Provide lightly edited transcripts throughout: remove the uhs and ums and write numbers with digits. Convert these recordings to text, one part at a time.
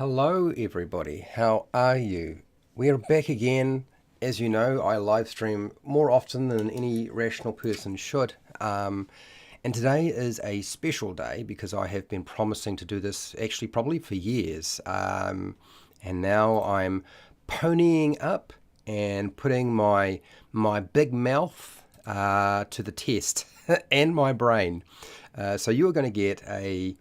Hello everybody, how are you? We are back again. As you know, I live stream more often than any rational person should. And today is a special day because I have been promising to do this actually probably for years. And now I'm ponying up and putting my big mouth to the test and my brain. So you are going to get a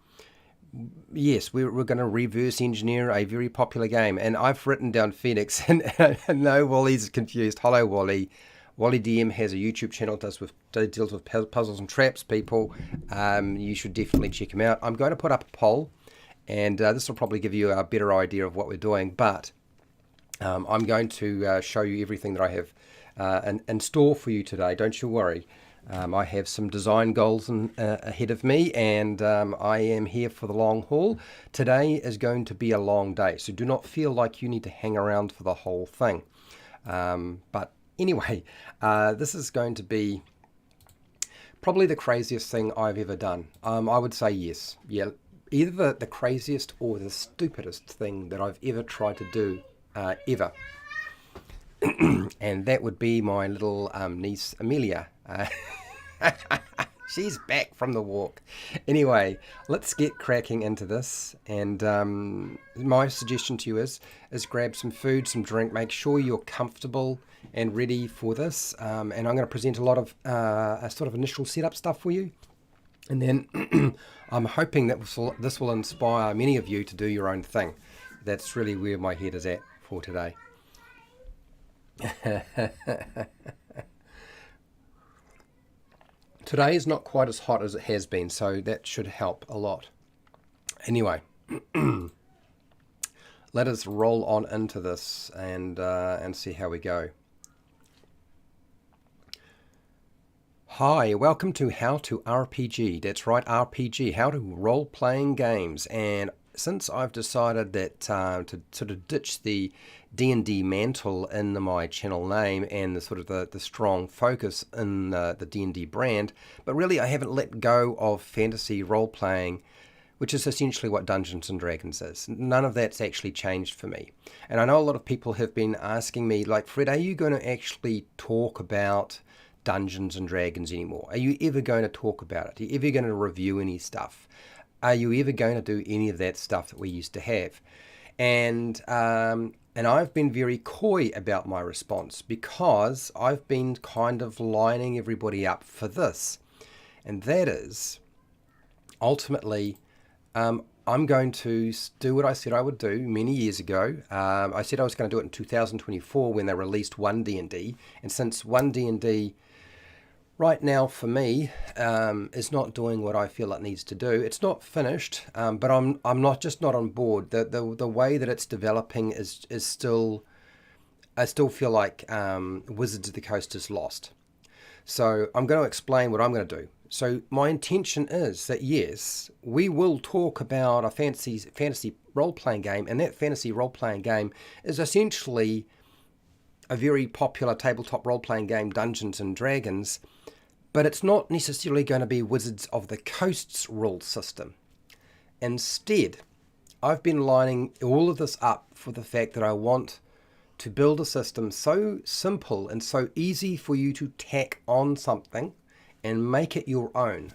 Yes, we're going to reverse engineer a very popular game. And I've written down Phoenix, and no, Wally's confused. Hello, Wally. Wally DM has a YouTube channel that deals with puzzles and traps, people. You should definitely check him out. I'm going to put up a poll, and this will probably give you a better idea of what we're doing. But I'm going to show you everything that I have in store for you today. Don't you worry. I have some design goals ahead of me, and I am here for the long haul. Today is going to be a long day, so do not feel like you need to hang around for the whole thing. But anyway, this is going to be probably the craziest thing I've ever done. I would say yes. Yeah, either the craziest or the stupidest thing that I've ever tried to do, ever. And that would be my little niece, Amelia. She's back from the walk. Anyway, let's get cracking into this. And my suggestion to you is grab some food, some drink. Make sure you're comfortable and ready for this. And I'm going to present a lot of a sort of initial setup stuff for you. And then I'm hoping that this will inspire many of you to do your own thing. That's really where my head is at for today. Today is not quite as hot as it has been, so that should help a lot. Anyway, let us roll on into this and see how we go. Hi, welcome to How to RPG. That's right, RPG, How to Role-Playing Games. And since I've decided that to sort of ditch the D&D mantle in my channel name and the sort of the strong focus in the D&D brand, but really I haven't let go of fantasy role-playing, which is essentially what Dungeons and Dragons is. None of that's actually changed for me. And I know a lot of people have been asking me, like, Fred, are you going to actually talk about Dungeons and Dragons anymore? Are you ever going to talk about it? Are you ever going to review any stuff? Are you ever going to do any of that stuff that we used to have? And I've been very coy about my response because I've been kind of lining everybody up for this. And that is, ultimately, I'm going to do what I said I would do many years ago. I said I was going to do it in 2024 when they released 1D&D. And since 1D&D right now for me is not doing what I feel it needs to do. It's not finished, but I'm not on board. The way that it's developing is still, I still feel like Wizards of the Coast is lost. So I'm going to explain what I'm going to do. So my intention is that yes, we will talk about a fantasy role-playing game, and that fantasy role-playing game is essentially a very popular tabletop role-playing game, Dungeons and Dragons, but it's not necessarily going to be Wizards of the Coast's rule system. Instead, I've been lining all of this up for the fact that I want to build a system so simple and so easy for you to tack on something and make it your own.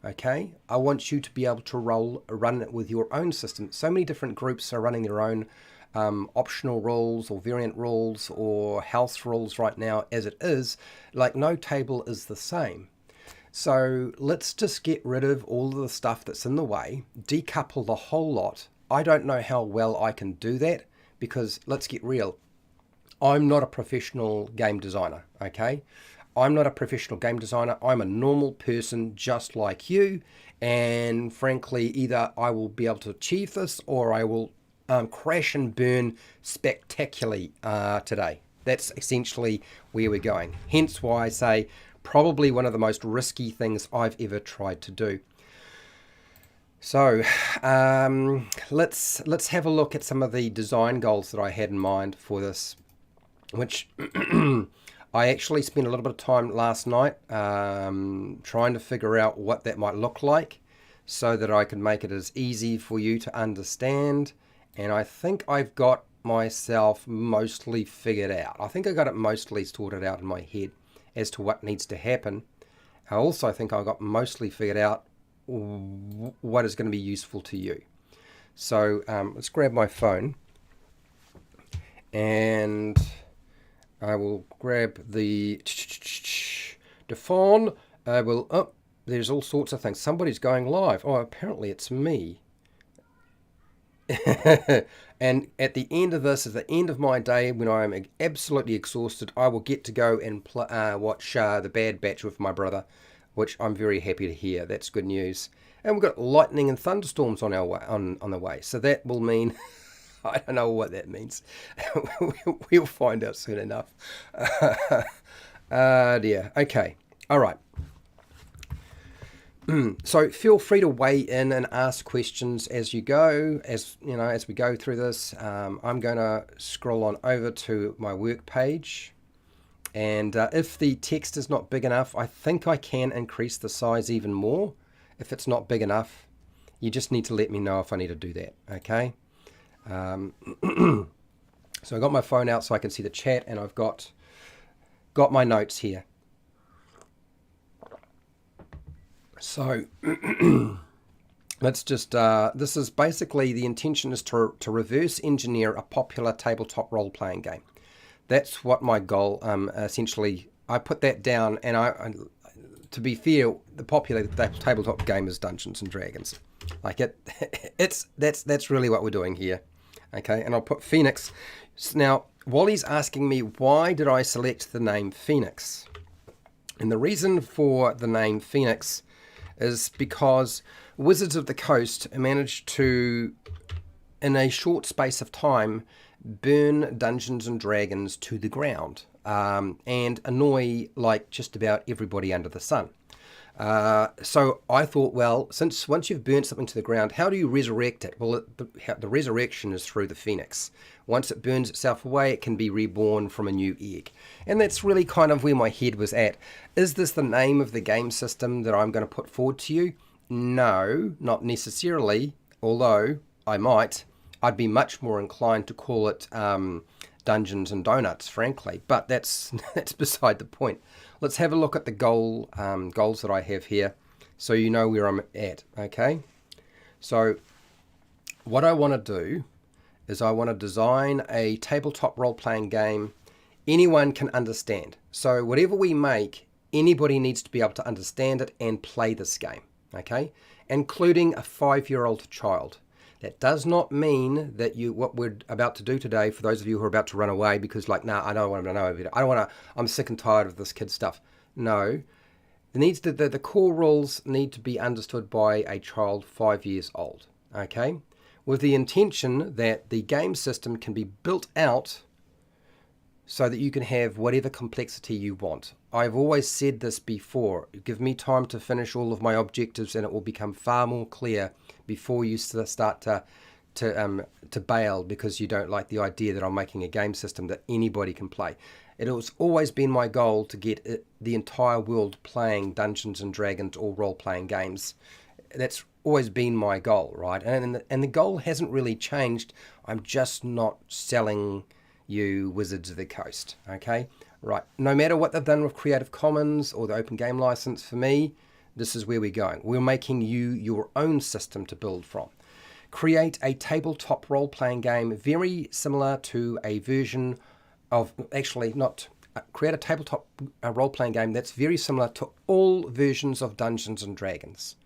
Okay? I want you to be able to run it with your own system. So many different groups are running their own optional rules or variant rules or house rules right now as it is. Like, no table is the same. So let's just get rid of all of the stuff that's in the way, decouple the whole lot. I don't know how well I can do that because, let's get real, I'm not a professional game designer, okay? I'm not a professional game designer. I'm a normal person just like you, and frankly, either I will be able to achieve this or I will crash and burn spectacularly today. That's essentially where we're going. Hence why I say probably one of the most risky things I've ever tried to do. So let's have a look at some of the design goals that I had in mind for this, which I actually spent a little bit of time last night trying to figure out what that might look like so that I could make it as easy for you to understand And I think I've got myself mostly figured out. I think I got it mostly sorted out in my head as to what needs to happen. I also think I got mostly figured out what is going to be useful to you. So let's grab my phone, and I will grab the phone. I will. Oh, there's all sorts of things. Somebody's going live. Oh, apparently it's me. And at the end of this, at the end of my day, when I am absolutely exhausted, I will get to go and watch The Bad Batch with my brother, which I'm very happy to hear. That's good news. And we've got lightning and thunderstorms on our way, on the way. So that will mean, I don't know what that means. We'll find out soon enough. Dear. Okay. All right. So feel free to weigh in and ask questions as you go, as you know, as we go through this. I'm going to scroll on over to my work page, and if the text is not big enough, I think I can increase the size even more. If it's not big enough, you just need to let me know if I need to do that. Okay. So I got my phone out so I can see the chat, and I've got my notes here. So let's just, this is basically, the intention is to reverse engineer a popular tabletop role-playing game. That's what my goal, essentially, I put that down, and I to be fair, the popular tabletop game is Dungeons and Dragons. Like that's really what we're doing here. Okay, and I'll put Phoenix. Now, Wally's asking me, why did I select the name Phoenix? And the reason for the name Phoenix is because Wizards of the Coast managed to, in a short space of time, burn Dungeons and Dragons to the ground, and annoy like just about everybody under the sun. So I thought, well, since once you've burnt something to the ground, how do you resurrect it? Well, the resurrection is through the phoenix. Once it burns itself away, it can be reborn from a new egg. And that's really kind of where my head was at. Is this the name of the game system that I'm going to put forward to you? No, not necessarily, although I might. I'd be much more inclined to call it Dungeons and Donuts, frankly, but that's beside the point. Let's have a look at the goals that I have here, so you know where I'm at. Okay, so what I want to do is I want to design a tabletop role-playing game anyone can understand. So whatever we make, anybody needs to be able to understand it and play this game. Okay, including a 5-year-old child. That does not mean that what we're about to do today, for those of you who are about to run away because like, nah, I don't want to know of it. I don't want to, I'm sick and tired of this kid stuff. No, the core rules need to be understood by a child 5 years old. Okay, with the intention that the game system can be built out so that you can have whatever complexity you want. I've always said this before. Give me time to finish all of my objectives and it will become far more clear before you start to bail because you don't like the idea that I'm making a game system that anybody can play. It has always been my goal to get the entire world playing Dungeons and Dragons or role-playing games. That's always been my goal, right? And the goal hasn't really changed. I'm just not selling you Wizards of the Coast, okay? Right, no matter what they've done with Creative Commons or the Open Game License, for me, this is where we're going. We're making you your own system to build from. Create a tabletop role-playing game very similar to a version of, actually not, create a tabletop role-playing game that's very similar to all versions of Dungeons and Dragons.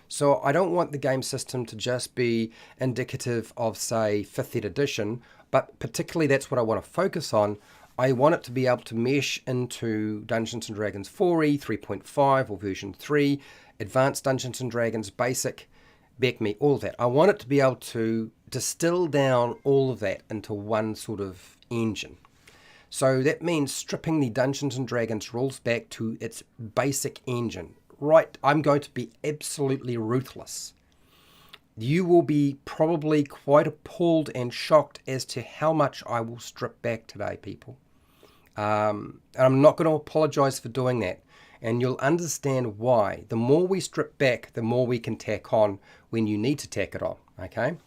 So I don't want the game system to just be indicative of, say, 5th edition, but particularly that's what I want to focus on. I want it to be able to mesh into Dungeons & Dragons 4e, 3.5 or version 3, Advanced Dungeons & Dragons, Basic, BECME, all of that. I want it to be able to distill down all of that into one sort of engine. So that means stripping the Dungeons & Dragons rules back to its basic engine. Right, I'm going to be absolutely ruthless. You will be probably quite appalled and shocked as to how much I will strip back today, people. And I'm not going to apologize for doing that. And you'll understand why. The more we strip back, the more we can tack on when you need to tack it on. Okay?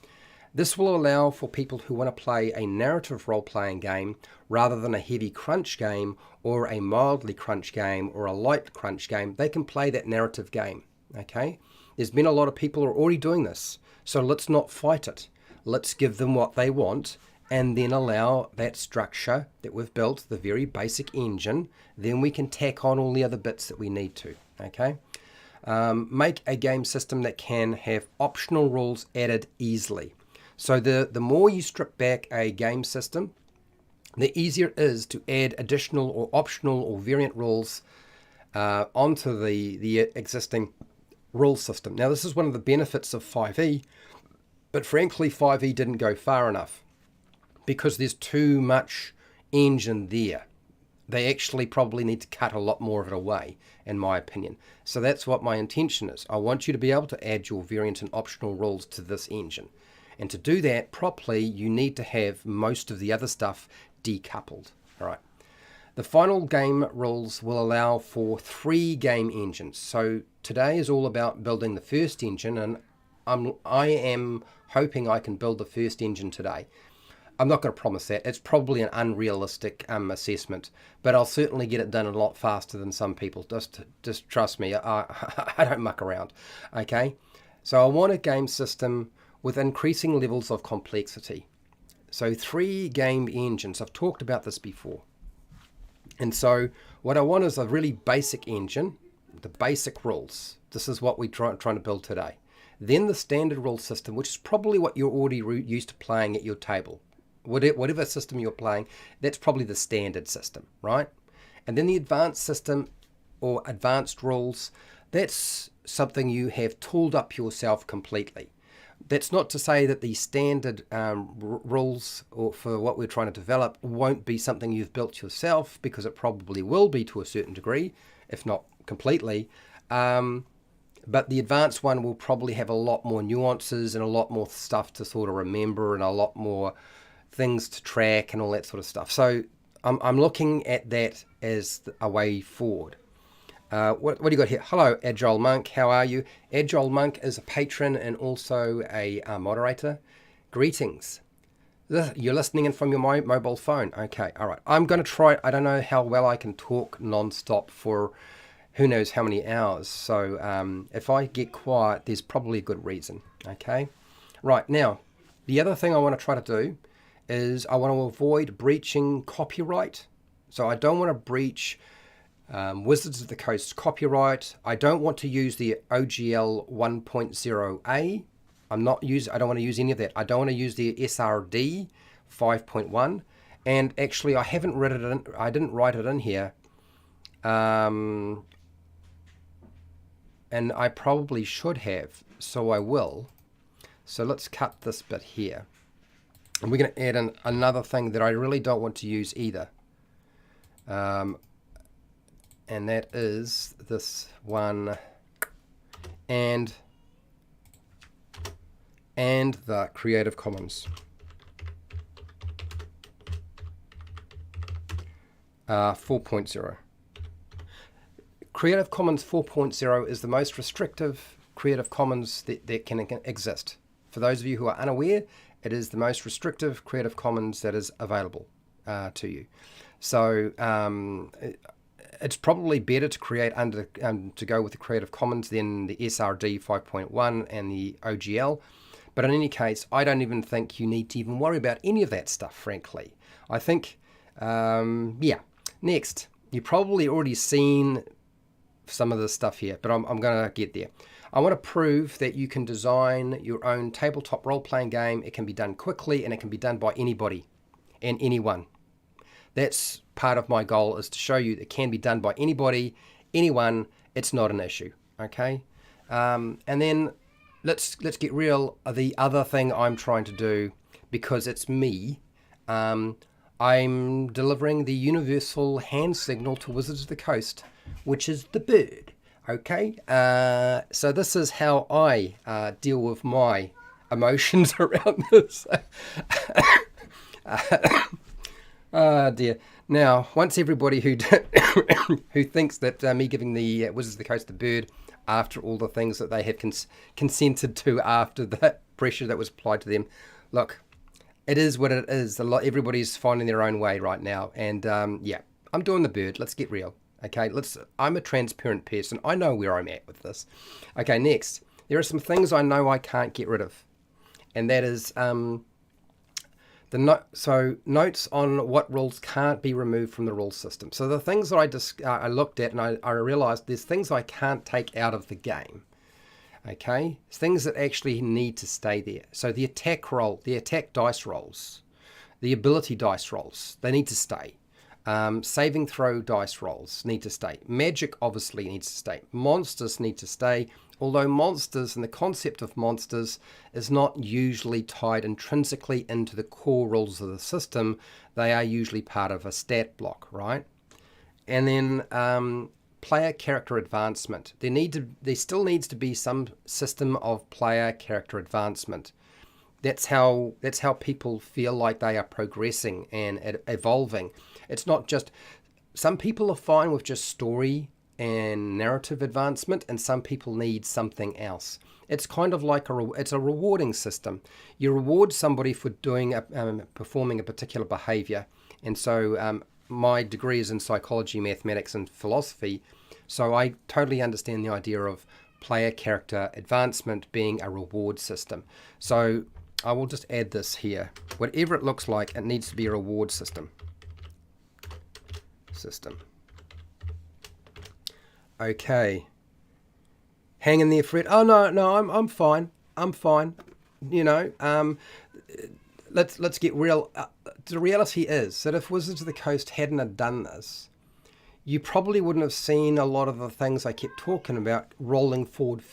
This will allow for people who want to play a narrative role-playing game rather than a heavy crunch game or a mildly crunch game or a light crunch game. They can play that narrative game, okay? There's been a lot of people who are already doing this, so let's not fight it. Let's give them what they want and then allow that structure that we've built, the very basic engine, then we can tack on all the other bits that we need to, okay? Make a game system that can have optional rules added easily. So the more you strip back a game system, the easier it is to add additional or optional or variant rules onto the existing rule system. Now, this is one of the benefits of 5e, but frankly, 5e didn't go far enough because there's too much engine there. They actually probably need to cut a lot more of it away, in my opinion. So that's what my intention is. I want you to be able to add your variant and optional rules to this engine. And to do that properly, you need to have most of the other stuff decoupled. All right. The final game rules will allow for 3 game engines. So today is all about building the first engine, and I am hoping I can build the first engine today. I'm not going to promise that. It's probably an unrealistic assessment, but I'll certainly get it done a lot faster than some people. Just trust me. I don't muck around. Okay. So I want a game system with increasing levels of complexity. So 3 game engines. I've talked about this before. And so what I want is a really basic engine, the basic rules. This is what we're trying to build today. Then the standard rule system, which is probably what you're already used to playing at your table. Whatever system you're playing, that's probably the standard system, right? And then the advanced system or advanced rules, that's something you have tooled up yourself completely. That's not to say that the standard rules for what we're trying to develop won't be something you've built yourself, because it probably will be to a certain degree, if not completely. But the advanced one will probably have a lot more nuances and a lot more stuff to sort of remember and a lot more things to track and all that sort of stuff. So I'm looking at that as a way forward. What do you got here? Hello, Agile Monk. How are you? Agile Monk is a patron and also a moderator. Greetings. You're listening in from your mobile phone. Okay, all right. I'm going to try. I don't know how well I can talk non-stop for who knows how many hours. So if I get quiet, there's probably a good reason. Okay. Right, now, the other thing I want to try to do is I want to avoid breaching copyright. So I don't want to breach Wizards of the Coast copyright. I don't want to use the OGL 1.0a. I don't want to use any of that. I don't want to use the SRD 5.1. And actually, I haven't read it in. I didn't write it in here. And I probably should have, so I will. So let's cut this bit here. And we're going to add in another thing that I really don't want to use either. And that is this one and the Creative Commons. 4.0. Creative Commons 4.0 is the most restrictive Creative Commons that can exist. For those of you who are unaware, it is the most restrictive Creative Commons that is available to you. So it's probably better to create to go with the Creative Commons than the SRD 5.1 and the OGL. But in any case, I don't even think you need to even worry about any of that stuff, frankly. I think, yeah. Next, you've probably already seen some of this stuff here, but I'm going to get there. I want to prove that you can design your own tabletop role-playing game. It can be done quickly, and it can be done by anybody and anyone. That's part of my goal, is to show you that it can be done by anybody, anyone. It's not an issue, okay? And then let's get real. The other thing I'm trying to do, because it's me, I'm delivering the universal hand signal to Wizards of the Coast, which is the bird. Okay, so this is how I deal with my emotions around this. Oh dear. Now, once everybody who thinks that me giving the Wizards of the Coast the bird after all the things that they have consented to after pressure that was applied to them. Look, it is what it is. Everybody's finding their own way right now, and yeah, I'm doing the bird. Let's get real, okay? I'm a transparent person. I know where I'm at with this. Okay, next, there are some things I know I can't get rid of, and that is notes on what rules can't be removed from the rule system. So the things that I looked at, and I realized there's things I can't take out of the game. Okay, things that actually need to stay there. So the attack dice rolls, the ability dice rolls, they need to stay. Saving throw dice rolls need to stay. Magic obviously needs to stay. Monsters need to stay, although monsters and the concept of monsters is not usually tied intrinsically into the core rules of the system. They are usually part of a stat block, right? And then player character advancement. There still needs to be some system of player character advancement. That's how people feel like they are progressing and evolving. It's not just, some people are fine with just story and narrative advancement, and some people need something else. It's kind of like it's a rewarding system. You reward somebody for performing a particular behavior, and so my degree is in psychology, mathematics, and philosophy, so I totally understand the idea of player character advancement being a reward system. So I will just add this here. Whatever it looks like, it needs to be a reward system. Okay. Hang in there, Fred. Oh no, I'm fine. I'm fine. You know, let's get real. The reality is that if Wizards of the Coast hadn't have done this, you probably wouldn't have seen a lot of the things I kept talking about rolling forward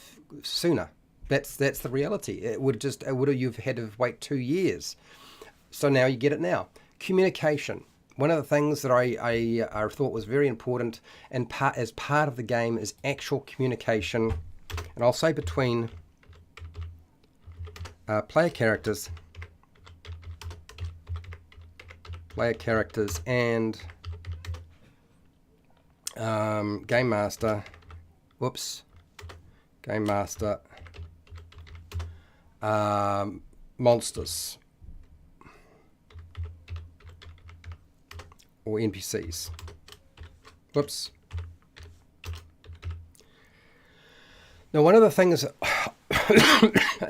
sooner. That's the reality. You've had to wait 2 years. So now you get it now. Communication. One of the things that I thought was very important and as part of the game is actual communication. And I'll say between player characters and game master, monsters or NPCs. Now, one of the things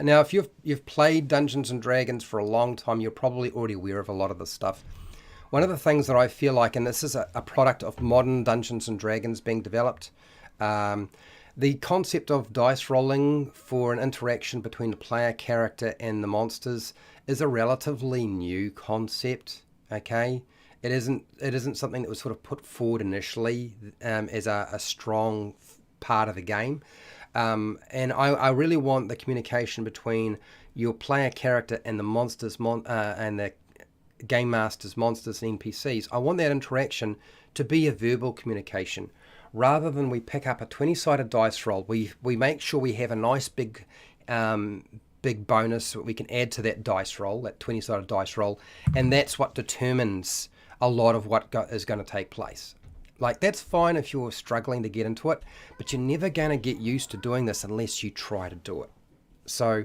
now, if you've played Dungeons and Dragons for a long time, you're probably already aware of a lot of this stuff. One of the things that I feel like, and this is a product of modern Dungeons and Dragons being developed, the concept of dice rolling for an interaction between the player character and the monsters is a relatively new concept. Okay, it isn't something that was sort of put forward initially as a strong part of the game. And I really want the communication between your player character and the monsters and the game masters, monsters, and NPCs. I want that interaction to be a verbal communication. Rather than we pick up a 20-sided dice roll, we make sure we have a nice big bonus that we can add to that dice roll, that 20-sided dice roll, and that's what determines a lot of what is going to take place. Like, that's fine if you're struggling to get into it, but you're never going to get used to doing this unless you try to do it. So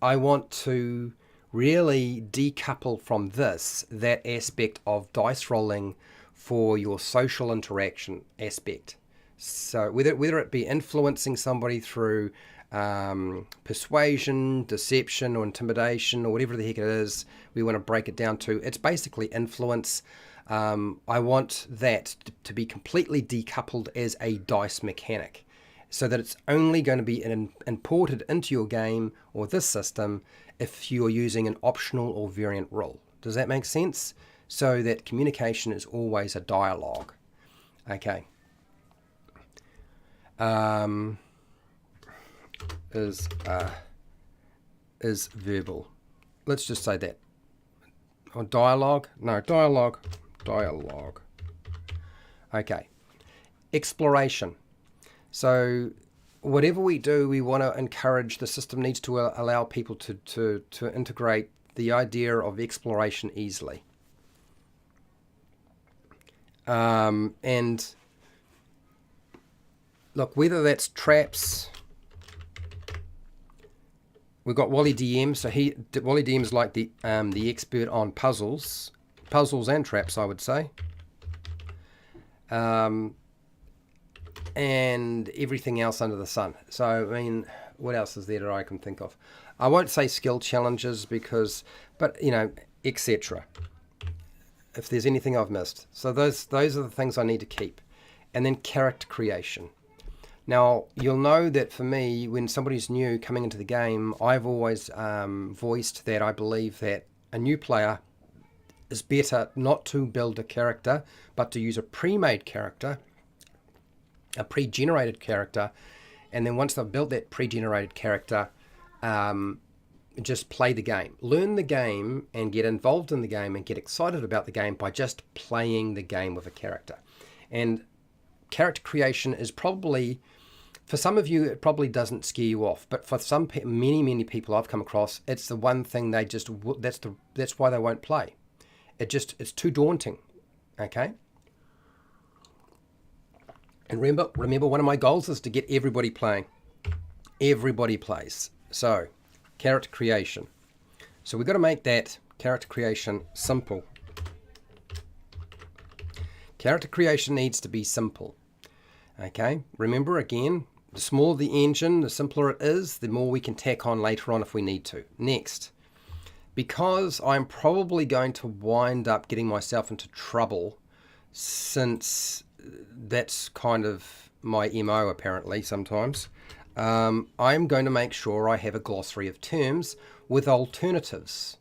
I want to really decouple from that aspect of dice rolling for your social interaction aspect. So whether it be influencing somebody through persuasion, deception, or intimidation, or whatever the heck it is we want to break it down to, it's basically influence. I want that to be completely decoupled as a dice mechanic, so that it's only going to be imported into your game or this system if you're using an optional or variant rule. Does that make sense? So that communication is always a dialogue. Okay. Is verbal. Let's just say that. Or dialogue? No, dialogue. Okay. Exploration. So whatever we do, we want to encourage, the system needs to allow people to integrate the idea of exploration easily. And look, whether that's traps, We've got Wally DM. So Wally DM is like the expert on puzzles and traps, I would say, and everything else under the sun. So I mean, what else is there that I can think of? I won't say skill challenges but etc. If there's anything I've missed, so those are the things I need to keep, and then character creation. Now, you'll know that for me, when somebody's new coming into the game, I've always voiced that I believe that a new player is better not to build a character, but to use a pre-made character, a pre-generated character, and then once they've built that pre-generated character, just play the game. Learn the game and get involved in the game and get excited about the game by just playing the game with a character. And character creation is probably... For some of you, it probably doesn't scare you off, but for many people I've come across, it's the one thing that's why they won't play. It's too daunting. Okay. And remember, one of my goals is to get everybody playing. Everybody plays. So, character creation. So we've got to make that character creation simple. Character creation needs to be simple. Okay. Remember again. The smaller the engine, the simpler it is, the more we can tack on later on if we need to. Next, because I'm probably going to wind up getting myself into trouble, since that's kind of my MO apparently sometimes, I'm going to make sure I have a glossary of terms with alternatives.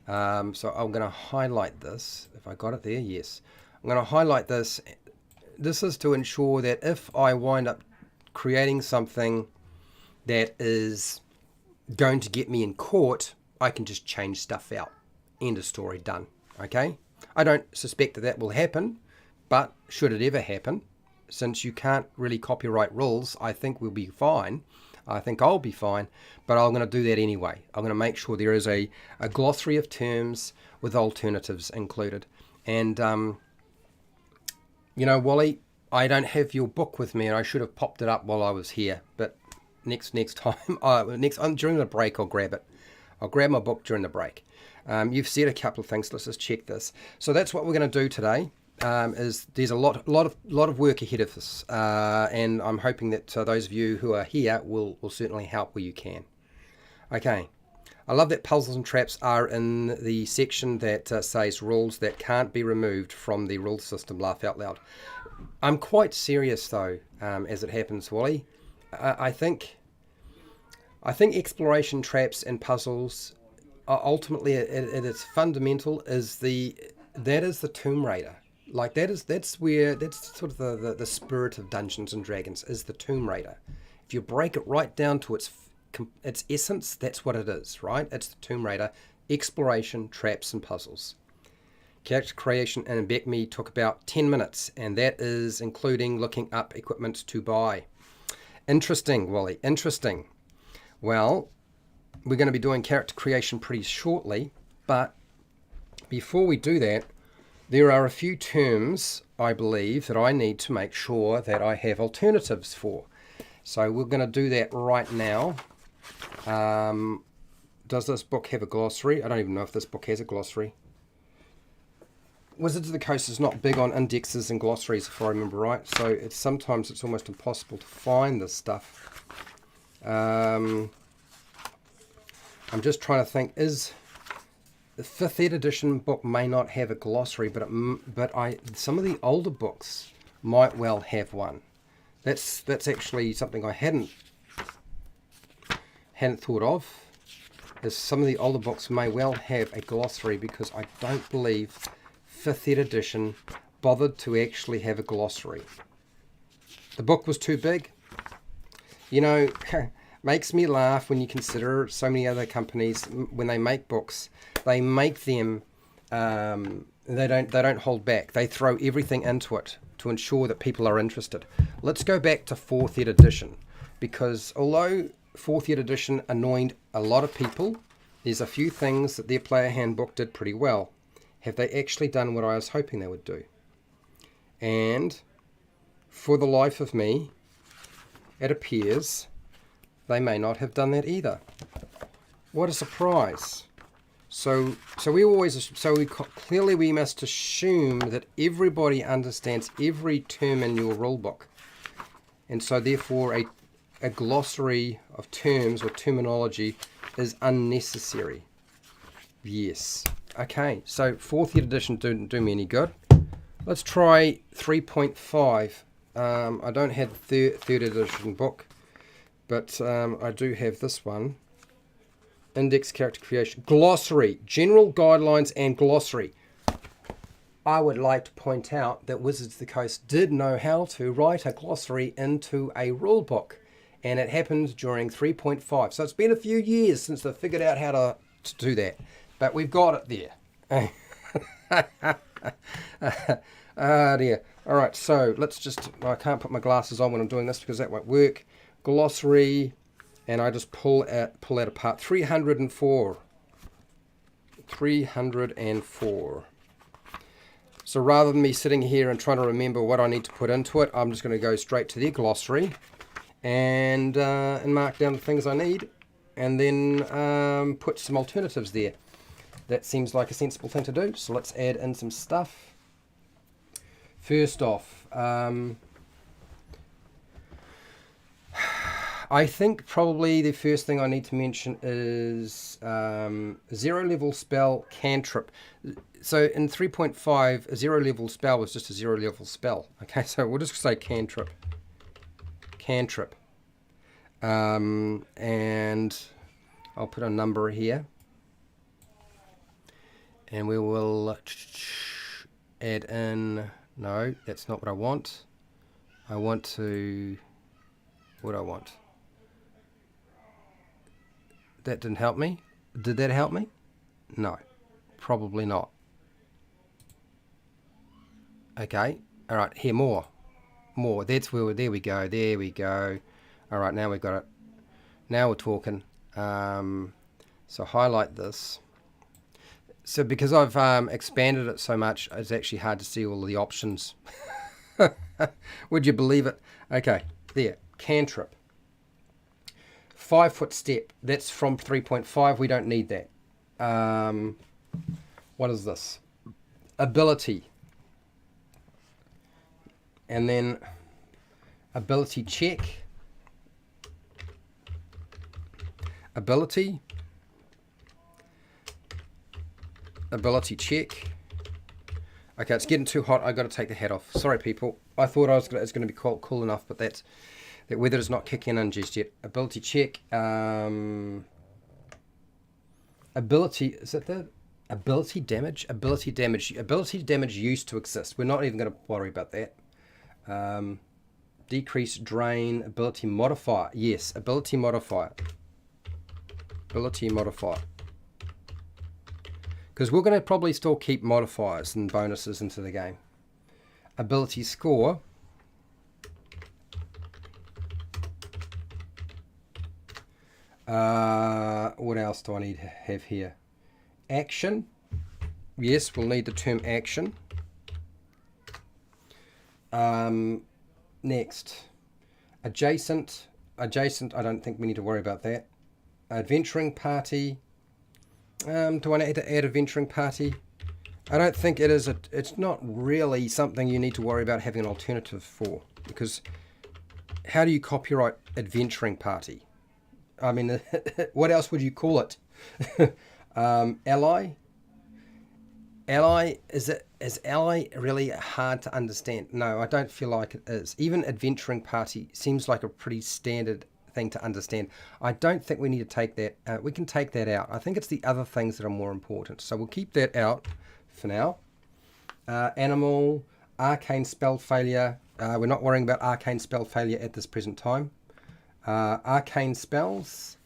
So I'm going to highlight this. If I got it there, yes. I'm going to highlight this. This is to ensure that if I wind up creating something that is going to get me in court, I can just change stuff out. End of story, done. Okay? I don't suspect that will happen, but should it ever happen, since you can't really copyright rules, I think we'll be fine. I think I'll be fine, but I'm going to do that anyway. I'm going to make sure there is a glossary of terms with alternatives included. And, Wally, I don't have your book with me, and I should have popped it up while I was here. But next time, during the break, I'll grab it. I'll grab my book during the break. You've said a couple of things. Let's just check this. So that's what we're going to do today. Is there's a lot of work ahead of us, and I'm hoping that those of you who are here will certainly help where you can. Okay. I love that puzzles and traps are in the section that says rules that can't be removed from the rule system. Laugh out loud. I'm quite serious though, as it happens, Wally. I think exploration traps and puzzles are ultimately at its fundamental is the Tomb Raider. Like that's sort of the spirit of Dungeons and Dragons is the Tomb Raider. If you break it right down to its essence, that's what it is, right? It's the Tomb Raider, exploration, traps, and puzzles. Character creation and Me took about 10 minutes, and that is including looking up equipment to buy. Interesting, Wally, interesting. Well, we're going to be doing character creation pretty shortly, but before we do that, there are a few terms, I believe, that I need to make sure that I have alternatives for. So we're going to do that right now. Does this book have a glossary? I don't even know if this book has a glossary. Wizards of the Coast is not big on indexes and glossaries, if I remember right. So sometimes it's almost impossible to find this stuff. I'm just trying to think. The 5th edition book may not have a glossary, but some of the older books might well have one. That's actually something I hadn't thought of. Is some of the older books may well have a glossary, because I don't believe 5th edition bothered to actually have a glossary. The book was too big. Makes me laugh when you consider so many other companies, when they make books, they make them, they don't hold back. They throw everything into it to ensure that people are interested. Let's go back to 4th ed edition, because although 4th ed edition annoyed a lot of people, there's a few things that their player handbook did pretty well. Have they actually done what I was hoping they would do? And for the life of me, it appears they may not have done that either. What a surprise. So clearly we must assume that everybody understands every term in your rulebook. And so therefore a glossary of terms or terminology is unnecessary. Yes. Okay, so 4th edition didn't do me any good. Let's try 3.5. I don't have the 3rd edition book, but I do have this one. Index character creation. Glossary. General guidelines and glossary. I would like to point out that Wizards of the Coast did know how to write a glossary into a rule book. And it happened during 3.5. So it's been a few years since they figured out how to do that. But we've got it there. Ah dear. Alright, so let's just... I can't put my glasses on when I'm doing this because that won't work. Glossary... And I just pull that apart. 304. 304. So rather than me sitting here and trying to remember what I need to put into it, I'm just going to go straight to the glossary and mark down the things I need, and then put some alternatives there. That seems like a sensible thing to do. So let's add in some stuff. First off, I think probably the first thing I need to mention is 0 level spell cantrip. So in 3.5, a 0 level spell was just a 0 level spell. Okay, so we'll just say cantrip. Cantrip. And I'll put a number here. And we will add in... No, that's not what I want. I want to... What do I want? That didn't help me. Did that help me? No, probably not. Okay, all right, here, more. That's where there we go. All right, now we've got it. Now we're talking. So highlight this. So because I've expanded it so much, it's actually hard to see all the options. Would you believe it? Okay, there, cantrip. 5 foot step. That's from 3.5. We don't need that. What is this? Ability. And then ability check. Ability. Ability check. Okay, it's getting too hot. I got to take the hat off. Sorry, people. I thought it's going to be cool enough, but that weather is not kicking in just yet. Ability check. Ability, is it the ability damage? Ability damage. Ability damage used to exist. We're not even going to worry about that. Decrease, drain, ability modifier. Yes, ability modifier. Ability modifier. Because we're going to probably still keep modifiers and bonuses into the game. Ability score. What else do I need to have here? Action. Yes, we'll need the term action. Next. Adjacent. Adjacent, I don't think we need to worry about that. Adventuring party. Do I need to add a venturing party? I don't think it is. It's not really something you need to worry about having an alternative for, because how do you copyright adventuring party? I mean, what else would you call it? Ally? Ally, is ally really hard to understand? No, I don't feel like it is. Even adventuring party seems like a pretty standard thing to understand. I don't think we need to take that. We can take that out. I think it's the other things that are more important. So we'll keep that out for now. Animal, arcane spell failure. We're not worrying about arcane spell failure at this present time. Arcane spells.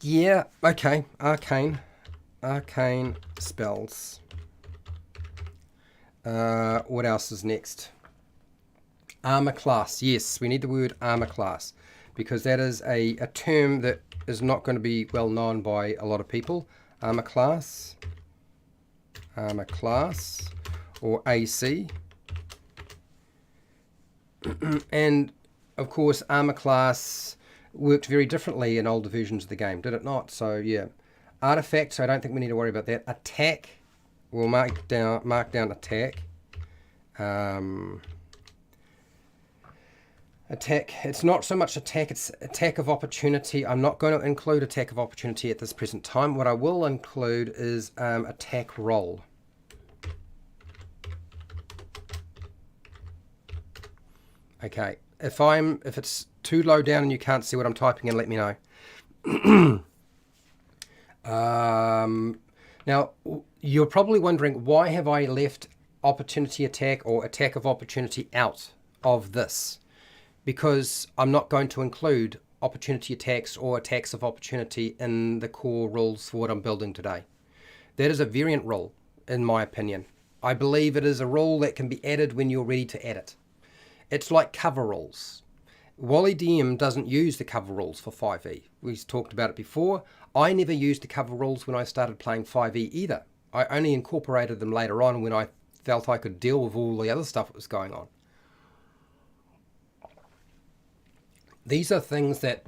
Yeah, okay. Arcane spells. What else is next? Armor class. Yes, we need the word armor class, because that is a term that is not going to be well known by a lot of people. Armor class, or AC. And of course, armor class, worked very differently in older versions of the game, did it not? So yeah. Artifacts, I don't think we need to worry about that. Attack, we'll mark down attack. Attack, it's not so much attack, it's attack of opportunity. I'm not going to include attack of opportunity at this present time. What I will include is attack roll. Okay, if it's too low down and you can't see what I'm typing in, let me know. Now, you're probably wondering, why have I left opportunity attack or attack of opportunity out of this? Because I'm not going to include opportunity attacks or attacks of opportunity in the core rules for what I'm building today. That is a variant rule, in my opinion. I believe it is a rule that can be added when you're ready to add it. It's like cover rules. Wally DM doesn't use the cover rules for 5e. We've talked about it before. I never used the cover rules when I started playing 5e either. I only incorporated them later on when I felt I could deal with all the other stuff that was going on. These are things that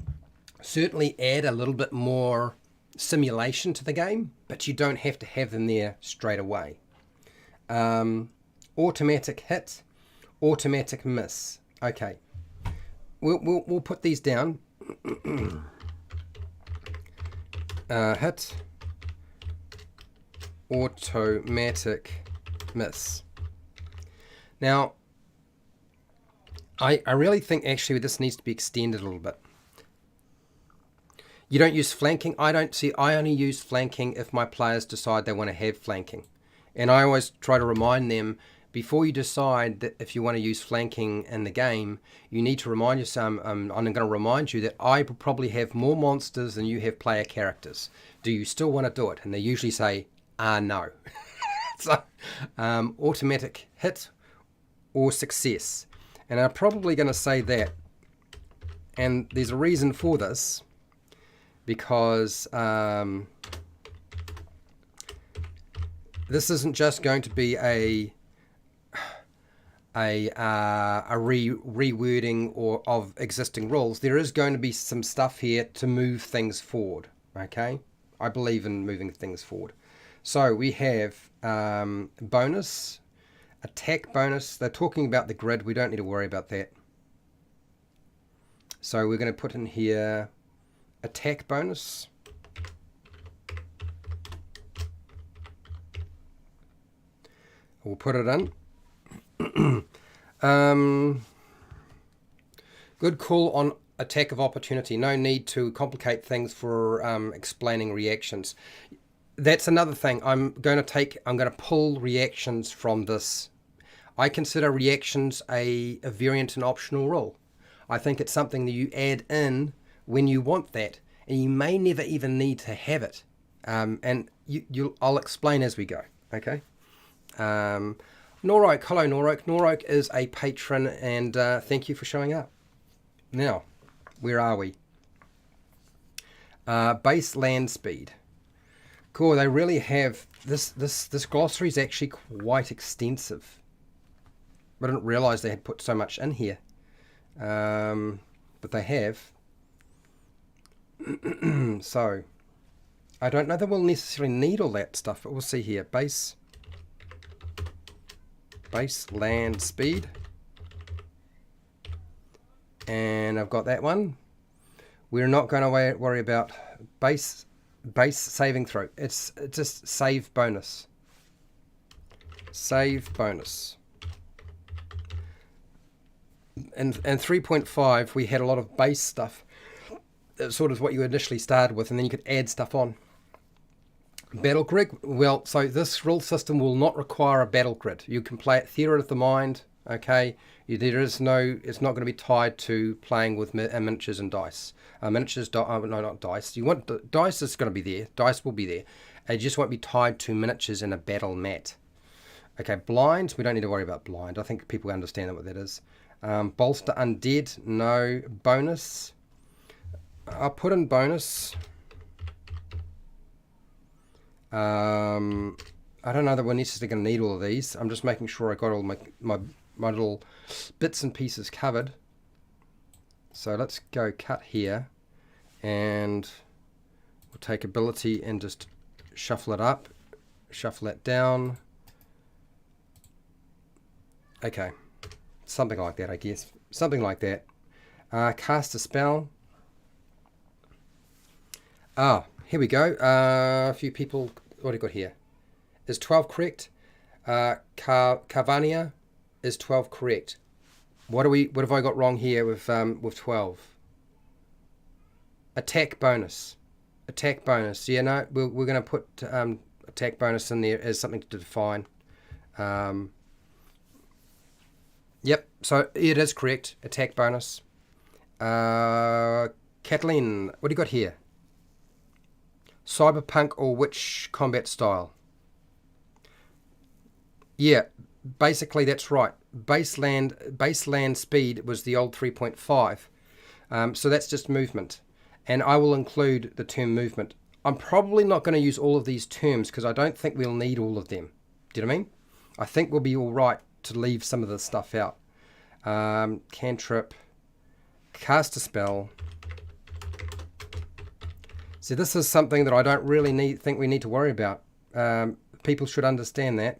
certainly add a little bit more simulation to the game, but you don't have to have them there straight away. Automatic hit, automatic miss. Okay, we'll put these down. Hit, automatic miss. Now, I really think actually this needs to be extended a little bit. You don't use flanking. I only use flanking if my players decide they want to have flanking. And I always try to remind them, before you decide that if you want to use flanking in the game, you need to remind yourself, I'm going to remind you that I probably have more monsters than you have player characters. Do you still want to do it? And they usually say, no. So, automatic hit or success. And I'm probably going to say that. And there's a reason for this, because this isn't just going to be a rewording of existing rules. There is going to be some stuff here to move things forward. Okay, I believe in moving things forward. So we have bonus, attack bonus. They're talking about the grid. We don't need to worry about that. So we're going to put in here attack bonus. We'll put it in. Good call on attack of opportunity. No need to complicate things for explaining reactions. That's another thing. I'm going to pull reactions from this. I consider reactions a variant and optional rule. I think it's something that you add in when you want that, and you may never even need to have it. And I'll explain as we go. Okay. Norok, hello Norok. Norok is a patron, and thank you for showing up. Now, where are we? Base land speed. Cool. They really have this glossary is actually quite extensive. I didn't realize they had put so much in here, but they have. So, I don't know that we'll necessarily need all that stuff, but we'll see here. Base land speed, and I've got that one. We're not going to worry about base saving throw. It's just save bonus. Save bonus. And 3.5 we had a lot of base stuff. It's sort of what you initially started with, and then you could add stuff on. Battle grid. Well, so this rule system will not require a battle grid. You can play it theatre of the mind. Okay, it's not going to be tied to playing with miniatures and dice. Miniatures, no, not dice. You want dice is going to be there. Dice will be there. It just won't be tied to miniatures in a battle mat. Okay, blinds. We don't need to worry about blind. I think people understand what that is. Bolster undead. No bonus. I'll put in bonus. I don't know that we're necessarily going to need all of these. I'm just making sure I got all my little bits and pieces covered. So let's go cut here. And we'll take ability and just shuffle it up, shuffle it down. Okay, something like that, I guess. Something like that. Cast a spell. Here we go. A few people. What have we got here? Is 12 correct? Carvania is 12 correct. What have I got wrong here with 12? Attack bonus. Attack bonus. Yeah, no, we're going to put attack bonus in there as something to define. Yep, so it is correct. Attack bonus. Kathleen, what do you got here? Cyberpunk or which combat style? Yeah, basically that's right. Baseland speed was the old 3.5. So that's just movement. And I will include the term movement. I'm probably not going to use all of these terms because I don't think we'll need all of them. Do you know what I mean? I think we'll be all right to leave some of the stuff out. Cantrip, cast a spell. So this is something that I don't really think we need to worry about. People should understand that.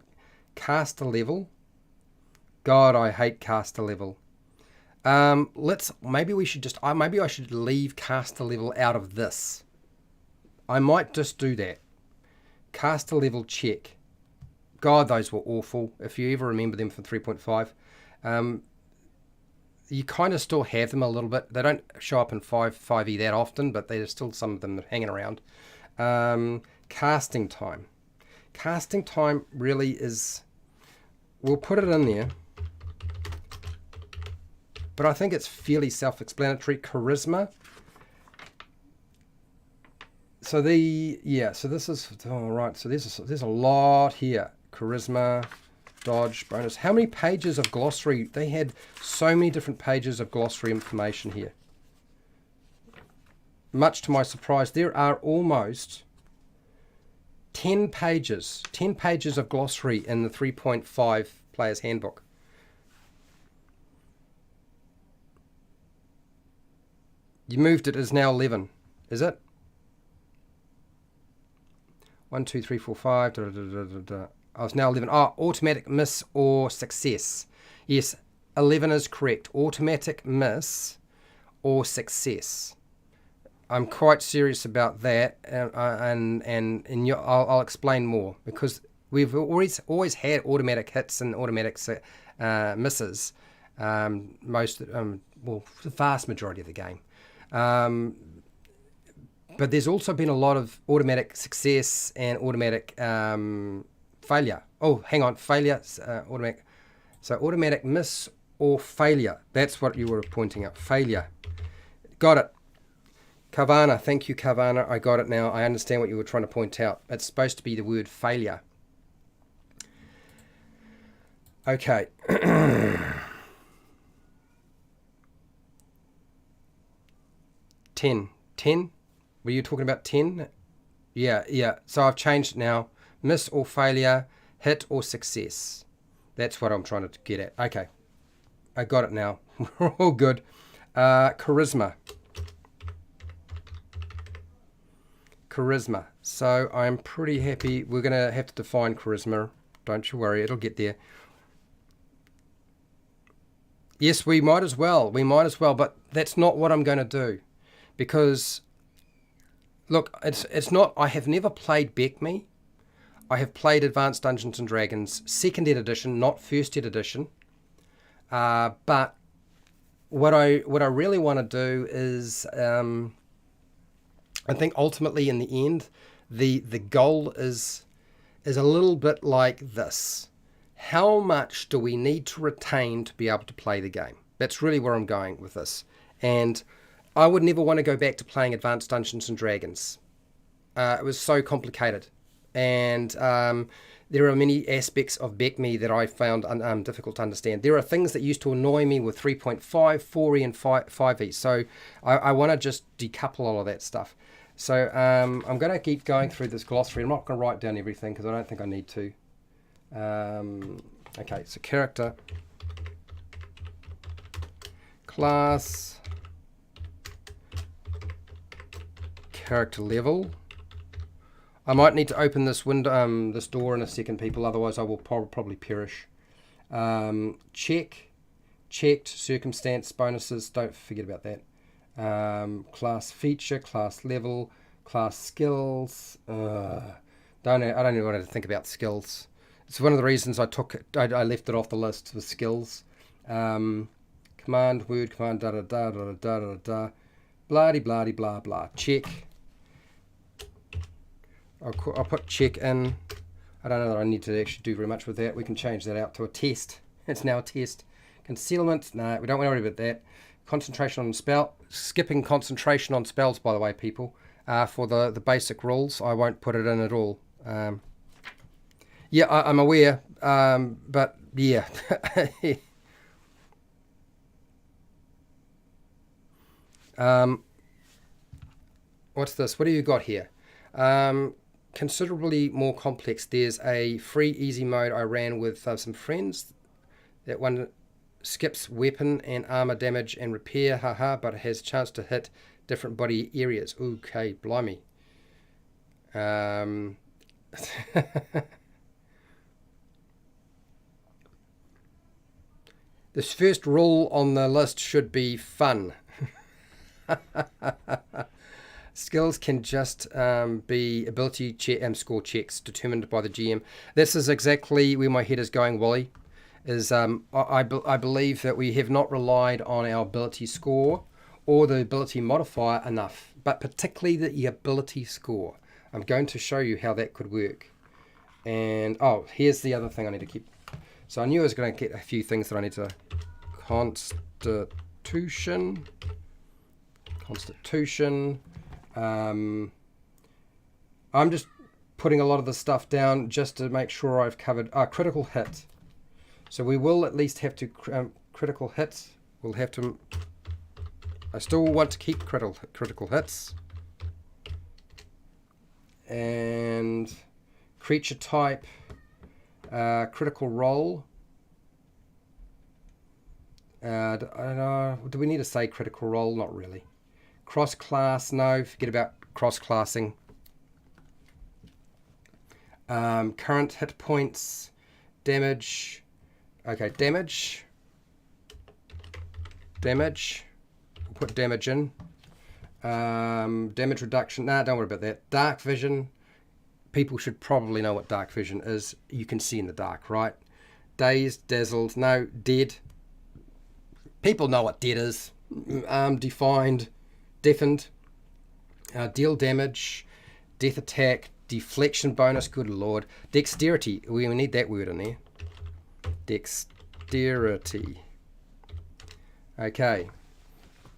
Cast a level. God, I hate cast a level. Maybe we should just, maybe I should leave cast a level out of this. I might just do that. Cast a level check. God, those were awful. If you ever remember them from 3.5. You kind of still have them a little bit. They don't show up in 5e that often, but there's still some of them hanging around. Casting time. Casting time really is, we'll put it in there, but I think it's fairly self-explanatory. Charisma. So this is, all right, so there's a lot here. Charisma, dodge, bonus. How many pages of glossary? They had so many different pages of glossary information here. Much to my surprise, there are almost 10 pages of glossary in the 3.5 Player's Handbook. You moved it, is now 11, is it? 1, 2, 3, 4, 5. Da, da, da, da, da. I was now 11. Oh, automatic miss or success. Yes, 11 is correct. Automatic miss or success. I'm quite serious about that, and I'll explain more, because we've always had automatic hits and automatic misses. Well, the vast majority of the game. But there's also been a lot of automatic success and automatic failure. Oh, hang on, failure, automatic. So automatic miss or failure. That's what you were pointing out. Failure. Got it. Carvana. Thank you, Carvana. I got it now. I understand what you were trying to point out. It's supposed to be the word failure. Okay. 10. 10? Were you talking about 10? Yeah. So I've changed it now. Miss or failure, hit or success. That's what I'm trying to get at. Okay. I got it now. We're all good. Charisma. Charisma. So I'm pretty happy. We're going to have to define charisma. Don't you worry. It'll get there. Yes, we might as well. But that's not what I'm going to do. Because, look, it's not, I have never played BECME. I have played Advanced Dungeons & Dragons 2nd edition, not 1st edition. But what I really want to do is, I think ultimately in the end, the goal is a little bit like this. How much do we need to retain to be able to play the game? That's really where I'm going with this. And I would never want to go back to playing Advanced Dungeons & Dragons. It was so complicated. And there are many aspects of BECME that I found difficult to understand. There are things that used to annoy me with 3.5, 4e, and 5e. So I want to just decouple all of that stuff. So I'm going to keep going through this glossary. I'm not going to write down everything because I don't think I need to. Okay, so character, class, character level. I might need to open this window, this door in a second, people. Otherwise, I will probably perish. Checked. Circumstance bonuses. Don't forget about that. Class feature, class level, class skills. I don't even want to think about skills. It's one of the reasons I left it off the list with skills. Command, word, command, da da da da da da da, blah blah blah blah. Check. I'll put check in. I don't know that I need to actually do very much with that. We can change that out to a test. It's now a test. Concealment. No, we don't want to worry about that. Concentration on spell. Skipping concentration on spells, by the way, people. For the basic rules, I won't put it in at all. Yeah, I'm aware. But yeah. What's this? What do you got here? Considerably more complex. There's a free easy mode I ran with some friends. That one skips weapon and armor damage and repair, haha, but it has a chance to hit different body areas. Okay, blimey. This first rule on the list should be fun. Skills can just be ability score checks determined by the GM. This is exactly where my head is going, Wally. I believe that we have not relied on our ability score or the ability modifier enough, but particularly the ability score. I'm going to show you how that could work. And, here's the other thing I need to keep. So I knew I was going to get a few things that I need to... Constitution. I'm just putting a lot of the stuff down just to make sure I've covered critical hit. So we will at least have to critical hits. We'll have to. I still want to keep critical hits. And creature type, critical role. I don't know. Do we need to say critical role? Not really. Cross class, no. Forget about cross classing. Current hit points, damage. Okay, damage. We'll put damage in. Damage reduction. Nah, don't worry about that. Dark vision. People should probably know what dark vision is. You can see in the dark, right? Dazed, dazzled. No, dead. People know what dead is. Defined. Deafened, deal damage, death attack, deflection bonus, good lord, dexterity, we need that word in there, dexterity, okay,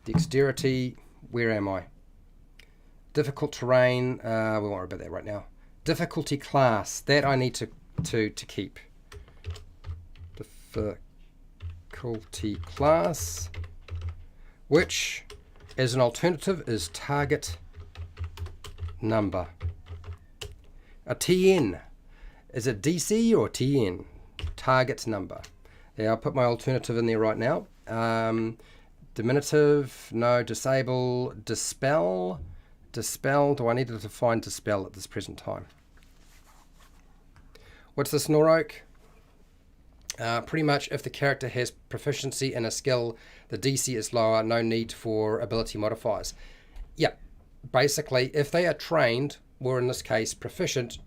dexterity, where am I, difficult terrain, we won't worry about that right now, difficulty class, that I need to keep, difficulty class, which as an alternative is target number. A TN. Is it DC or TN? Target number. Yeah, I'll put my alternative in there right now. Diminutive, no. Disable, dispel. Dispel, do I need to define dispel at this present time? What's this, Noroak? Pretty much if the character has proficiency in a skill, the DC is lower, no need for ability modifiers. Yeah, basically, if they are trained, or in this case, proficient,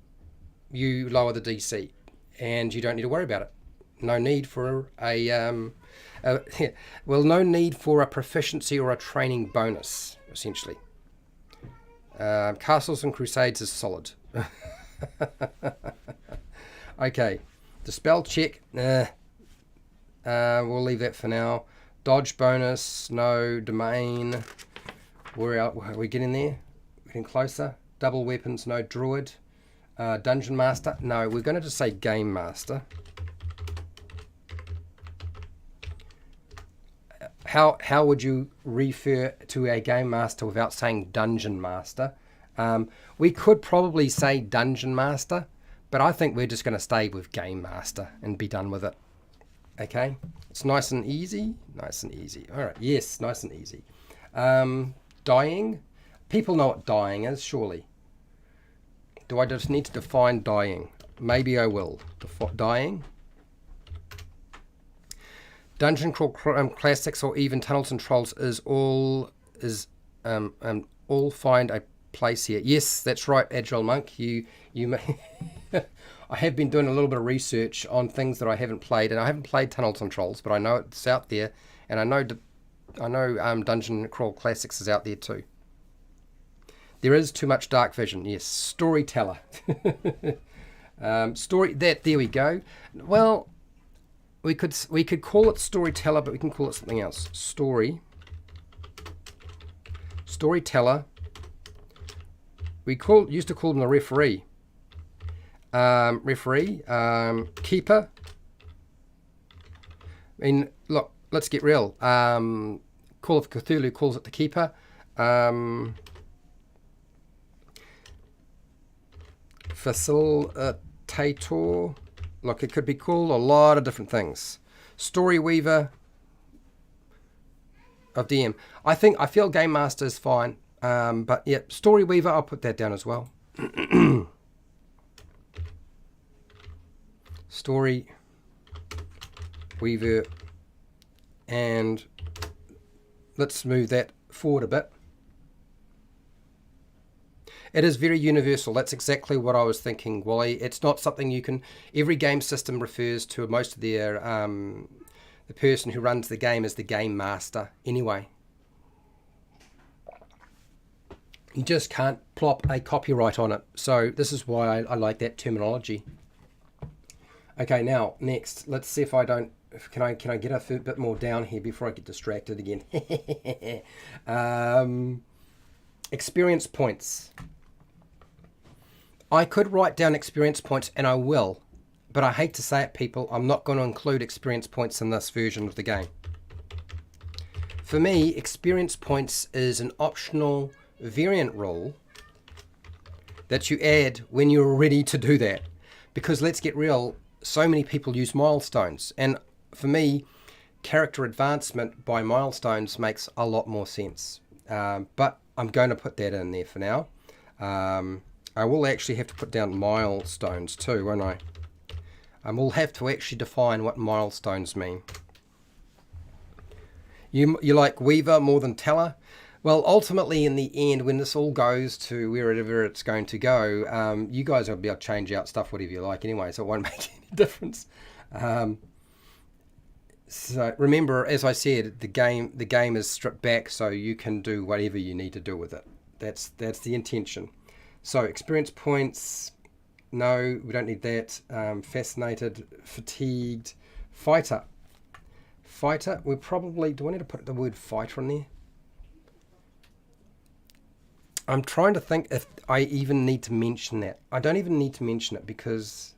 you lower the DC, and you don't need to worry about it. No need for no need for a proficiency or a training bonus, essentially. Castles and Crusades is solid. Okay. Dispel check, we'll leave that for now. Dodge bonus, no. Domain, are we getting there? Getting closer. Double weapons, no. Druid. Dungeon Master, no. We're going to just say Game Master. How would you refer to a Game Master without saying Dungeon Master? We could probably say Dungeon Master, but I think we're just going to stay with Game Master and be done with it. Okay? It's nice and easy. Nice and easy. All right. Yes, nice and easy. Dying. People know what dying is, surely. Do I just need to define dying? Maybe I will. Dying. Dungeon Crawl Classics or even Tunnels and Trolls all find a place here. Yes, that's right, Agile Monk. You may I have been doing a little bit of research on things that I haven't played, and I haven't played Tunnels and Trolls, but I know it's out there, and I know Dungeon Crawl Classics is out there too. There is too much dark vision. Yes, storyteller. There we go. Well, we could call it storyteller, but we can call it something else. Storyteller. We used to call them the referee. Keeper. I mean, look, let's get real. Call of Cthulhu calls it the keeper. Facilitator. Look, it could be called a lot of different things. Story weaver of DM. I feel game master is fine. But yeah, story weaver, I'll put that down as well. Story weaver, and let's move that forward a bit. It is very universal. That's exactly what I was thinking, Wally. It's not something you can... Every game system refers to most of their... the person who runs the game as the game master anyway. You just can't plop a copyright on it. So this is why I like that terminology. Okay, now, next. Let's see if I don't... Can I get a bit more down here before I get distracted again? Experience points. I could write down experience points, and I will. But I hate to say it, people, I'm not going to include experience points in this version of the game. For me, experience points is an optional variant rule that you add when you're ready to do that. Because let's get real, so many people use milestones. And for me, character advancement by milestones makes a lot more sense. But I'm going to put that in there for now. I will actually have to put down milestones too, won't I? I will have to actually define what milestones mean. You like Weaver more than Teller? Well, ultimately, in the end, when this all goes to wherever it's going to go, you guys will be able to change out stuff whatever you like anyway, so it won't make any difference. So remember, as I said, the game is stripped back, so you can do whatever you need to do with it. That's the intention. So experience points, no, we don't need that. Fascinated, fatigued, fighter. Fighter, we probably, do I need to put the word fighter in there? I'm trying to think if I even need to mention that. I don't even need to mention it because...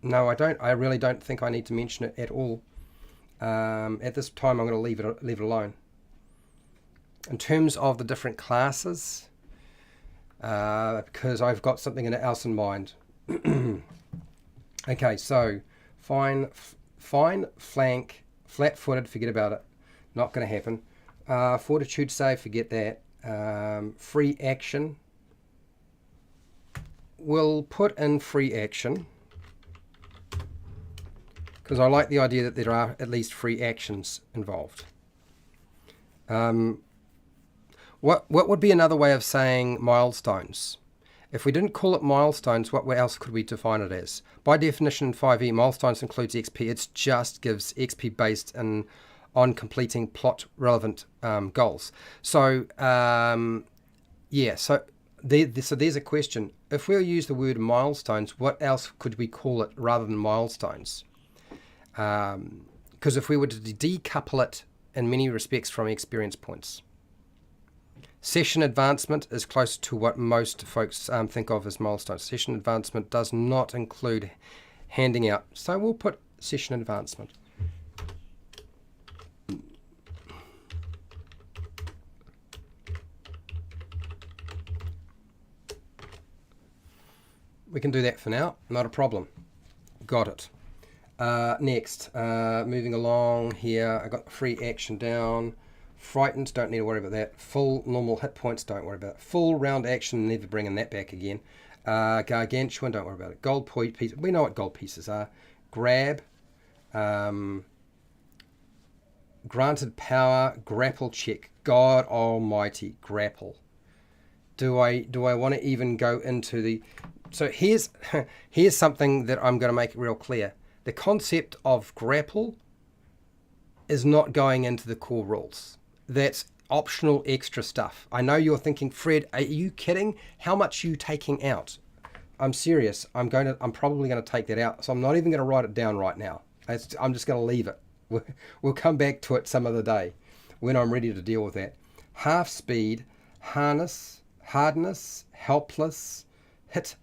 No, I don't. I really don't think I need to mention it at all. At this time, I'm going to leave it alone. In terms of the different classes, because I've got something else in mind. Okay, so fine, flank, flat-footed, forget about it. Not going to happen. Fortitude save, forget that. Free action. We'll put in free action because I like the idea that there are at least free actions involved. What would be another way of saying milestones? If we didn't call it milestones, what else could we define it as? By definition in 5e, milestones includes XP. It just gives XP based on completing plot relevant goals. So yeah, so there's a question. If we use the word milestones, what else could we call it rather than milestones? Because if we were to decouple it in many respects from experience points. Session advancement is close to what most folks think of as milestones. Session advancement does not include handing out. So we'll put session advancement. We can do that for now, not a problem. Got it. Next, moving along here, I got free action down, Frightened, don't need to worry about that. Full normal hit points, don't worry about it. Full round action, never bringing that back again. Gargantuan, don't worry about it. Gold pieces, we know what gold pieces are. Grab, granted power, grapple check. God almighty, grapple. Do I want to even go into the... So here's something that I'm going to make it real clear. The concept of grapple is not going into the core rules. That's optional extra stuff. I know you're thinking, Fred, are you kidding? How much are you taking out? I'm serious. I'm probably going to take that out. So I'm not even going to write it down right now. I'm just going to leave it. We'll come back to it some other day when I'm ready to deal with that. Half speed, hardness, helpless, hit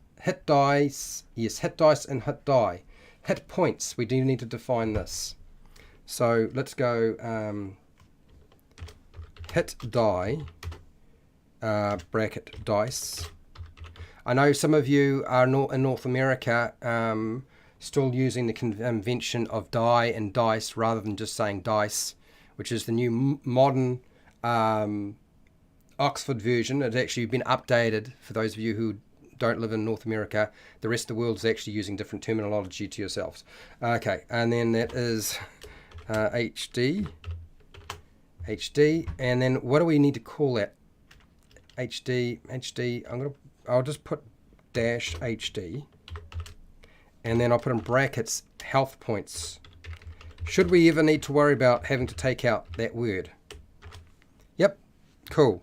dice. Yes, hit dice and hit die. Hit points. We do need to define this. So let's go hit die, bracket dice. I know some of you are in North America still using the convention of die and dice rather than just saying dice, which is the new modern Oxford version. It's actually been updated for those of you who don't live in North America. The rest of the world is actually using different terminology to yourselves. Okay, and then that is HD, and then what do we need to call that? HD. I'll just put dash HD, and then I'll put in brackets health points. Should we ever need to worry about having to take out that word? Yep, cool.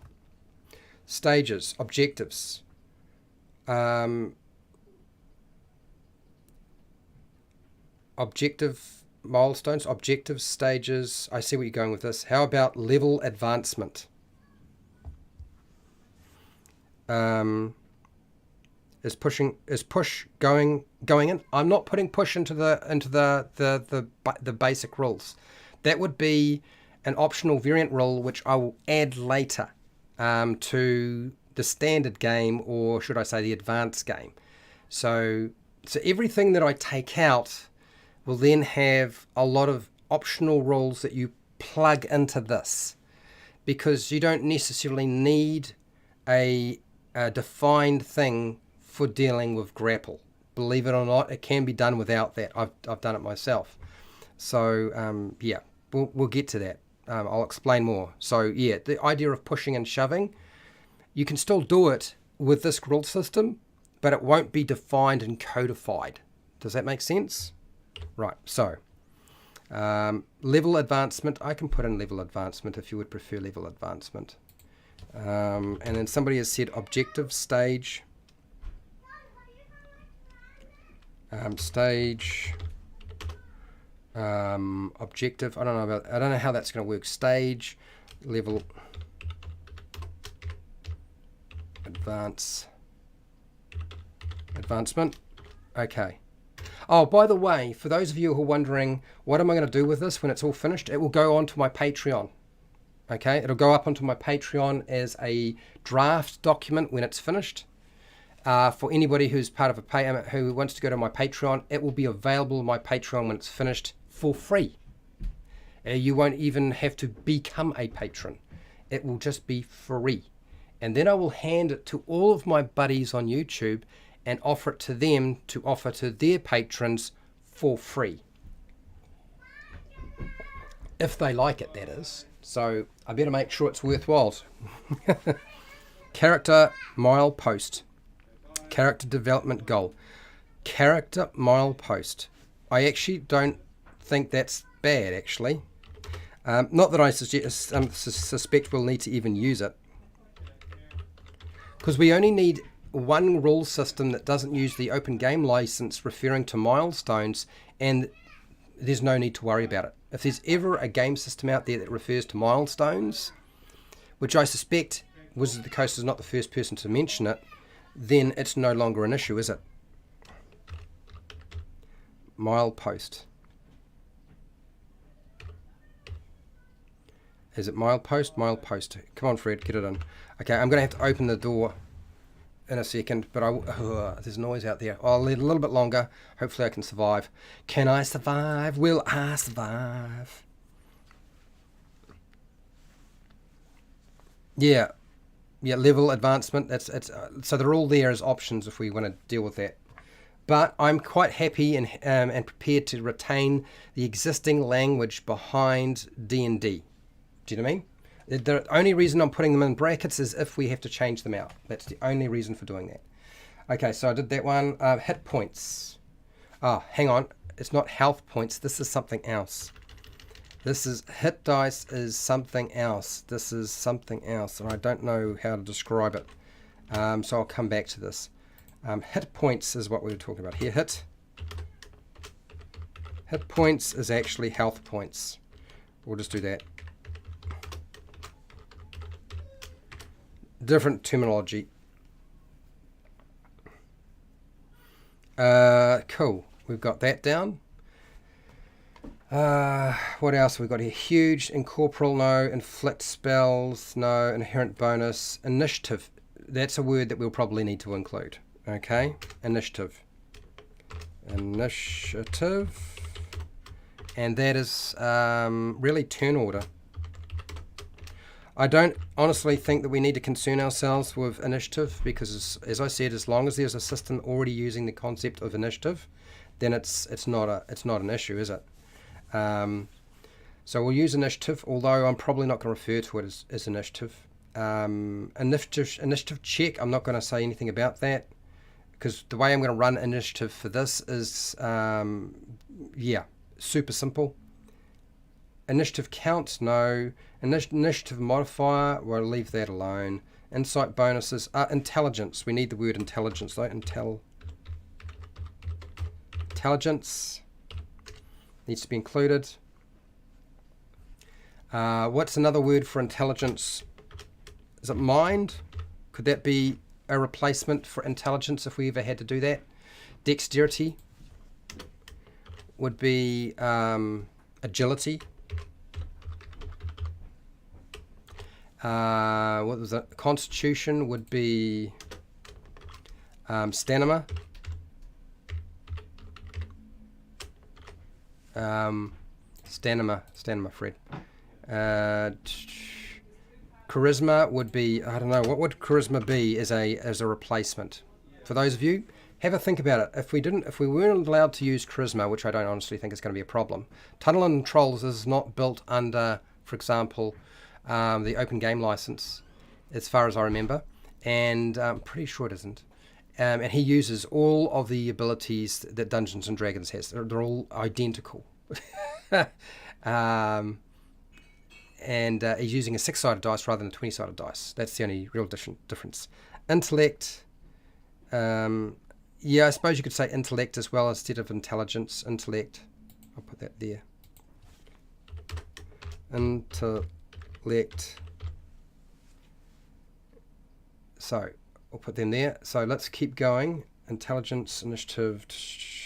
Stages, objectives. Objective milestones, objectives, stages. I see what you're going with this. How about level advancement? Is push going in? I'm not putting push into the basic rules. That would be an optional variant rule which I will add later to the standard game, or should I say the advanced game. So everything that I take out will then have a lot of optional rules that you plug into this, because you don't necessarily need a defined thing for dealing with grapple. Believe it or not, it can be done without that. I've done it myself. So yeah, we'll get to that. I'll explain more. So yeah, the idea of pushing and shoving, you can still do it with this rule system, but it won't be defined and codified. Does that make sense? Right, so level advancement, I can put in level advancement if you would prefer level advancement. And then somebody has said objective stage. Objective, I don't know how that's going to work. Stage, level, advancement. Okay. Oh, by the way, for those of you who are wondering, what am I going to do with this when it's all finished? It will go onto my Patreon. Okay, it'll go up onto my Patreon as a draft document when it's finished. For anybody who's part of who wants to go to my Patreon, it will be available on my Patreon when it's finished for free. You won't even have to become a patron. It will just be free. And then I will hand it to all of my buddies on YouTube and offer it to them to offer to their patrons for free. If they like it, that is. So I better make sure it's worthwhile. Character milepost. Character development goal. Character milepost. I actually don't think that's bad, actually. Not that I suspect we'll need to even use it. Because we only need one rule system that doesn't use the open game license referring to milestones, and there's no need to worry about it. If there's ever a game system out there that refers to milestones, which I suspect Wizard of the Coast is not the first person to mention it, then it's no longer an issue, is it? Milepost. Is it milepost? Milepost. Come on, Fred, get it in. Okay, I'm going to have to open the door in a second, but there's noise out there. I'll leave a little bit longer. Hopefully I can survive. Can I survive? Will I survive? Yeah, yeah, level advancement. So they're all there as options if we want to deal with that. But I'm quite happy and prepared to retain the existing language behind D&D. Do you know what I mean? The only reason I'm putting them in brackets is if we have to change them out. That's the only reason for doing that. Okay, so I did that one. Hit points. Oh, hang on. It's not health points. This is something else. This is hit dice is something else. This is something else, and I don't know how to describe it. So I'll come back to this. Hit points is what we were talking about here. Hit points is actually health points. We'll just do that. Different terminology. Cool. We've got that down. What else have we got here? Huge, incorporeal, no. Inflict spells, no. Inherent bonus. Initiative. That's a word that we'll probably need to include. Okay? Initiative. Initiative. And that is really turn order. I don't honestly think that we need to concern ourselves with initiative because, as I said, as long as there's a system already using the concept of initiative, then it's not an issue, is it? So we'll use initiative, although I'm probably not going to refer to it as initiative. Initiative check, I'm not going to say anything about that because the way I'm going to run initiative for this is, super simple. Initiative count, no. Initiative modifier, we'll leave that alone. Insight bonuses, intelligence. We need the word intelligence, though. Intelligence needs to be included. What's another word for intelligence? Is it mind? Could that be a replacement for intelligence if we ever had to do that? Dexterity would be agility. What was it? Constitution would be stamina. Stamina, Fred. Charisma would be, I don't know, what would charisma be as a replacement? For those of you, have a think about it. If we weren't allowed to use charisma, which I don't honestly think is going to be a problem, Tunnel and Trolls is not built under, for example, the open game license, as far as I remember, and I'm pretty sure it isn't. And he uses all of the abilities that Dungeons and Dragons has. They're all identical. And he's using a 6-sided dice rather than a 20-sided dice. That's the only real difference. Intellect. I suppose you could say intellect as well instead of intelligence. Intellect. I'll put that there. Intellect. So we'll put them there. So let's keep going. Intelligence, initiative,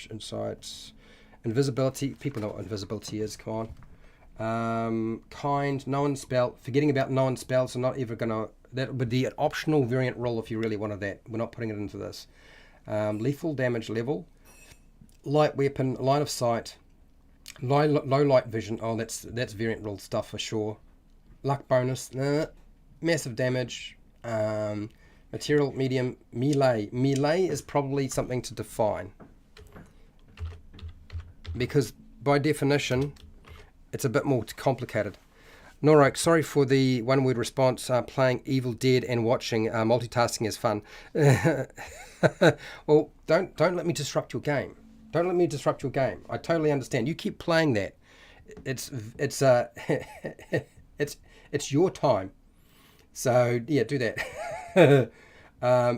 insights, invisibility. People know what invisibility is. Come on. Kind, known spell. Forgetting about known spells. I'm not ever gonna. That would be an optional variant roll if you really wanted that. We're not putting it into this. Lethal damage level. Light weapon. Line of sight. Low light vision. Oh, that's variant roll stuff for sure. Luck bonus. Massive damage. Material, medium, melee. Melee is probably something to define. Because by definition, it's a bit more complicated. Norok, sorry for the one-word response. Playing Evil Dead and watching multitasking is fun. Well, don't let me disrupt your game. Don't let me disrupt your game. I totally understand. You keep playing that. It's it's your time. So yeah, do that.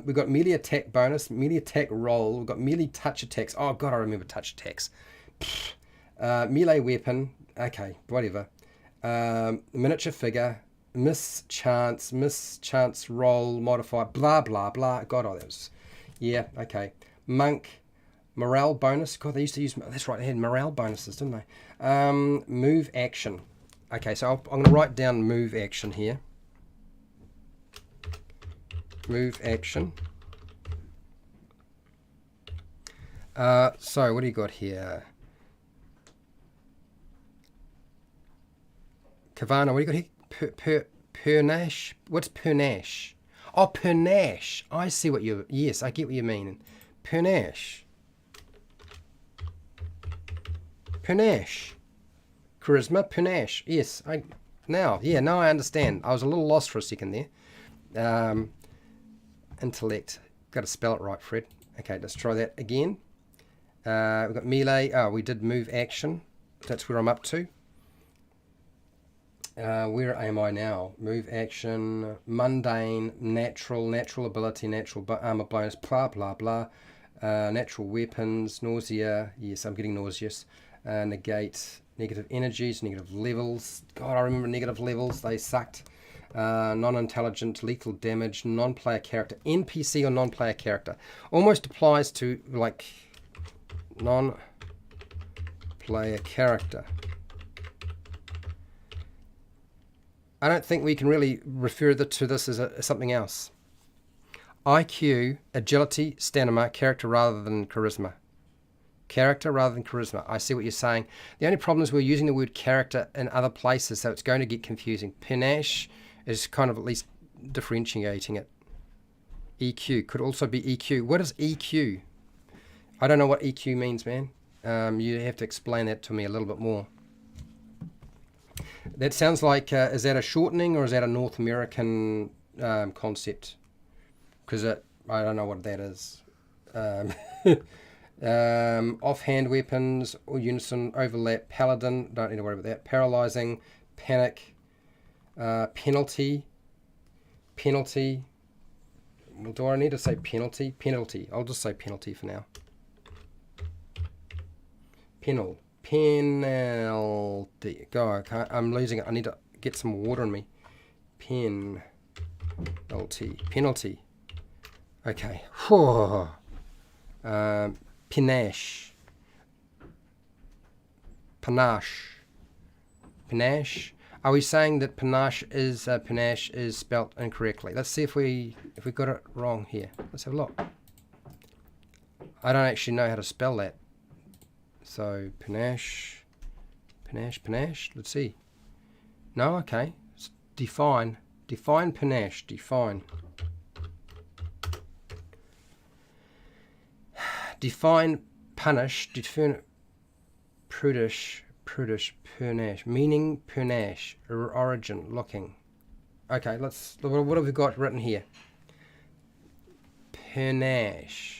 We've got melee attack bonus, melee attack roll. We've got melee touch attacks. Oh god, I remember touch attacks. Melee weapon. Okay, whatever. Miniature figure. Mischance roll modifier. Blah blah blah. God, that was. Yeah. Okay. Monk. Morale bonus. God, they used to use. That's right. They had morale bonuses, didn't they? Move action. Okay, so I'm going to write down move action here. Move action. So what do you got here? Kavana, what do you got here? Panache. What's panache? Oh, panache. I see what you... Yes, I get what you mean. Panache. Panache. Charisma, panache. Yes, now I understand. I was a little lost for a second there. Intellect. Got to spell it right, Fred. Okay, let's try that again. We've got melee. Oh, we did move action. That's where I'm up to. Where am I now? Move action, mundane, natural ability, natural armor bonus, blah, blah, blah. Natural weapons, nausea. Yes, I'm getting nauseous. Negate, negative energies, negative levels. God, I remember negative levels. They sucked. Non-intelligent, lethal damage, non-player character. NPC or non-player character. Almost applies to, like, non-player character. I don't think we can really refer to this as something else. IQ, agility, stamina, character rather than charisma. Character rather than charisma. I see what you're saying. The only problem is we're using the word character in other places, so it's going to get confusing. Panache is kind of at least differentiating it. EQ could also be EQ. What is EQ? I don't know what EQ means, man. You have to explain that to me a little bit more. That sounds like, is that a shortening or is that a North American concept? Because I don't know what that is. Offhand weapons, or unison, overlap, paladin, don't need to worry about that. Paralyzing, panic, penalty. Well, do I need to say penalty? Penalty. I'll just say penalty for now. Penalty. God, I'm losing it. I need to get some water in me. Penalty. Okay. Panache. Are we saying that panache is spelt incorrectly? Let's see if we got it wrong here. Let's have a look. I don't actually know how to spell that. So panache. Let's see. No, okay. It's define panache. Define punish. Define prudish. Panache. Meaning panache. Origin. Looking. Okay. Let's. What have we got written here? Panache.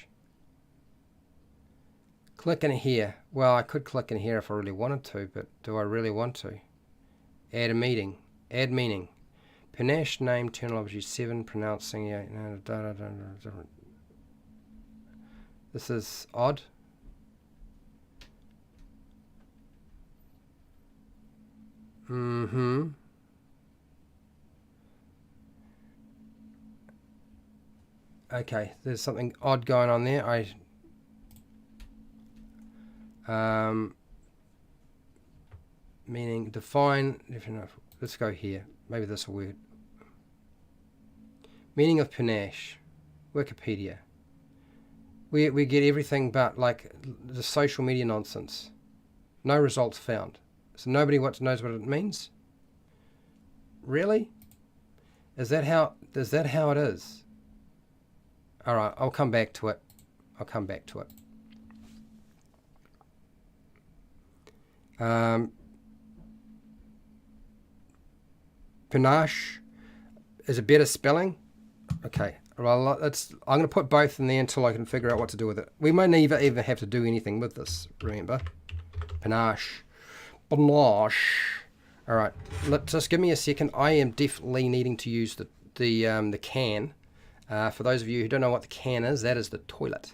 Click in here. Well, I could click in here if I really wanted to, but do I really want to? Add a meaning. Add meaning. Panache name, terminology 7, pronouncing. Yeah, this is odd. Okay, there's something odd going on there. Meaning define. Let's go here. Maybe this will work. Meaning of panache. Wikipedia. We get everything but like the social media nonsense. No results found. So nobody knows what it means. Really? Is that how it is? All right, I'll come back to it. Panache is a better spelling. Okay, well, I'm going to put both in there until I can figure out what to do with it. We may never even have to do anything with this. Remember, panache. All right, just give me a second. I am definitely needing to use the can. For those of you who don't know what the can is, that is the toilet.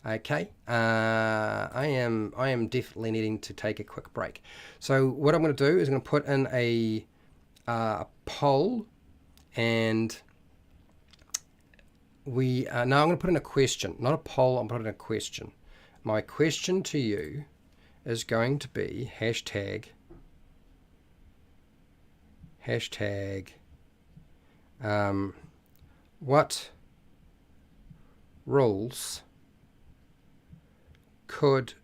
Okay, I am definitely needing to take a quick break. So what I'm going to do is I'm going to put in a poll, and I'm going to put in a question, not a poll. I'm putting a question. My question to you is going to be hashtag what rules could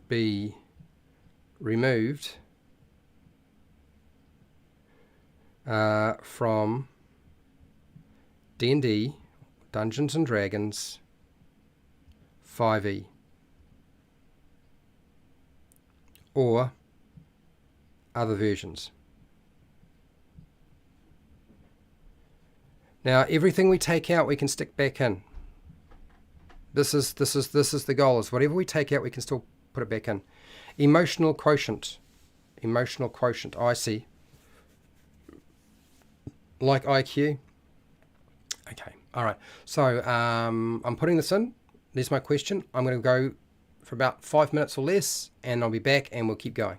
be removed from D&D, Dungeons and Dragons 5e, or other versions. Now, everything we take out, we can stick back in. This is the goal. Is whatever we take out, we can still put it back in. Emotional quotient. Emotional quotient. I see. Like IQ. Okay. All right. So I'm putting this in. There's my question. I'm going to go for about 5 minutes or less, and I'll be back, and we'll keep going.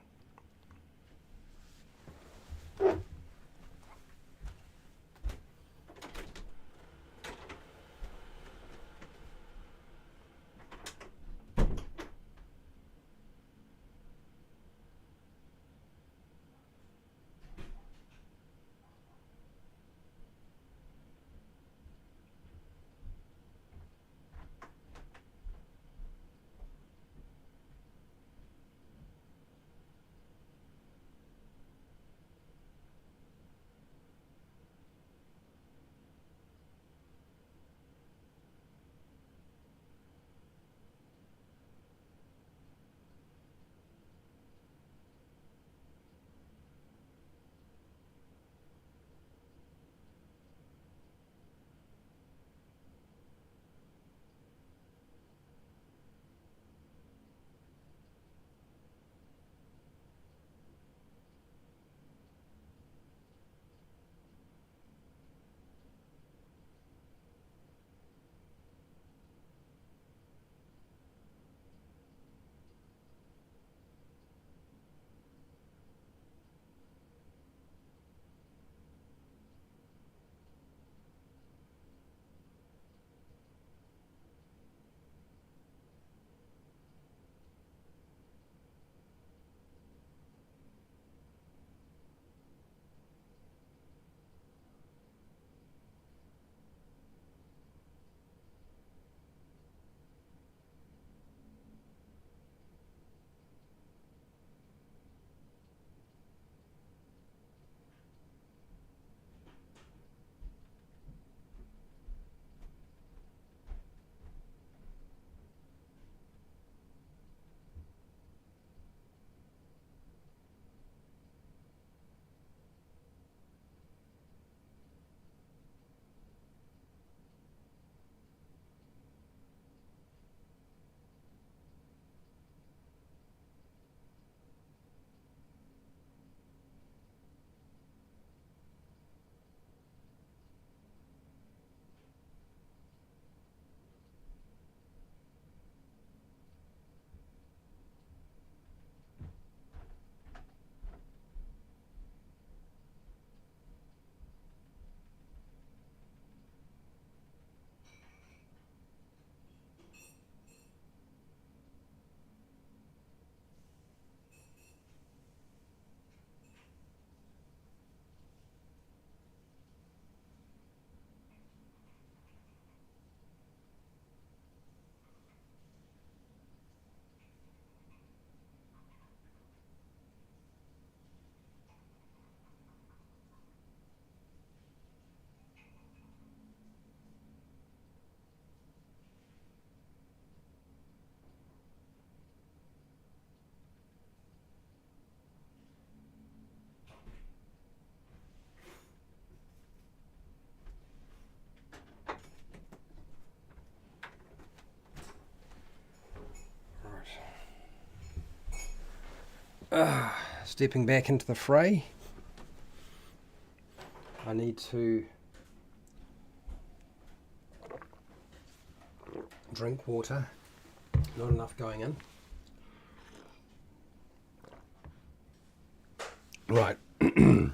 Stepping back into the fray. I need to drink water. Not enough going in. Right. I'm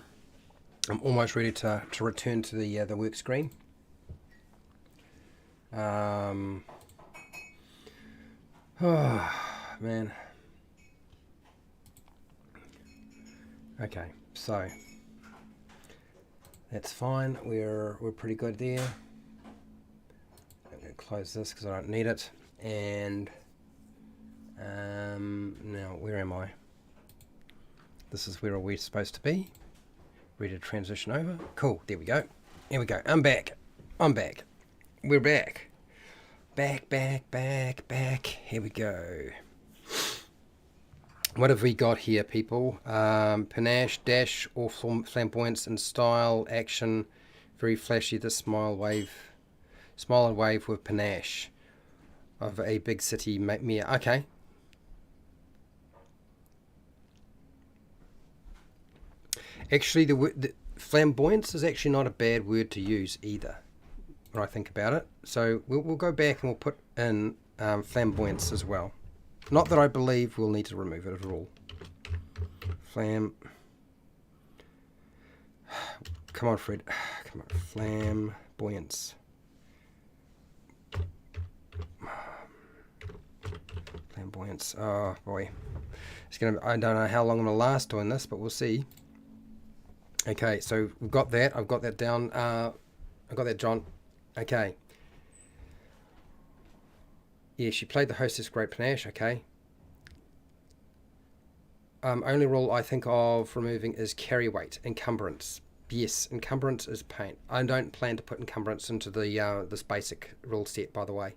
almost ready to return to the work screen. Oh, man. Okay, so that's fine. We're pretty good there. I'm going to close this because I don't need it. And now where am I? This is where we're supposed to be. Ready to transition over? Cool, there we go. Here we go. I'm back. I'm back. We're back. Back. Here we go. What have we got here, people? Panache, dash, or flamboyance in style, action, very flashy. This smile and wave with panache of a big city mayor. Okay. Actually, the flamboyance is actually not a bad word to use either, when I think about it. So we'll go back and we'll put in flamboyance as well. Not that I believe we'll need to remove it at all. Come on, Fred. Come on. Flamboyance. Flamboyance. Oh, boy. I don't know how long I'm going to last doing this, but we'll see. Okay, so we've got that. I've got that down. I've got that, John. Okay. Yeah, she played the hostess great panache. Okay. Only rule I think of removing is carry weight, encumbrance. Yes, encumbrance is pain. I don't plan to put encumbrance into the this basic rule set, by the way.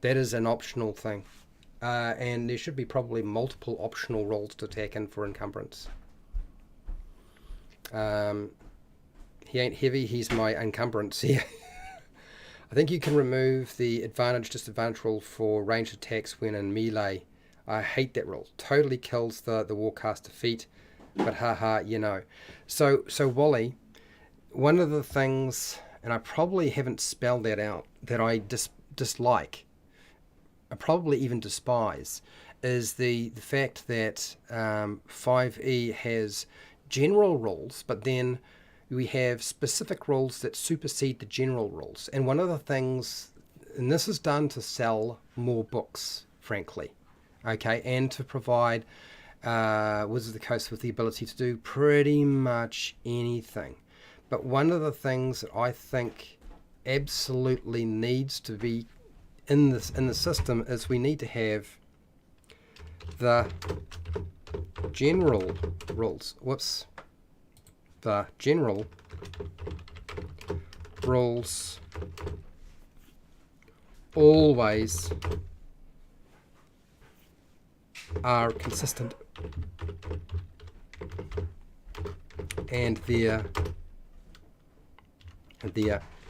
That is an optional thing. And there should be probably multiple optional rules to tack in for encumbrance. He ain't heavy, he's my encumbrance here. I think you can remove the advantage disadvantage rule for ranged attacks when in melee. I hate that rule. Totally kills the warcaster feat, but haha, you know. So Wally, one of the things, and I probably haven't spelled that out, that I dislike, I probably even despise, is the fact that 5e has general rules, but then we have specific rules that supersede the general rules. And one of the things, and this is done to sell more books, frankly, okay, and to provide Wizards of the Coast with the ability to do pretty much anything. But one of the things that I think absolutely needs to be in the system is we need to have the general rules. The general rules always are consistent, and there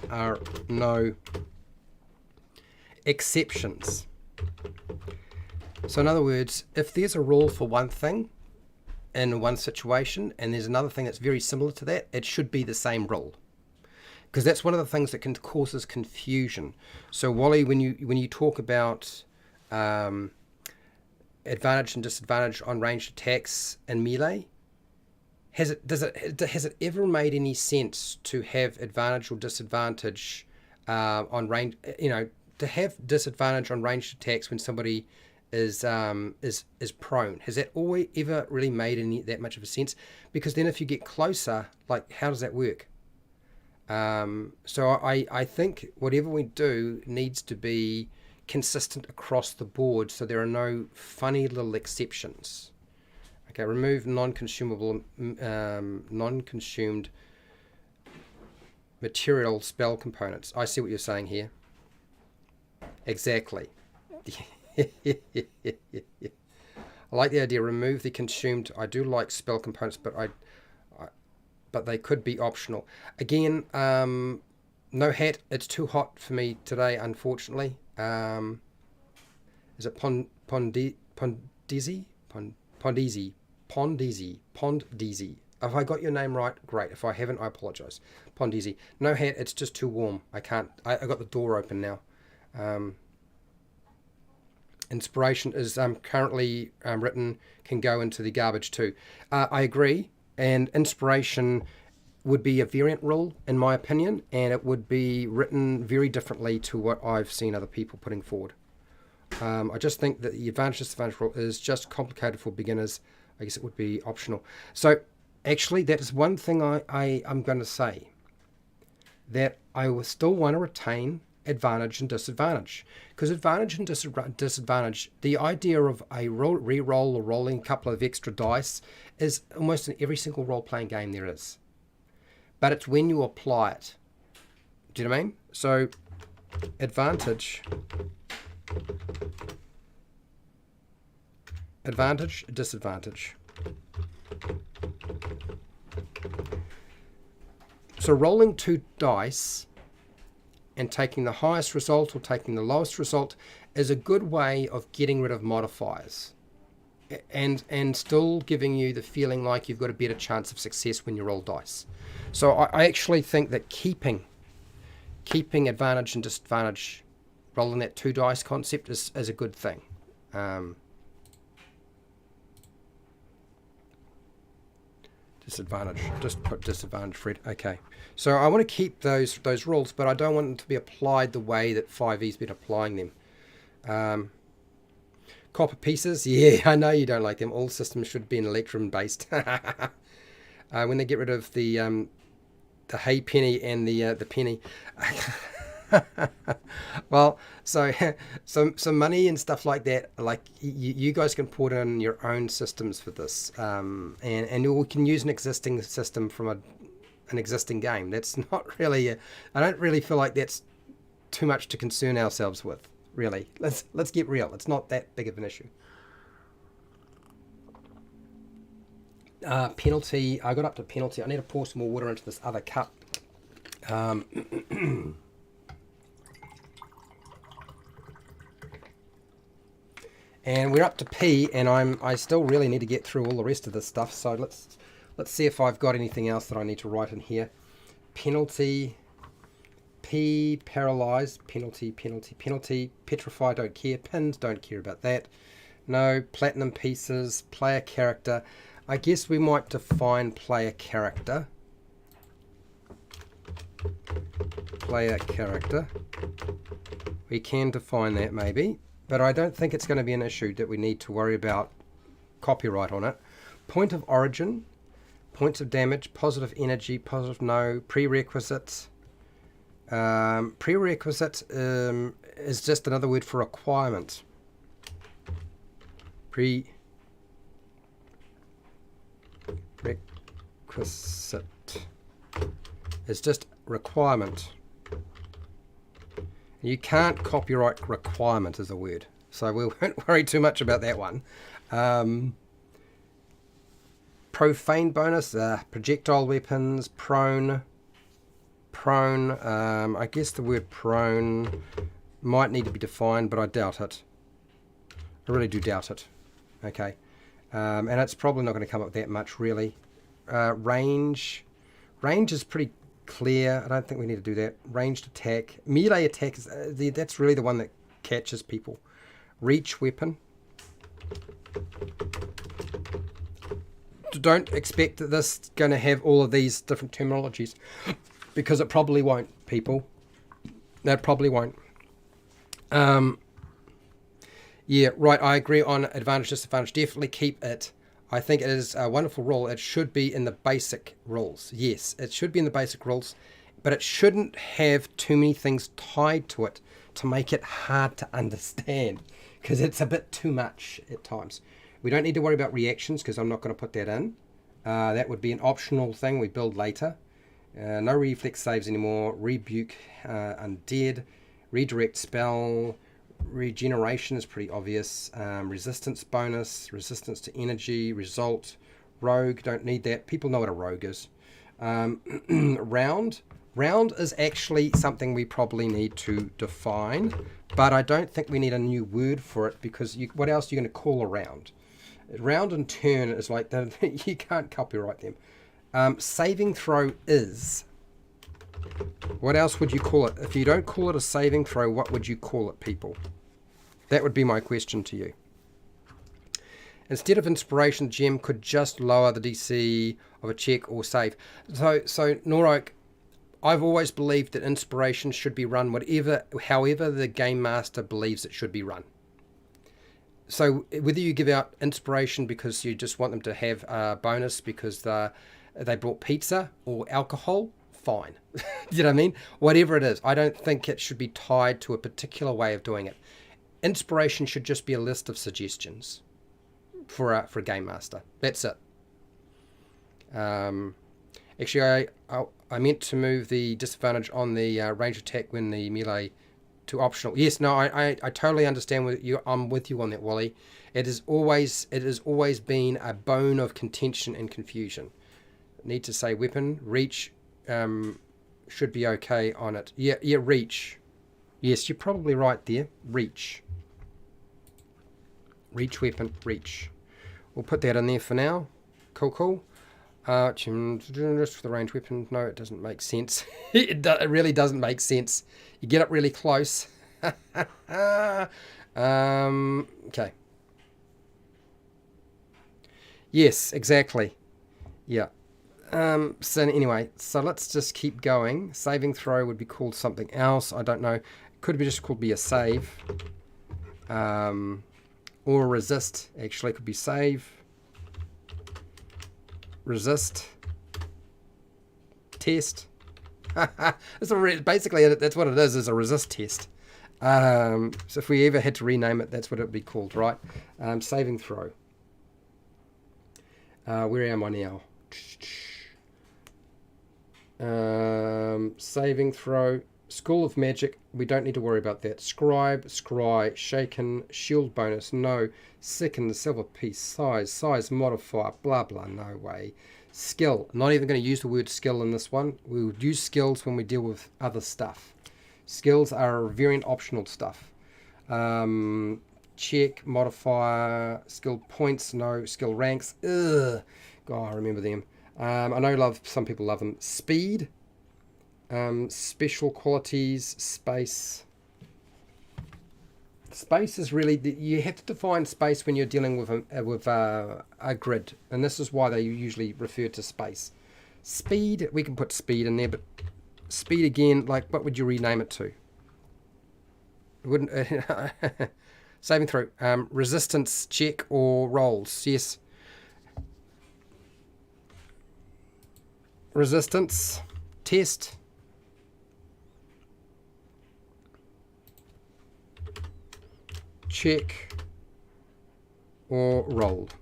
are no exceptions. So in other words, if there's a rule for one thing in one situation and there's another thing that's very similar to that, it should be the same rule, because that's one of the things that can causes confusion. So Wally, when you talk about advantage and disadvantage on ranged attacks and melee, has it ever made any sense to have advantage or disadvantage on range? To have disadvantage on ranged attacks when somebody is prone. Has that always ever really made that much of a sense? Because then if you get closer, like, how does that work? So I think whatever we do needs to be consistent across the board, so there are no funny little exceptions. Okay, remove non-consumed material spell components. I see what you're saying here. Exactly. I like the idea. Remove the consumed. I do like spell components, but they could be optional. Again, no hat. It's too hot for me today, unfortunately. Is it Pondesi? If I got your name right, great. If I haven't, I apologize. Pondesi. No hat. It's just too warm. I can't. I got the door open now. Inspiration is currently written, can go into the garbage too. I agree, and inspiration would be a variant rule in my opinion, and it would be written very differently to what I've seen other people putting forward. I just think that the advantage disadvantage rule is just complicated for beginners. I guess it would be optional. So actually that is one thing I'm going to say, that I will still want to retain advantage and disadvantage, because advantage and disadvantage, the idea of a re-roll or rolling a couple of extra dice is almost in every single role-playing game there is. but it's when you apply it. Do you know what I mean? So advantage, disadvantage. So rolling 2 dice and taking the highest result or taking the lowest result is a good way of getting rid of modifiers and still giving you the feeling like you've got a better chance of success when you roll dice. So I actually think that keeping advantage and disadvantage, rolling that 2 dice concept is a good thing. Disadvantage, just put disadvantage, Fred. Okay, so I want to keep those rules, but I don't want them to be applied the way that 5e's been applying them. Copper pieces, yeah, I know you don't like them. All systems should be an electrum based. When they get rid of the hay penny and the penny. Well, so money and stuff like that, like you guys can put in your own systems for this, and we can use an existing system from an existing game. That's not really I don't really feel like that's too much to concern ourselves with, really. Let's get real. It's not that big of an issue. Penalty, I got up to penalty. I need to pour some more water into this other cup. And we're up to P, and I still really need to get through all the rest of this stuff. So let's see if I've got anything else that I need to write in here. Penalty, P, paralyzed, penalty, petrify, don't care, pins, don't care about that. No, platinum pieces, player character. I guess we might define player character. Player character. We can define that maybe. But I don't think it's going to be an issue that we need to worry about copyright on it. Point of origin, points of damage, positive energy, positive no, prerequisites. Prerequisite is just another word for requirement. Prerequisite is just requirement. You can't copyright requirement as a word, so we won't worry too much about that one. Profane bonus, projectile weapons, prone. I guess the word prone might need to be defined, but I doubt it. I really do doubt it. Okay, and it's probably not going to come up that much, really. Range is pretty clear. I don't think we need to do that. Ranged attack, melee attack is that's really the one that catches people. Reach weapon. Don't expect that this is going to have all of these different terminologies, because it probably won't, people. That probably won't. Yeah, right, I agree on advantage, disadvantage. Definitely keep it. I think it is a wonderful rule. It should be in the basic rules. Yes, it should be in the basic rules, but it shouldn't have too many things tied to it to make it hard to understand, because it's a bit too much at times. We don't need to worry about reactions, because I'm not going to put that in. That would be an optional thing we build later. No reflex saves anymore. Rebuke, undead, redirect spell. Regeneration is pretty obvious. Resistance bonus, resistance to energy, result. Rogue, don't need that. People know what a rogue is. Round is actually something we probably need to define, but I don't think we need a new word for it, because what else are you going to call a round? Round and turn is like you can't copyright them. Saving throw is. What else would you call it? If you don't call it a saving throw, what would you call it, people? That would be my question to you. Instead of inspiration, gem could just lower the DC of a check or save. So Norok, I've always believed that inspiration should be run however the game master believes it should be run. So whether you give out inspiration because you just want them to have a bonus because they brought pizza or alcohol, fine. You know what I mean? Whatever it is, I don't think it should be tied to a particular way of doing it. Inspiration should just be a list of suggestions for a game master. That's it. Actually, I meant to move the disadvantage on the range attack when the melee to optional. Yes, no, I totally understand with you. I'm with you on that, Wally. It has always been a bone of contention and confusion. Need to say weapon reach should be okay on it. Yeah, reach. Yes, you're probably right there. Reach weapon, reach. We'll put that in there for now. Cool. Just for the range weapon. No, it doesn't make sense. It really doesn't make sense. You get up really close. Okay. Yes, exactly. Yeah. So anyway, so let's just keep going. Saving throw would be called something else. I don't know. Could be just called be a save. Or resist. Actually, could be save. Resist. Test. Basically, that's what it is a resist test. So if we ever had to rename it, that's what it would be called, right? Saving throw. Where am I now? Saving throw. School of Magic. We don't need to worry about that. Scribe, scry, shaken, shield bonus, no. Sicken, silver piece, size modifier, blah blah, no way. Skill. Not even going to use the word skill in this one. We would use skills when we deal with other stuff. Skills are variant optional stuff. Check, modifier, skill points, no. Skill ranks, ugh. God, I remember them. I know some people love them. Speed. Special qualities, space. Space is really you have to define space when you're dealing with a grid, and this is why they usually refer to space. Speed, we can put speed in there, but speed again, like what would you rename it to? It wouldn't. Saving throw, resistance check or rolls. Yes. Resistance test. Check or rolled.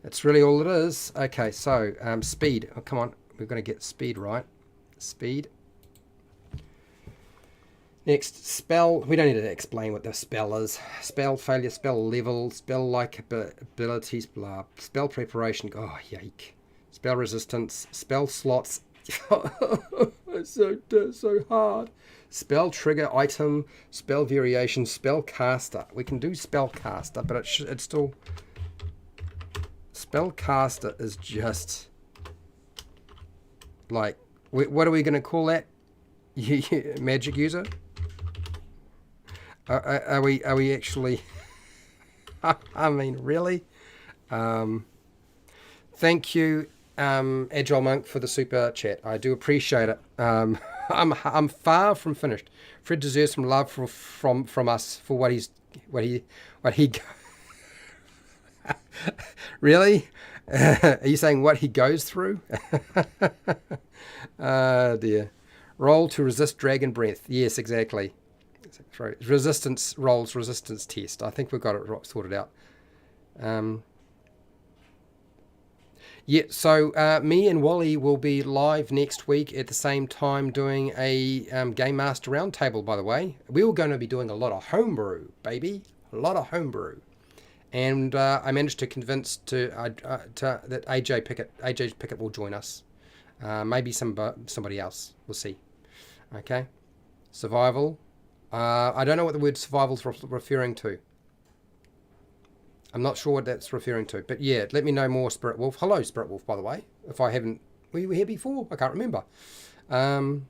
That's really all it is. Okay, so speed. Oh, come on, we're going to get speed right. Speed. Next, spell. We don't need to explain what the spell is. Spell failure, spell level, spell like abilities, blah. Spell preparation. Oh, yike. Spell resistance, spell slots. It's so hard. Spell trigger item, spell variation, spell caster. We can do spell caster, but it's still. Spell caster is just like, what are we going to call that? Magic user? Are we actually? I mean, really? Thank you, Agile Monk, for the super chat. I do appreciate it. I'm far from finished. Fred deserves some love from us for what he really? Are you saying what he goes through? Dear. Roll to resist dragon breath. Yes, exactly. Resistance rolls, resistance test. I think we've got it sorted out. Yeah, so me and Wally will be live next week at the same time doing a Game Master Roundtable, by the way. We were going to be doing a lot of homebrew, baby. A lot of homebrew. And I managed to convince that AJ Pickett will join us. Maybe somebody else. We'll see. Okay. Survival. I don't know what the word survival is referring to. I'm not sure what that's referring to. But yeah, let me know more, Spirit Wolf. Hello, Spirit Wolf, by the way. If I haven't... Were you here before? I can't remember. Wally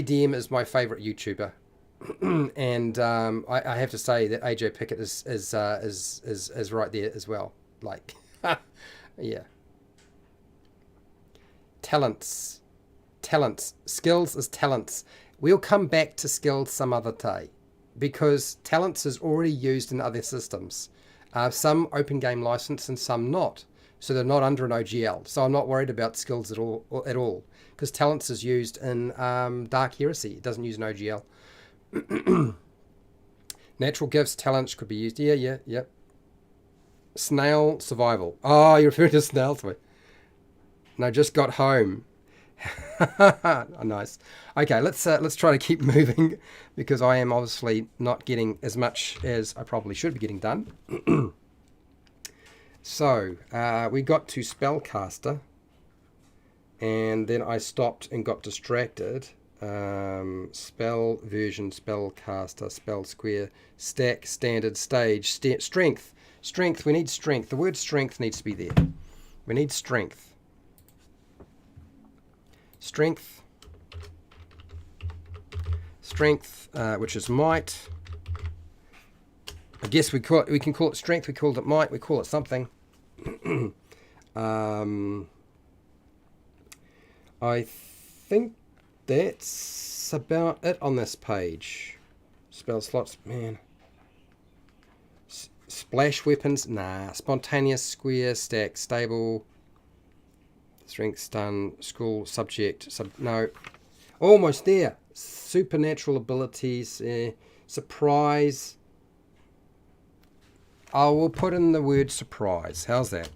DM is my favourite YouTuber. And I have to say that AJ Pickett is right there as well. Like, yeah. Talents. Skills is talents. We'll come back to skills some other day, because talents is already used in other systems. Some open game license and some not. So they're not under an OGL. So I'm not worried about skills at all. Because talents is used in Dark Heresy. It doesn't use an OGL. Natural gifts, talents could be used. Yeah. Snail survival. Oh, you're referring to snails. No, just got home. Oh, nice. Okay, let's try to keep moving because I am obviously not getting as much as I probably should be getting done. So we got to spellcaster, and then I stopped and got distracted. Spell version, spellcaster, spell square, stack, standard, stage, strength. Strength. We need strength. The word strength needs to be there. We need strength. Strength, which is might. I guess we can call it strength. We called it might. We call it something. I think that's about it on this page. Spell slots, man. Splash weapons, nah. Spontaneous, square, stack, stable. Strength, stun, school, subject, no. Almost there. Supernatural abilities, surprise. I will put in the word surprise. How's that?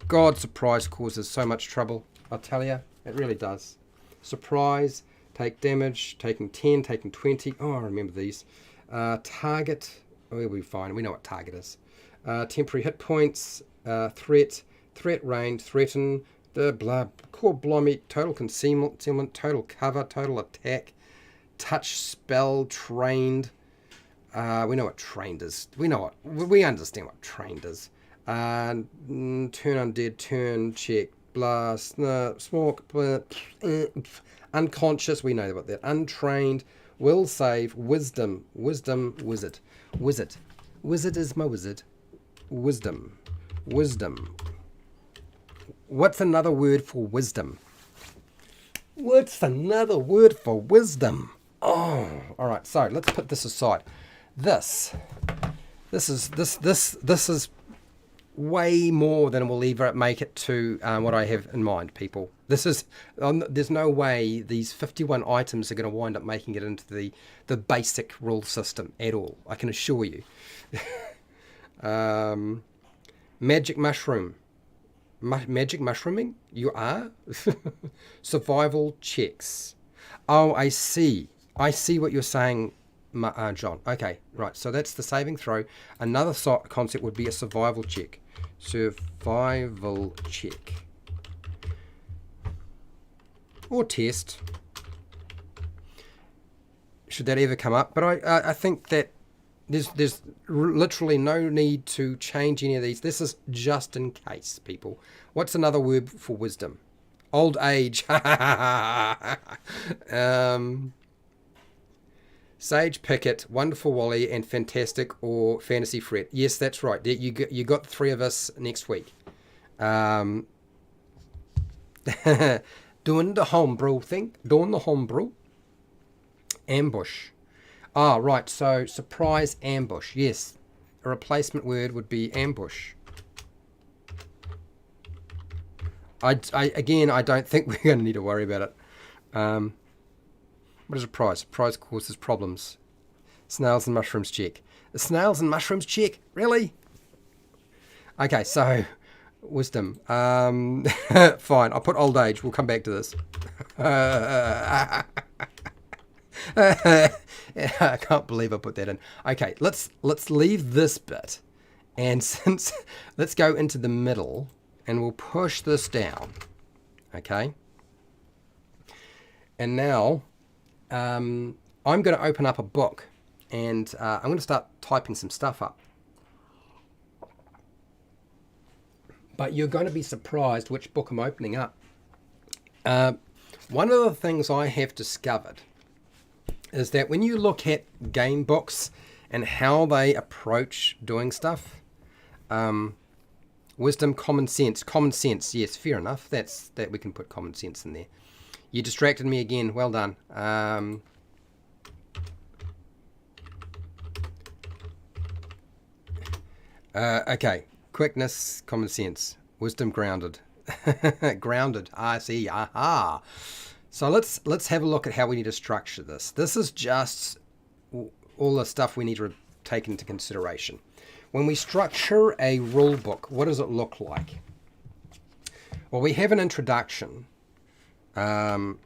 God, surprise causes so much trouble. I'll tell you, it really does. Surprise, take damage, taking 10, taking 20. Oh, I remember these. Target, we'll be fine. We know what target is. Temporary hit points, threat range, threaten, the blah, core blommy, total concealment, total cover, total attack, touch spell, trained. We know what trained is. We understand what trained is. Turn undead, turn check, blast, smoke, unconscious. We know about that. Untrained, will save, wisdom, wizard. Wizard is my wizard. Wisdom. What's another word for wisdom? Oh, all right. So let's put this aside. This is way more than we'll ever make it to what I have in mind, people. There's no way these 51 items are going to wind up making it into the basic rule system at all. I can assure you. Magic mushroom. Magic mushrooming? You are? Survival checks. Oh, I see. I see what you're saying, John. Okay, right. So that's the saving throw. Another concept would be a survival check. Survival check. Or test. Should that ever come up? But I think that there's literally no need to change any of these. This is just in case, people. What's another word for wisdom? Old age. Sage Picket, Wonderful Wally, and Fantastic or Fantasy Fred. Yes, that's right. You got the three of us next week. Doing the homebrew thing. Ambush. Ah, right. So surprise ambush. Yes. A replacement word would be ambush. I don't think we're going to need to worry about it. What is a prize? Prize causes problems. Snails and mushrooms check. The snails and mushrooms check? Really? Okay, so wisdom. Fine. I'll put old age. We'll come back to this. I can't believe I put that in. Okay, let's leave this bit, and let's go into the middle, and we'll push this down. Okay. And now, I'm going to open up a book, and I'm going to start typing some stuff up. But you're going to be surprised which book I'm opening up. One of the things I have discovered is that when you look at game books and how they approach doing stuff, wisdom, common sense, yes, fair enough. That we can put common sense in there. You distracted me again. Well done. Okay. Quickness, common sense, wisdom, grounded. Grounded. I see. Aha. So let's have a look at how we need to structure this. This is just all the stuff we need to take into consideration. when we structure a rule book, what does it look like? Well, we have an introduction. Okay,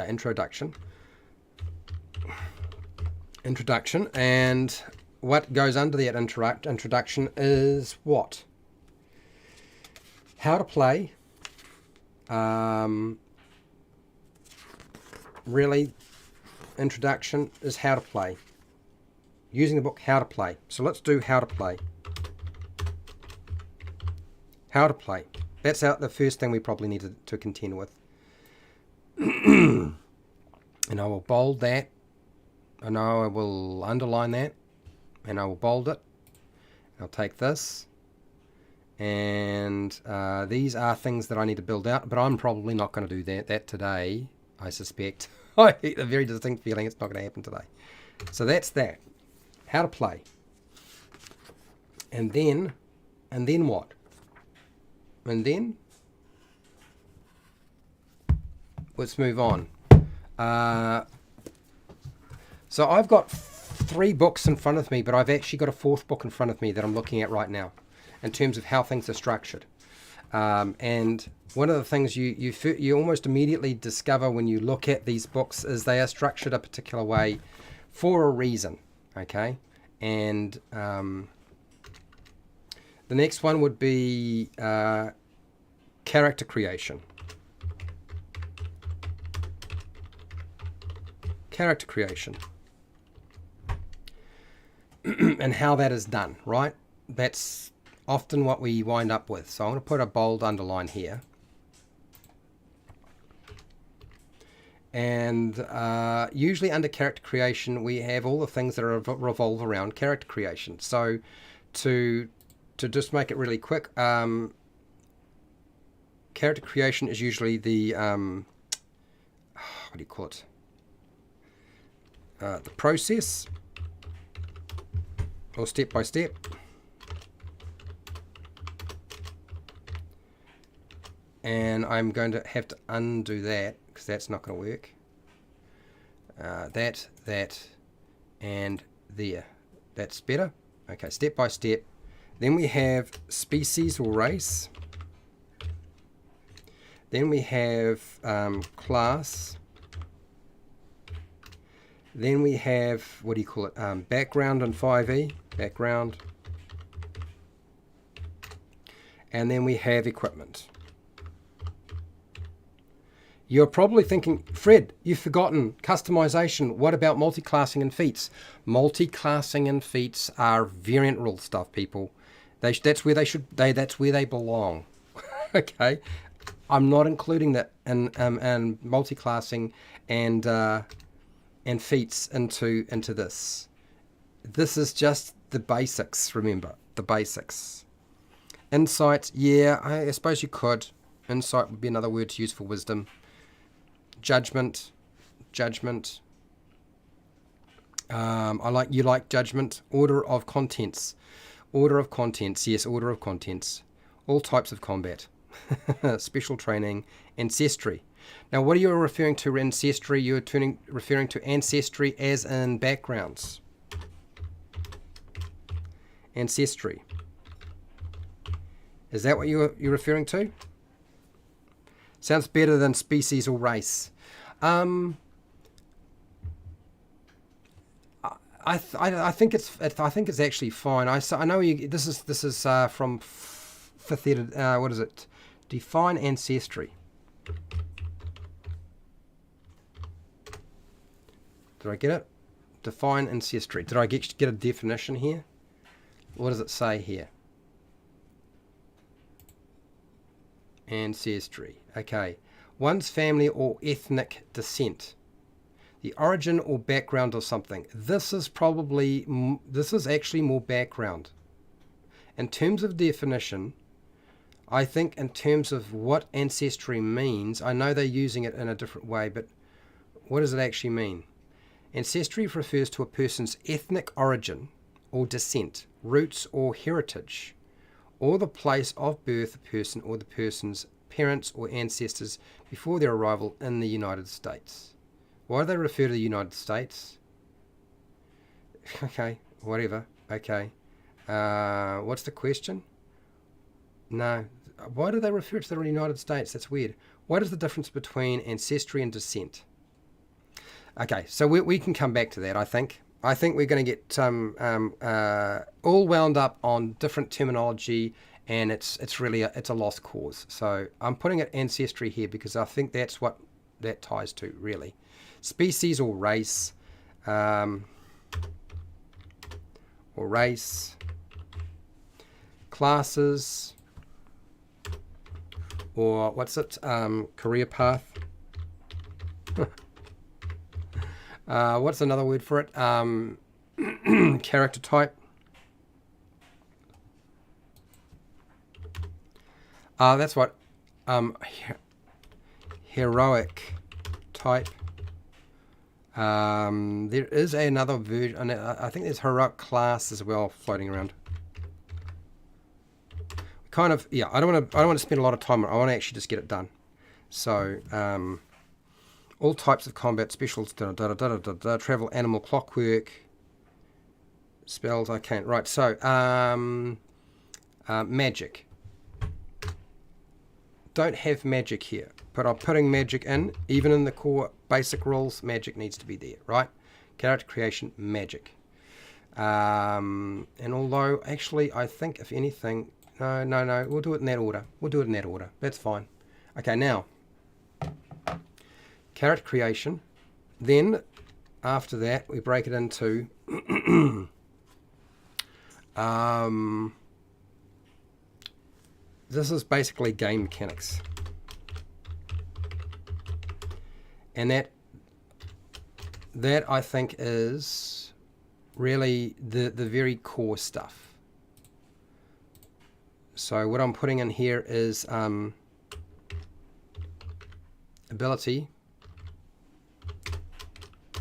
introduction. And what goes under that introduction is what? How to play. Really, introduction is how to play. Using the book, how to play. So let's do how to play. How to play. That's the first thing we probably need to contend with. And I will bold that. And I will underline that. And I will bold it. I'll take this. And these are things that I need to build out. But I'm probably not going to do that today, I suspect. I get a very distinct feeling it's not going to happen today. So that's that. How to play. And then what? And then let's move on. So I've got 3 books in front of me, but I've actually got a 4th book in front of me that I'm looking at right now in terms of how things are structured. And one of the things you almost immediately discover when you look at these books is they are structured a particular way for a reason. Okay, and the next one would be character creation. Character creation. And how that is done, right? That's often what we wind up with. So I'm going to put a bold underline here. And usually under character creation, we have all the things that revolve around character creation. So to just make it really quick, character creation is usually the, what do you call it? The process, or step by step. And I'm going to have to undo that, because that's not going to work. That, and there. That's better. Okay, step by step. Then we have species or race. Then we have class. Then we have, what do you call it? Background and 5e. Background. And then we have equipment. You're probably thinking, Fred, you've forgotten customization. What about multi-classing and feats? Multi-classing and feats are variant rule stuff, people. That's where they belong. Okay, I'm not including that in multi-classing and feats into this. This is just the basics. Remember, the basics. Insight, yeah, I suppose you could. Insight would be another word to use for wisdom. Judgment. You like judgment. Order of contents. Yes, order of contents. All types of combat. Special training. Ancestry. Now, what are you referring to ancestry? You're referring to ancestry as in backgrounds. Ancestry. Is that what you're referring to? Sounds better than species or race. I think it's actually fine. I know this is from fifth edit. What is it? Define ancestry. Did I get it? Define ancestry. Did I get a definition here? What does it say here? Ancestry. Okay. One's family or ethnic descent. The origin or background of something. This is actually more background. In terms of definition, I think in terms of what ancestry means, I know they're using it in a different way, but what does it actually mean? Ancestry refers to a person's ethnic origin or descent, roots or heritage, or the place of birth of a person or the person's parents or ancestors before their arrival in the United States. Why do they refer to the United States? Okay, whatever. Okay. What's the question? No. Why do they refer to the United States? That's weird. What is the difference between ancestry and descent? Okay, so we can come back to that, I think. I think we're going to get all wound up on different terminology, and it's really it's a lost cause. So I'm putting it ancestry here because I think that's what that ties to, really. Species or race, classes, or what's it? Career path. What's another word for it? Character type. That's what. Heroic type. There is another version. I think there's heroic class as well floating around. Kind of, yeah. I don't want to spend a lot of time on it. I want to actually just get it done. So, all types of combat, specials, travel, animal, clockwork, spells. I can't. Right. So, magic. Don't have magic here, but I'm putting magic in. Even in the core basic rules, magic needs to be there, right? Character creation, magic. And although, actually, I think, if anything, no, we'll do it in that order. That's fine. Okay, now, character creation. Then, after that, we break it into this is basically game mechanics. And that I think is really the very core stuff. So what I'm putting in here is ability,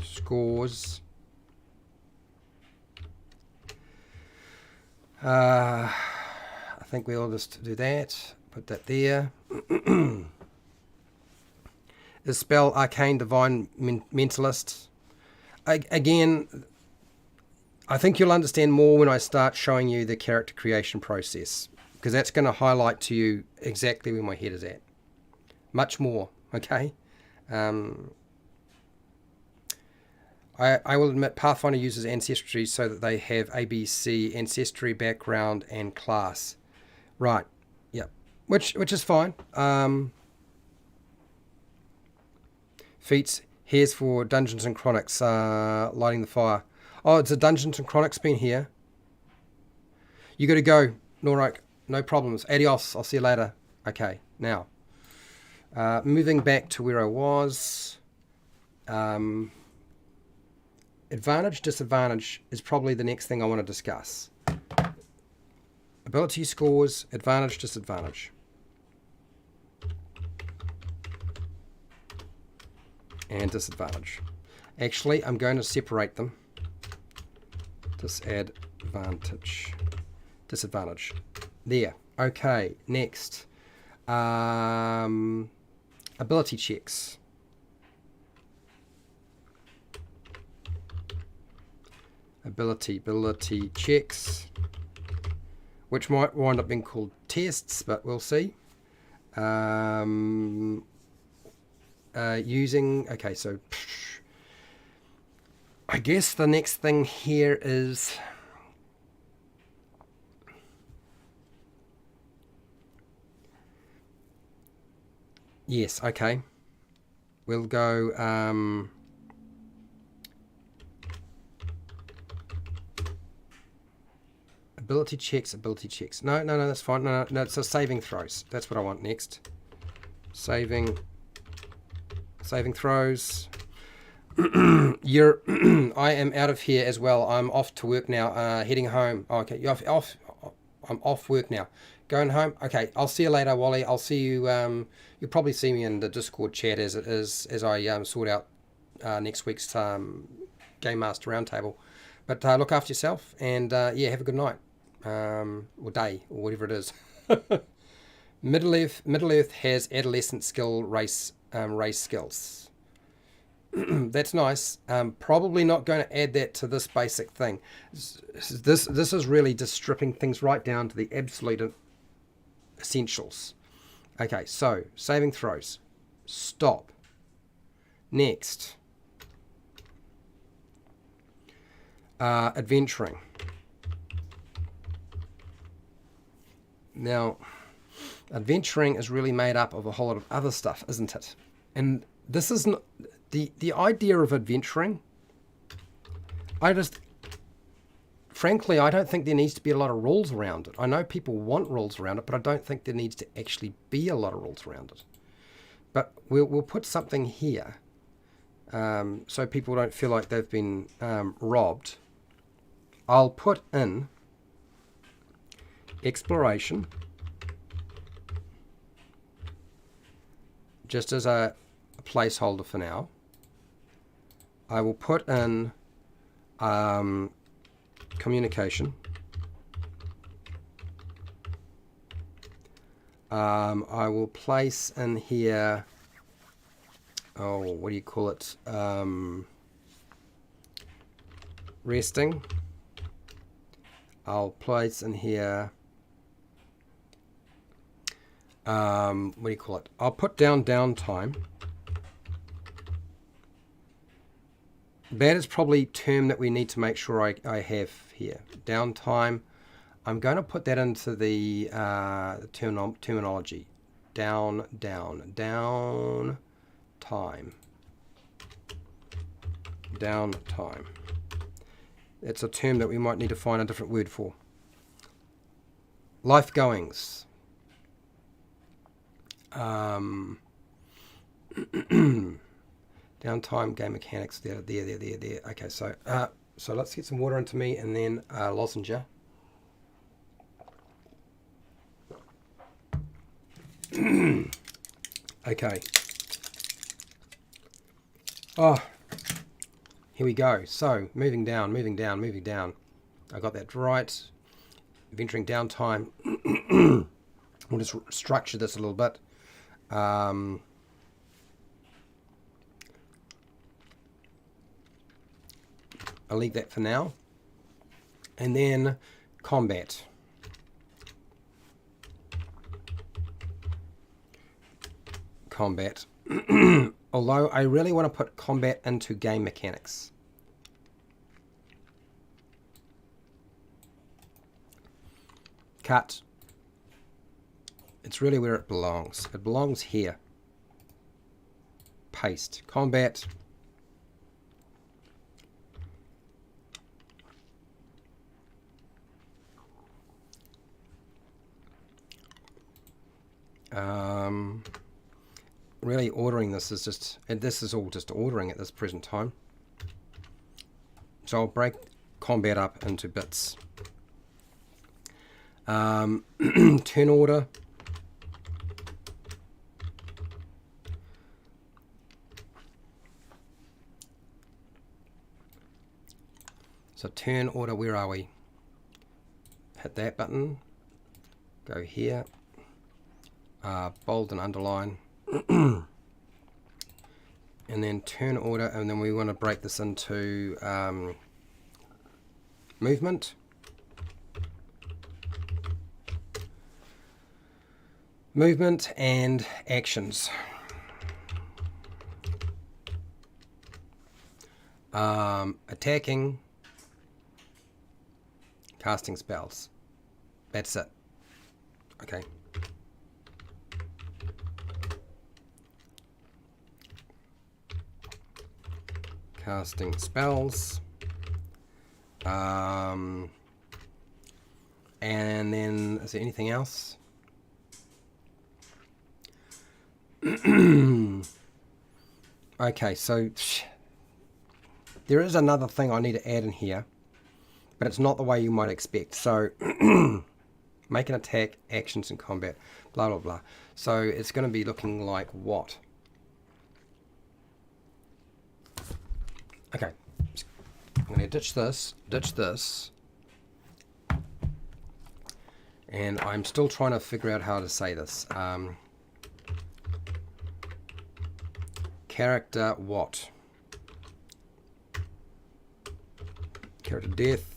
scores, I think we'll just do that, put that there. The spell Arcane Divine Mentalist. Again, I think you'll understand more when I start showing you the character creation process, because that's going to highlight to you exactly where my head is at. Much more, okay? I will admit Pathfinder uses ancestry so that they have ABC, ancestry, background, and class. Right, yep, which is fine. Feats, here's for Dungeons and Chronics, lighting the fire. Oh, it's a Dungeons and Chronics bin here. You got to go, Norok. No problems. Adios. I'll see you later. Okay, now, moving back to where I was. Advantage, disadvantage is probably the next thing I want to discuss. Ability scores, advantage, disadvantage. And disadvantage. Actually, I'm going to separate them. Disadvantage. Disadvantage. There. Okay, next. Ability checks. Ability checks, which might wind up being called tests, but we'll see. Using, okay, so I guess the next thing here is yes, okay. We'll go ability checks. No, that's fine. No, it's a saving throws. That's what I want next. Saving throws. You're I am out of here as well. I'm off to work now. Heading home. Oh, okay, you're off. I'm off work now. Going home. Okay, I'll see you later, Wally. I'll see you. You'll probably see me in the Discord chat as I sort out next week's Game Master Roundtable. But look after yourself, and yeah, have a good night, or day, or whatever it is. Middle Earth has adolescent skill race skills. That's nice. Probably not going to add that to this basic thing. This is really just stripping things right down to the absolute essentials. Okay, so saving throws. Stop. Next. Adventuring. Now, adventuring is really made up of a whole lot of other stuff, isn't it? And this isn't the idea of adventuring. Frankly, I don't think there needs to be a lot of rules around it. I know people want rules around it, but I don't think there needs to actually be a lot of rules around it. But we'll put something here so people don't feel like they've been robbed. I'll put in exploration just as a placeholder for now. I will put in communication. I will place in here, what do you call it? Resting. I'll place in here, what do you call it? I'll put down downtime. That is probably a term that we need to make sure I have here. Downtime. I'm going to put that into the terminology. Down, time. Downtime. It's a term that we might need to find a different word for. Life goings. Downtime, game mechanics, there. Okay, so let's get some water into me and then lozenge. Okay. Oh, here we go. So, moving down. I got that right. Venturing downtime. We'll just structure this a little bit. I'll leave that for now. And then combat. Although I really want to put combat into game mechanics. Cut. It's really where it belongs. It belongs here. Paste. Combat. Really ordering this is just, and this is all just ordering at this present time. So I'll break combat up into bits. Turn order. So turn order, where are we? Hit that button. Go here. Bold and underline. And then turn order, and then we want to break this into movement. Movement and actions. Attacking. Casting spells. That's it. Okay. Casting spells. And then, is there anything else? Okay, so there is another thing I need to add in here, but it's not the way you might expect. So make an attack, actions and combat, blah, blah, blah. So it's going to be looking like what? Okay, I'm going to ditch this, and I'm still trying to figure out how to say this. Character what? character death,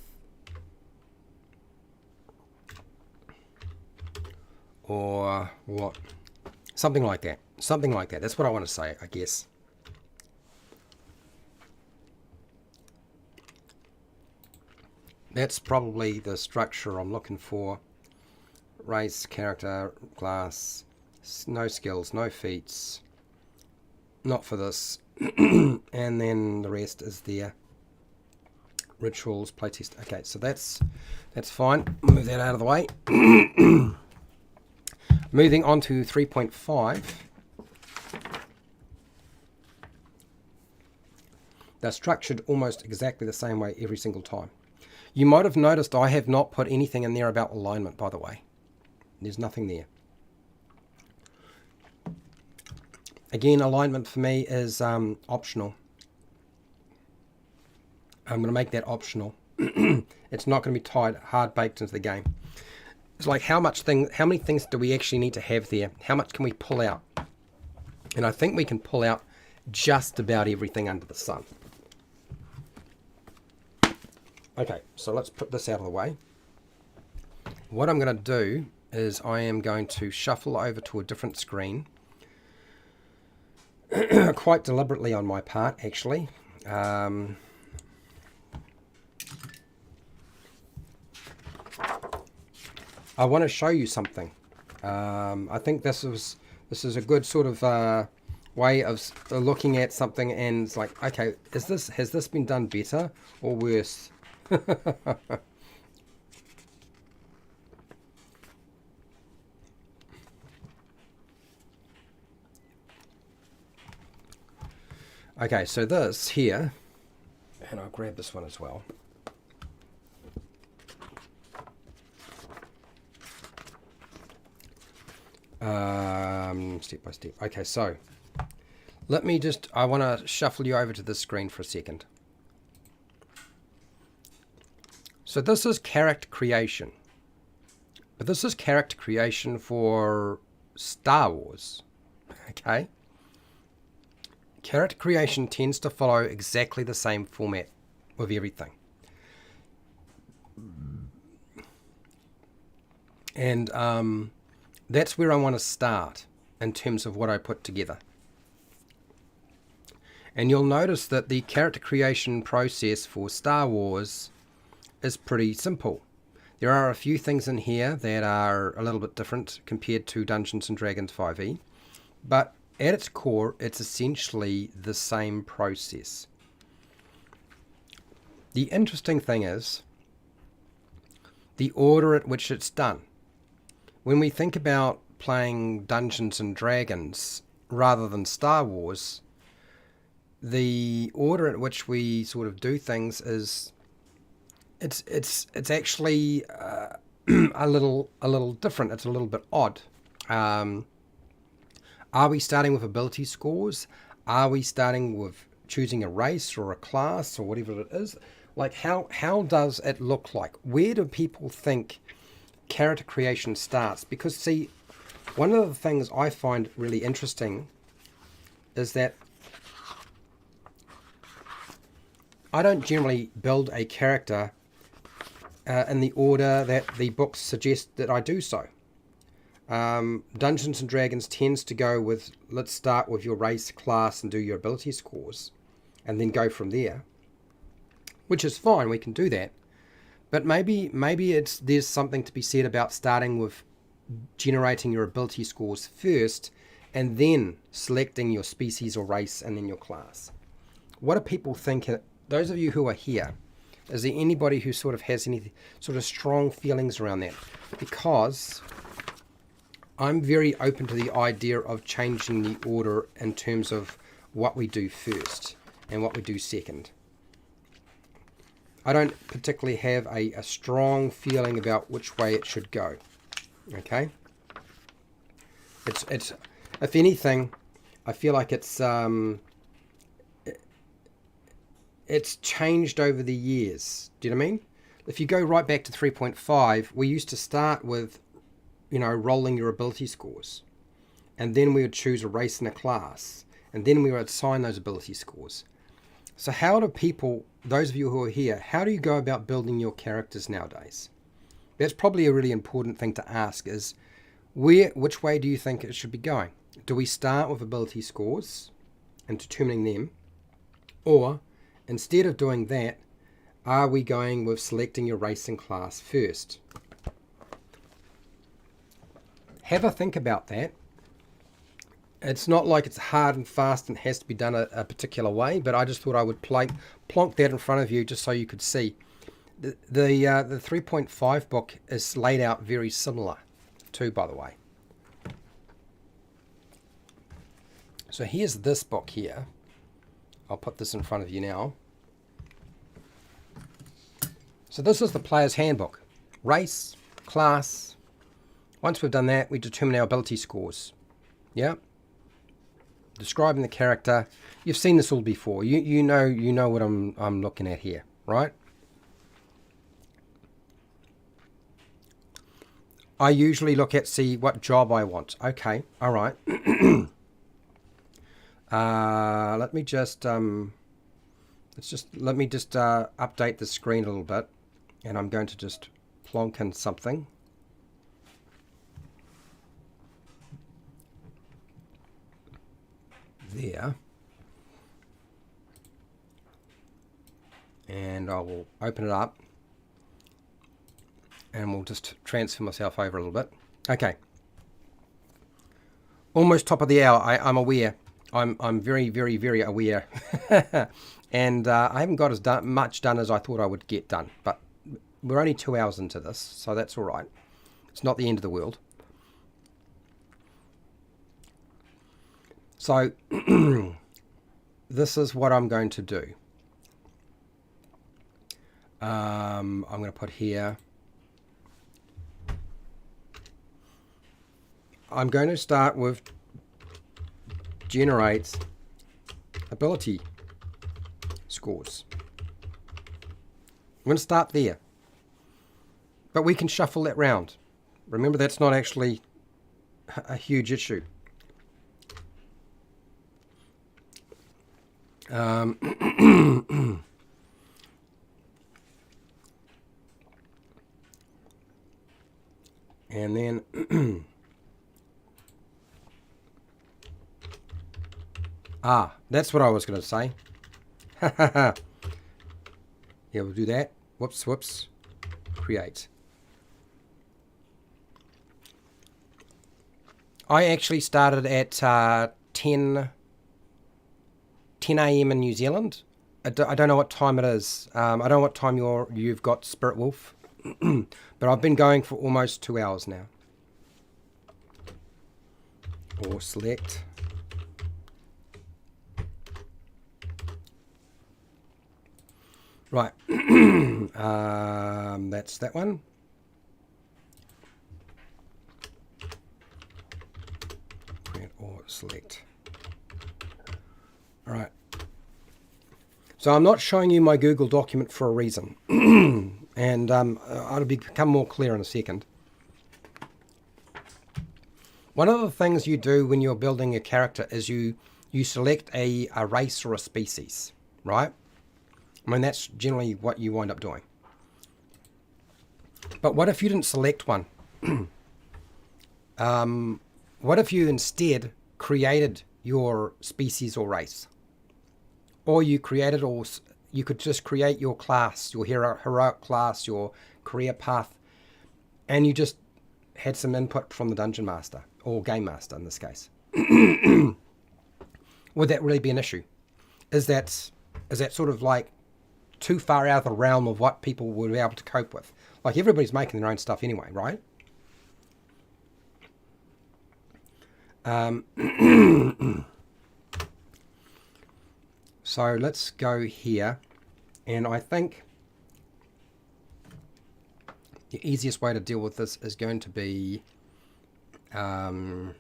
or what? Something like that. Something like that. That's what I want to say, I guess. That's probably the structure I'm looking for. Race, character, class, no skills, no feats. Not for this. And then the rest is there. Rituals, playtest. Okay, so that's fine. Move that out of the way. Moving on to 3.5. They're structured almost exactly the same way every single time. You might have noticed I have not put anything in there about alignment, by the way. There's nothing there. Again, alignment for me is optional. I'm going to make that optional. It's not going to be tied hard baked into the game. It's like how many things do we actually need to have there? How much can we pull out? And I think we can pull out just about everything under the sun. Okay, so let's put this out of the way. What I'm going to do is I am going to shuffle over to a different screen. Quite deliberately on my part, actually. I want to show you something. I think this is a good sort of way of looking at something, and it's like, okay, has this been done better or worse? Okay, so this here, and I'll grab this one as well. Step by step. Okay, so I want to shuffle you over to this screen for a second. So this is character creation. But this is character creation for Star Wars. Okay? Character creation tends to follow exactly the same format with everything. And that's where I want to start in terms of what I put together. And you'll notice that the character creation process for Star Wars is pretty simple. There are a few things in here that are a little bit different compared to Dungeons & Dragons 5e, but at its core, it's essentially the same process. The interesting thing is the order at which it's done. When we think about playing Dungeons & Dragons rather than Star Wars, the order at which we sort of do things is it's actually a little different. It's a little bit odd. Are we starting with ability scores? Are we starting with choosing a race or a class or whatever it is? Like how does it look like? Where do people think character creation starts? Because see, one of the things I find really interesting is that I don't generally build a character in the order that the books suggest that I do so. Dungeons & Dragons tends to go with, let's start with your race, class, and do your ability scores, and then go from there, which is fine, we can do that. But maybe there's something to be said about starting with generating your ability scores first, and then selecting your species or race, and then your class. What do people think? Those of you who are here, is there anybody who sort of has any sort of strong feelings around that? Because I'm very open to the idea of changing the order in terms of what we do first and what we do second. I don't particularly have a strong feeling about which way it should go. Okay? It's if anything, I feel like it's changed over the years. Do you know what I mean? If you go right back to 3.5, we used to start with, rolling your ability scores. And then we would choose a race and a class. And then we would assign those ability scores. So how do people, those of you who are here, how do you go about building your characters nowadays? That's probably a really important thing to ask is, which way do you think it should be going? Do we start with ability scores and determining them? Or instead of doing that, are we going with selecting your race and class first? Have a think about that. It's not like it's hard and fast and has to be done a particular way, but I just thought I would plonk that in front of you just so you could see. The 3.5 book is laid out very similar too, by the way. So here's this book here. I'll put this in front of you now. So this is the player's handbook. Race, class. Once we've done that, we determine our ability scores. Yeah. Describing the character. You've seen this all before. You know what I'm looking at here, right? I usually look at see what job I want. Okay, all right. Let me just update the screen a little bit, and I'm going to just plonk in something. There. And I will open it up, and we'll just transfer myself over a little bit. Okay. Almost top of the hour. I'm aware. I'm very, very, very aware. And I haven't got as much done as I thought I would get done. But we're only 2 hours into this, so that's all right. It's not the end of the world. So this is what I'm going to do. I'm going to put here. I'm going to start with generate ability scores. I'm going to start there. But we can shuffle that round. Remember, that's not actually a huge issue. And then that's what I was going to say. Yeah, we'll do that. Whoops. Create. I actually started at 10 a.m. in New Zealand. I don't know what time it is. I don't know what time you've got Spirit Wolf. But I've been going for almost 2 hours now. Or select. Right. That's that one. Print or select. All right. So I'm not showing you my Google document for a reason. And I'll become more clear in a second. One of the things you do when you're building a character is you select a race or a species, right? I mean, that's generally what you wind up doing. But what if you didn't select one? What if you instead created your species or race? Or you created, or you could just create your class, your heroic class, your career path, and you just had some input from the Dungeon Master, or Game Master in this case. Would that really be an issue? Is that sort of like too far out of the realm of what people would be able to cope with? Like, everybody's making their own stuff anyway, right? So let's go here, and I think the easiest way to deal with this is going to be all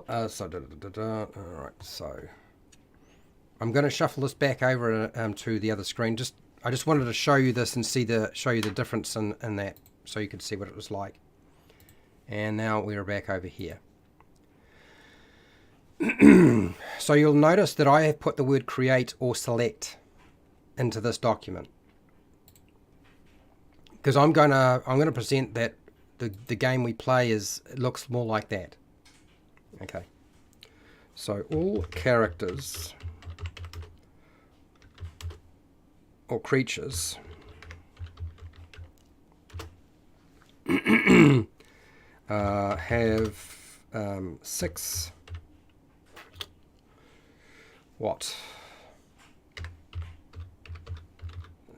right, so I'm going to shuffle this back over to the other screen. I just wanted to show you this and show you the difference in that, so you could see what it was like. And now we're back over here. So you'll notice that I have put the word create or select into this document, because I'm gonna present that the game we play looks more like that. Okay. So all characters or creatures have 6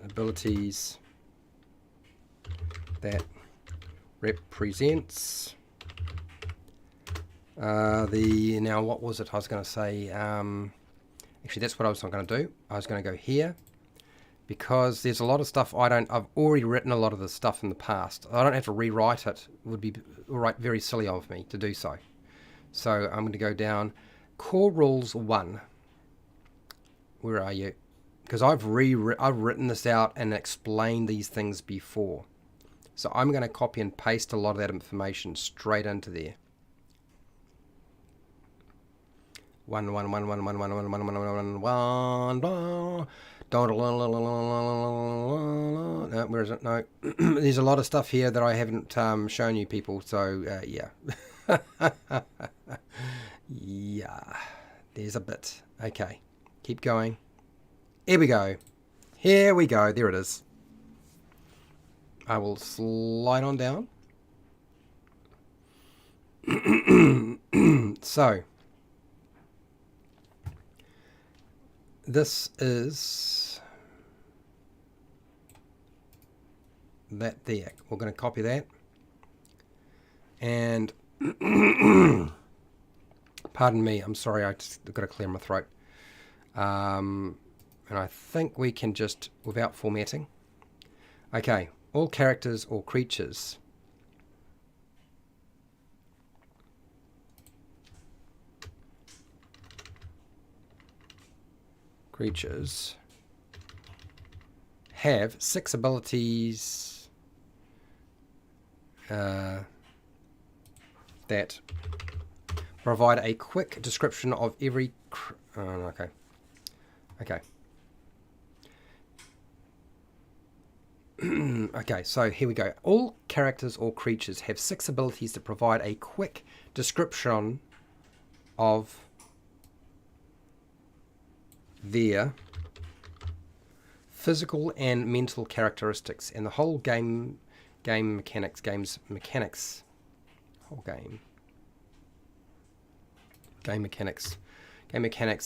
abilities that represents now what was it I was going to say, actually that's what I was not going to do. I was going to go here, because there's a lot of stuff I've already written a lot of this stuff in the past. I don't have to rewrite it. It would be very silly of me to do so. So I'm going to go down core rules 1. Where are you? Because I've written this out and explained these things before. So I'm going to copy and paste a lot of that information straight into there. 1 1 1 1 1 1 1 1 1 1 1. No, where is it? No. There's a lot of stuff here that I haven't shown you people, so yeah. Yeah, there's a bit. Okay, keep going. Here we go. Here we go. There it is. I will slide on down. So this is that there. We're going to copy that. And pardon me, I'm sorry, I just got to clear my throat. And I think we can just, without formatting. Okay, all characters or creatures have 6 abilities that provide a quick description of every okay. Okay, so here we go. All characters or creatures have 6 abilities that provide a quick description of their physical and mental characteristics, and the whole game mechanics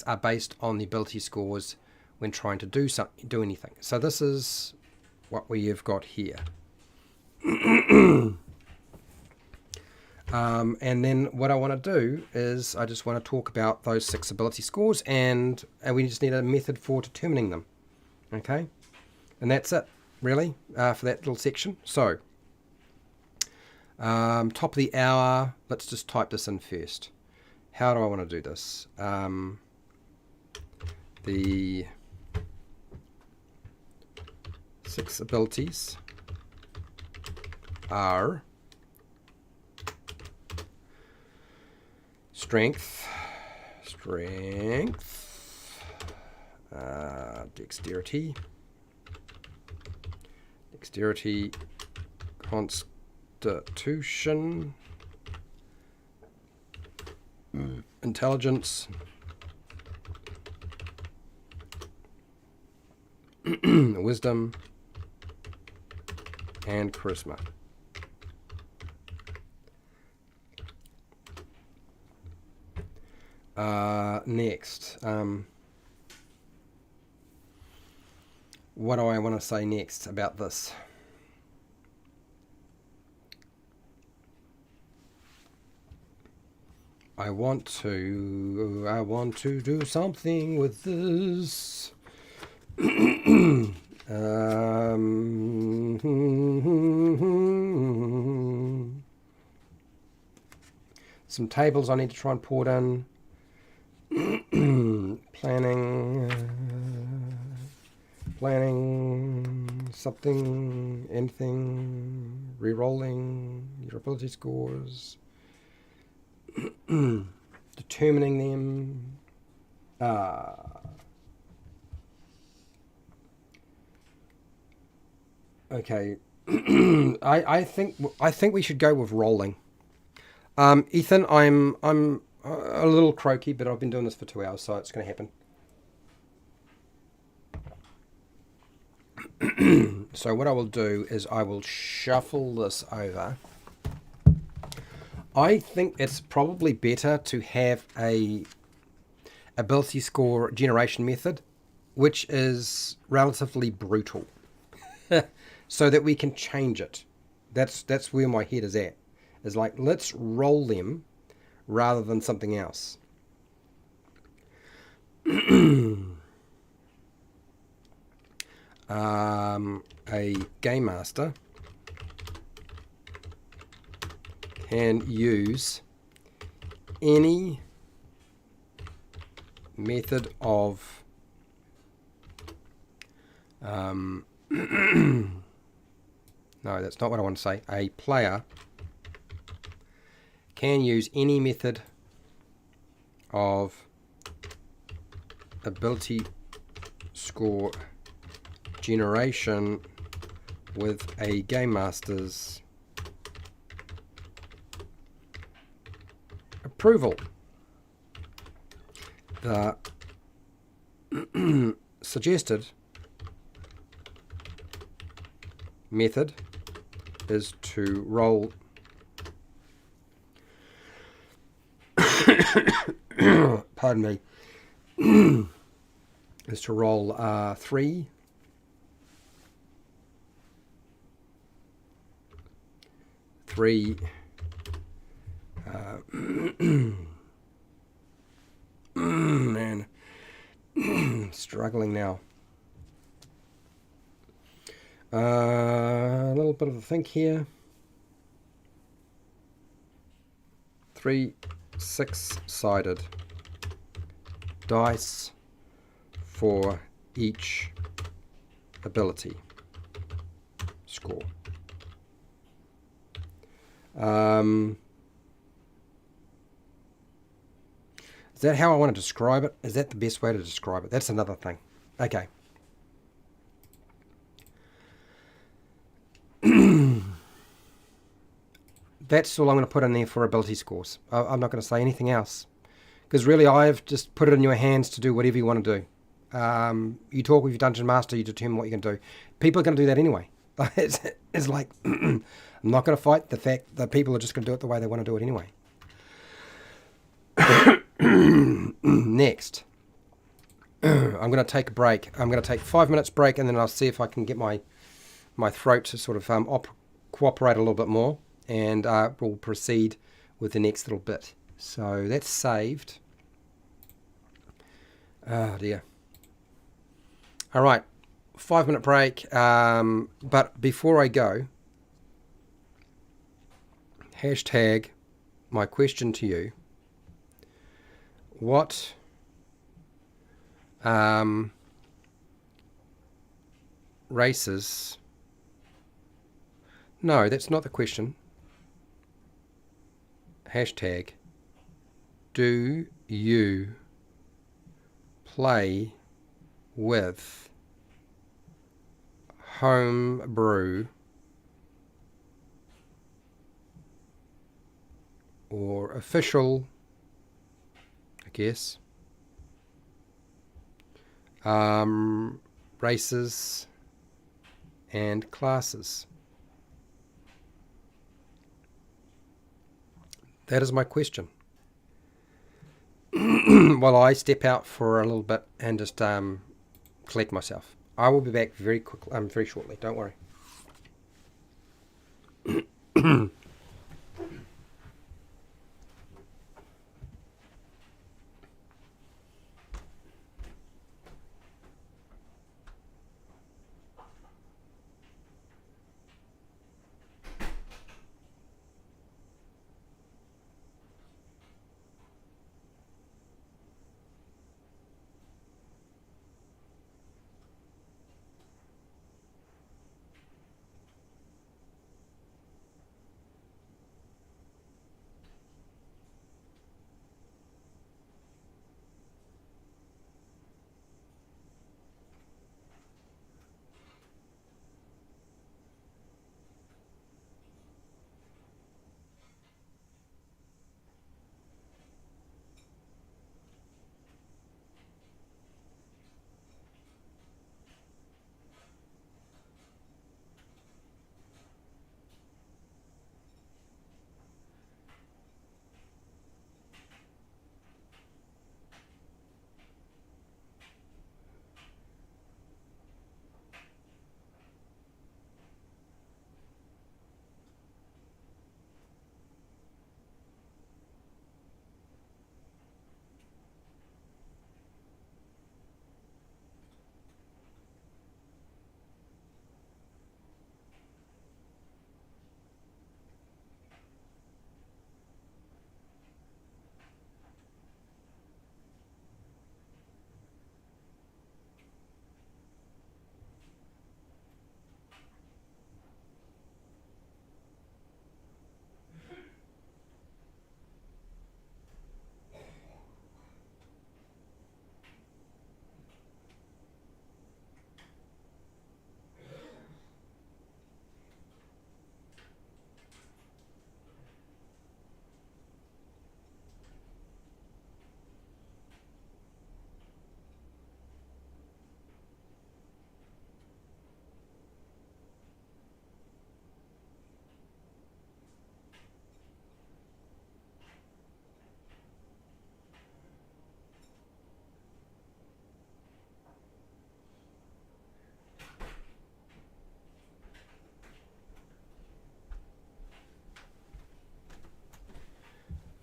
are based on the ability scores when trying to do anything. So this is what we have got here. And then what I want to do is I just want to talk about those 6 ability scores, and we just need a method for determining them. Okay, and that's it really for that little section. So top of the hour, let's just type this in first. How do I want to do this? The 6 abilities are strength, dexterity, constitution, intelligence, wisdom, and charisma. Next, what do I want to say next about this? I want to do something with this. Some tables I need to try and put in. Planning something, anything, re-rolling your ability scores, determining them. Okay. I think we should go with rolling. Ethan, I'm a little croaky, but I've been doing this for 2 hours, so it's going to happen. So what I will do is I will shuffle this over. I think it's probably better to have a ability score generation method, which is relatively brutal, so that we can change it. That's where my head is at. Is like, let's roll them rather than something else. A game master can use any method of no, that's not what I want to say. A player can use any method of ability score generation with a game master's approval. The suggested method is to roll pardon me is to roll 3 man, struggling now. A little bit of a think here. 3 6-sided dice for each ability score. Is that how I want to describe it? Is that the best way to describe it? That's another thing. Okay. That's all I'm going to put in there for ability scores. I'm not going to say anything else. Because really, I've just put it in your hands to do whatever you want to do. You talk with your dungeon master, you determine what you can do. People are going to do that anyway. It's like, I'm not going to fight the fact that people are just going to do it the way they want to do it anyway. Next, I'm going to take a break. I'm going to take 5 minutes break, and then I'll see if I can get my throat to sort of cooperate a little bit more, and we'll proceed with the next little bit. So that's saved. Oh dear. All right, 5-minute break. But before I go, hashtag my question to you. What races? No, that's not the question. Hashtag, do you play with homebrew or official, I guess, races and classes? That is my question. While I step out for a little bit and just collect myself. I will be back very shortly. Don't worry.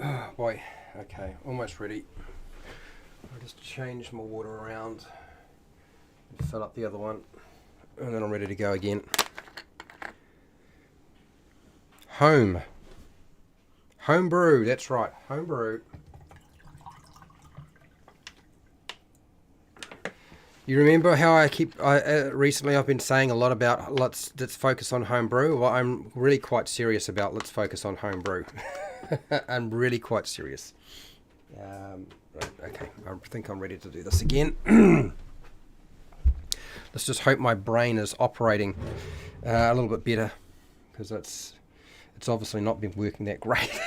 Oh boy, okay, almost ready. I'll just change my water around and fill up the other one, and then I'm ready to go again. Homebrew, that's right, homebrew. You remember how recently I've been saying a lot about let's focus on homebrew? Well, I'm really quite serious about let's focus on homebrew. I'm really quite serious. Okay, I think I'm ready to do this again. Let's just hope my brain is operating a little bit better, because it's obviously not been working that great.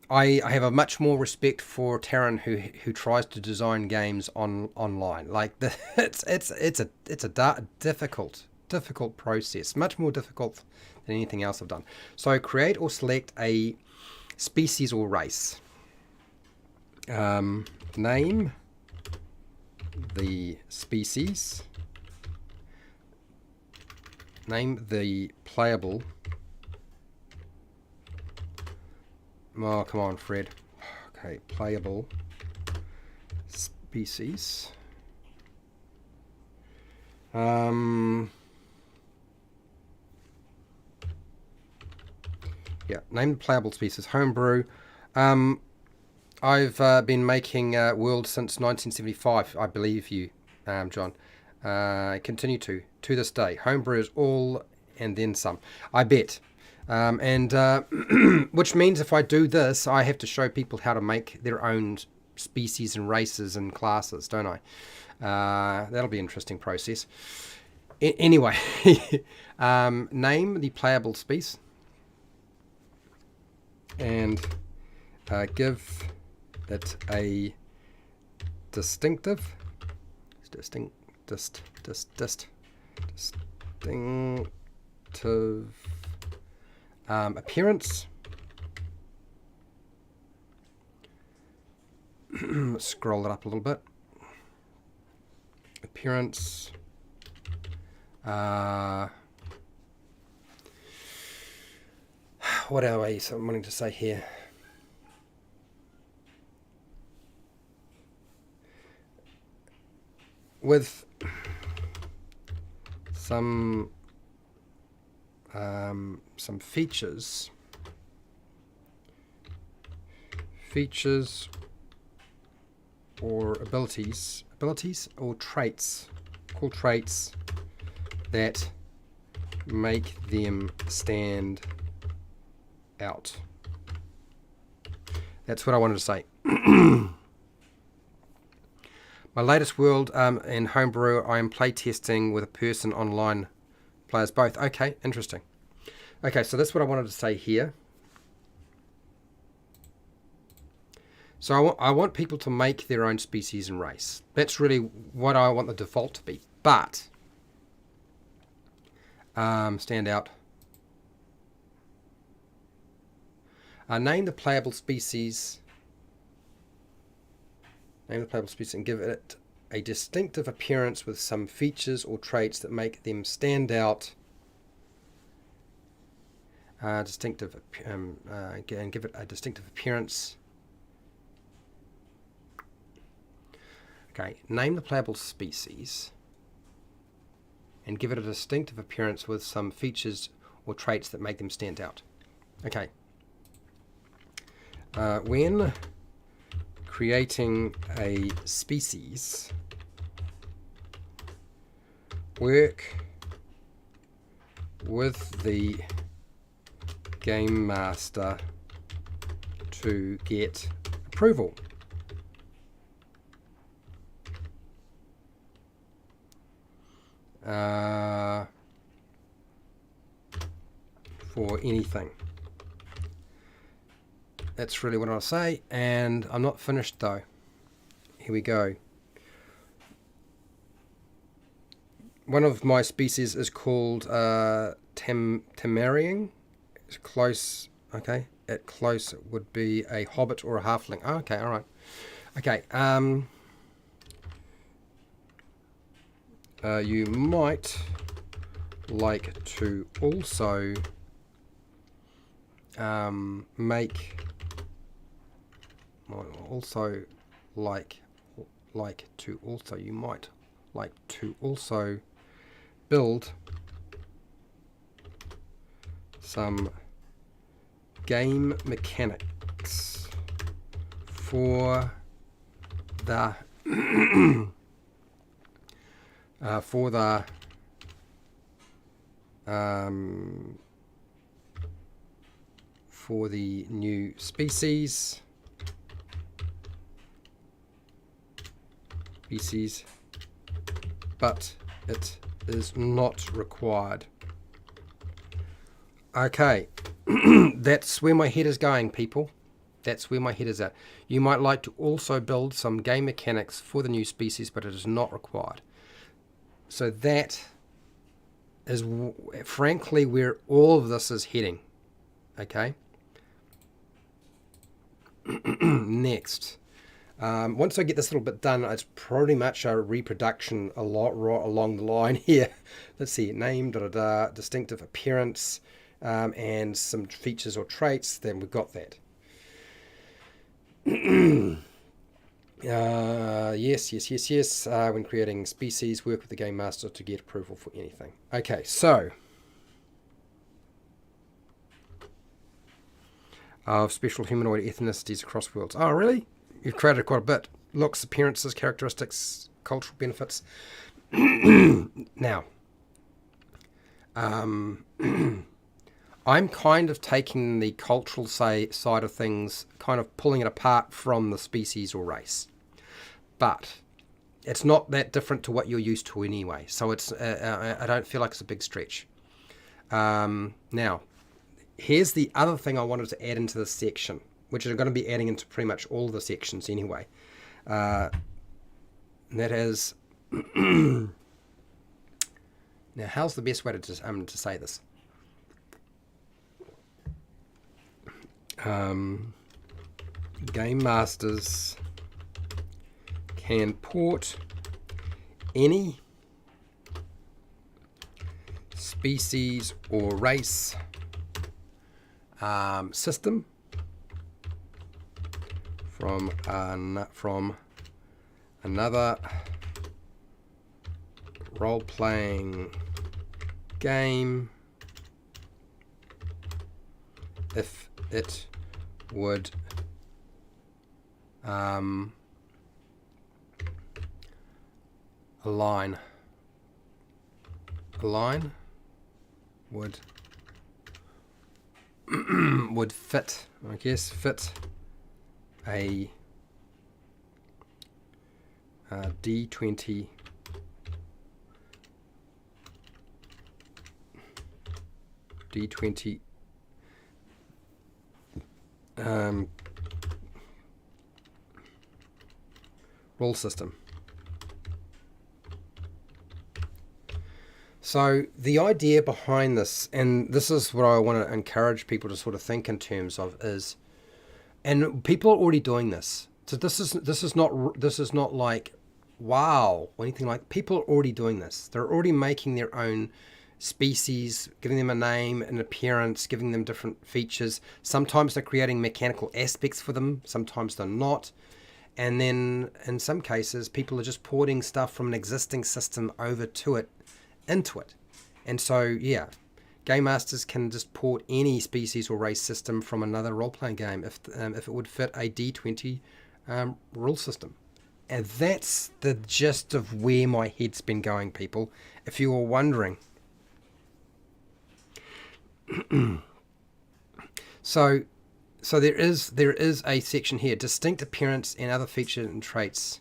I have a much more respect for Taryn who tries to design games online. Like it's a difficult process, much more difficult than anything else I've done. So create or select a species or race. Name the species. Name the playable. Oh, come on, Fred. Okay, playable species. Yeah, name the playable species. Homebrew. I've been making World since 1975, I believe you, John. Continue to this day. Homebrew is all and then some. I bet. Which means if I do this, I have to show people how to make their own species and races and classes, don't I? That'll be an interesting process. Anyway, name the playable species and give it a distinctive appearance. Scroll it up a little bit. Appearance. What are we wanting to say here? With some features or abilities or traits, cool traits that make them stand out. That's what I wanted to say. My latest world in Homebrew, I am playtesting with a person online, players both. Okay, interesting. Okay, so that's what I wanted to say here. So I want people to make their own species and race. That's really what I want the default to be. But stand out. Name the playable species. Name the playable species and give it a distinctive appearance with some features or traits that make them stand out. And give it a distinctive appearance. Okay, name the playable species and give it a distinctive appearance with some features or traits that make them stand out. Okay. When creating a species, work with the game master to get approval. For anything. That's really what I'll say, and I'm not finished though. Here we go. One of my species is called Tamaring. It's close. Okay, at close it would be a hobbit or a halfling. Oh, okay, all right. Okay. You might like to also make also you might like to also build some game mechanics for the for the new species, but it is not required. Okay, that's where my head is going, people. That's where my head is at. You might like to also build some game mechanics for the new species, but it is not required. So that is frankly where all of this is heading. Okay. Next. Once I get this little bit done, it's pretty much a reproduction a lot along the line here. Let's see, name, distinctive appearance, and some features or traits. Then we've got that. Yes. When creating species, work with the game master to get approval for anything. Okay, so of special humanoid ethnicities across worlds. Oh, really? You've created quite a bit. Looks, appearances, characteristics, cultural benefits. Now, I'm kind of taking the cultural side of things, kind of pulling it apart from the species or race. But it's not that different to what you're used to anyway. So it's I don't feel like it's a big stretch. Now, here's the other thing I wanted to add into this section, which I'm going to be adding into pretty much all the sections anyway. And that is... Now, how's the best way to say this? Game masters can port any species or race system from another role-playing game if it would align would would fit, I guess, fit a D20 rule system. So the idea behind this, and this is what I want to encourage people to sort of think in terms of, is, and people are already doing this. So this is not like wow or anything like. People are already doing this. They're already making their own species, giving them a name, an appearance, giving them different features. Sometimes they're creating mechanical aspects for them. Sometimes they're not. And then in some cases, people are just porting stuff from an existing system over to it, into it. And so, yeah, game masters can just port any species or race system from another role-playing game if it would fit a D20 rule system. And that's the gist of where my head's been going, people, if you were wondering. So there is a section here, distinct appearance and other features and traits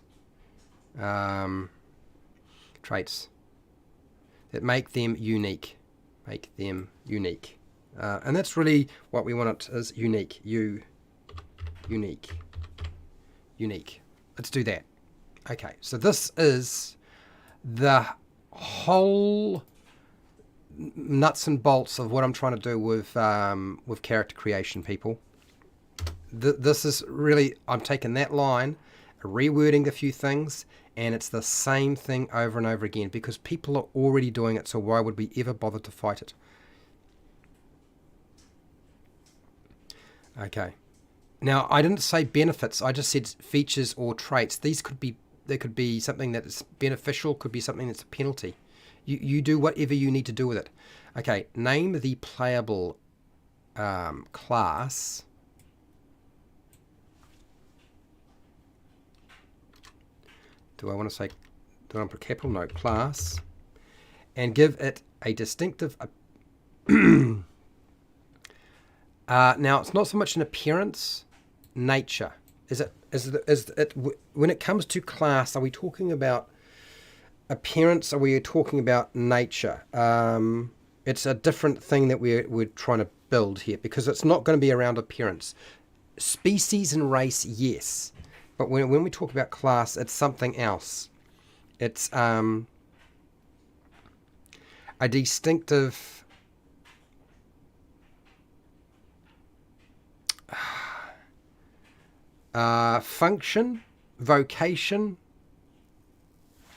that make them unique. And that's really what we want. It is unique. Unique. Let's do that. Okay, so this is the whole nuts and bolts of what I'm trying to do with character creation, people. This is really, I'm taking that line, rewording a few things, and it's the same thing over and over again because people are already doing it, so why would we ever bother to fight it? Okay. Now, I didn't say benefits. I just said features or traits. There could be something that's beneficial, could be something that's a penalty. You do whatever you need to do with it. Okay, name the playable class. Do I want to put capital? No, class. And give it a distinctive... now, it's not so much an appearance, nature. Is it when it comes to class, are we talking about appearance? Are we talking about nature? It's a different thing that we're trying to build here, because it's not going to be around appearance. Species and race, yes. But when we talk about class, it's something else. It's a distinctive... function, vocation.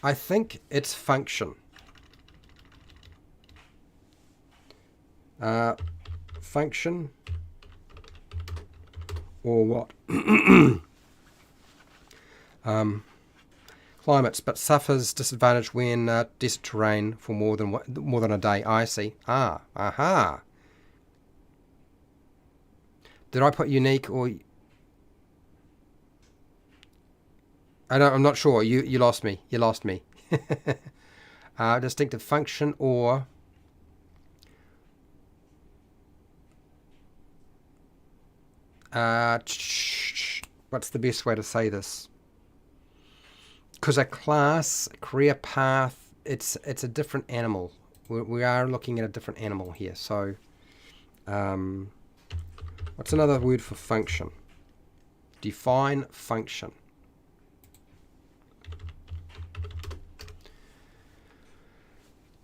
I think it's function. Function or what? Climates, but suffers disadvantage when desert terrain for more than a day. I see. Aha. Did I put unique or? I'm not sure. You lost me. You lost me. Distinctive function or what's the best way to say this? Because a class, career path, it's a different animal. We are looking at a different animal here. So, what's another word for function? Define function.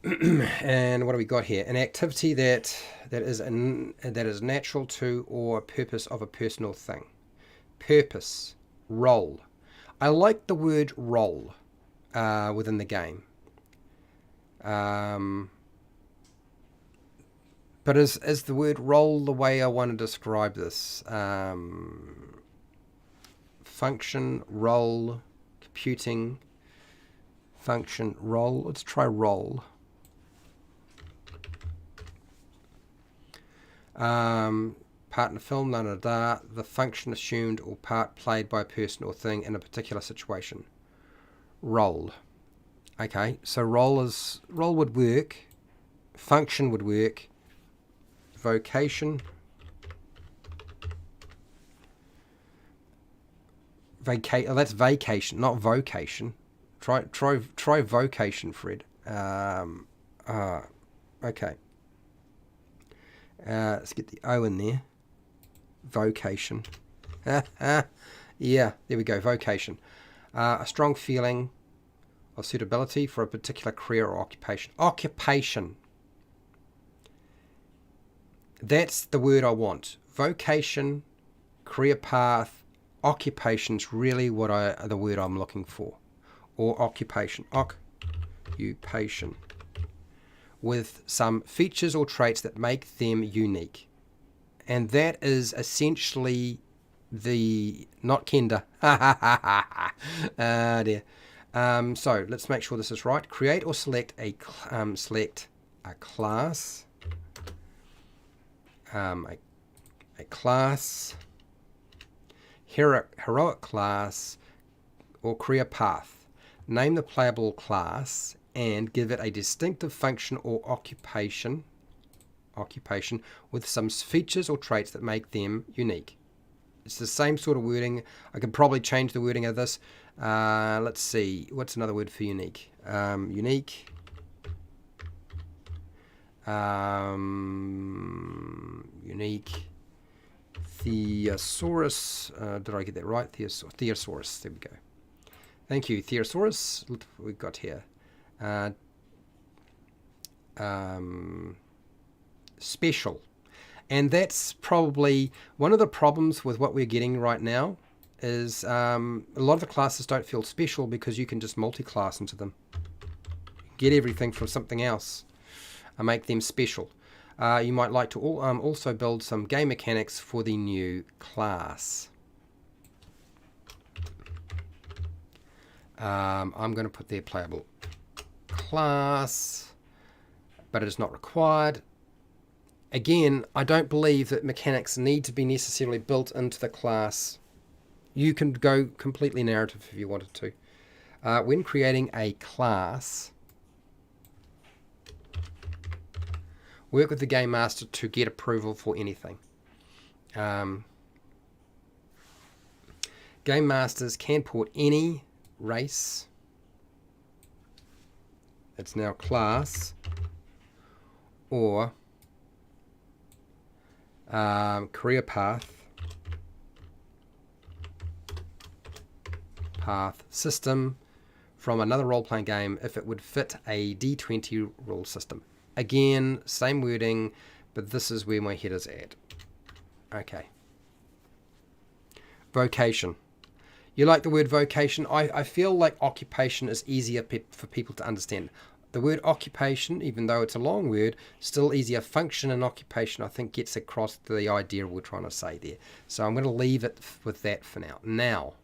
And what do we got here? An activity that is natural to or a purpose of a personal thing. Purpose, role. I like the word role within the game. But is the word role the way I want to describe this? Function, role, computing, function, role. Let's try role. Part in a film, the function assumed or part played by a person or thing in a particular situation. Role. Okay, so role would work. Function would work. Vocation. That's vacation, not vocation. Try vocation, Fred. Okay. Let's get the O in there. Vocation. Yeah, there we go. Vocation. A strong feeling of suitability for a particular career or occupation. Occupation. That's the word I want. Vocation, career path, occupation's really the word I'm looking for. Or occupation. Occupation. With some features or traits that make them unique. And that is essentially not Kenda. Dear. So let's make sure this is right. Create or select a class. A class. Heroic class or career path. Name the playable class and give it a distinctive function or occupation with some features or traits that make them unique. It's the same sort of wording. I could probably change the wording of this. Let's see. What's another word for unique? Unique. Unique. Thesaurus. Did I get that right? Thesaurus. There we go. Thank you, Thesaurus. What we've got here. Special. And that's probably one of the problems with what we're getting right now is a lot of the classes don't feel special because you can just multi-class into them. Get everything from something else and make them special. You might like to also build some game mechanics for the new class. I'm going to put their playable class, but it is not required. Again, I don't believe that mechanics need to be necessarily built into the class. You can go completely narrative if you wanted to. When creating a class, work with the game master to get approval for anything. Game masters can port any race. It's now class or career path system from another role-playing game if it would fit a D20 rule system. Again, same wording, but this is where my head is at. Okay. Vocation. You like the word vocation? I feel like occupation is easier for people to understand. The word occupation, even though it's a long word, still easier. Function and occupation, I think, gets across the idea we're trying to say there. So I'm going to leave it with that for now. Now,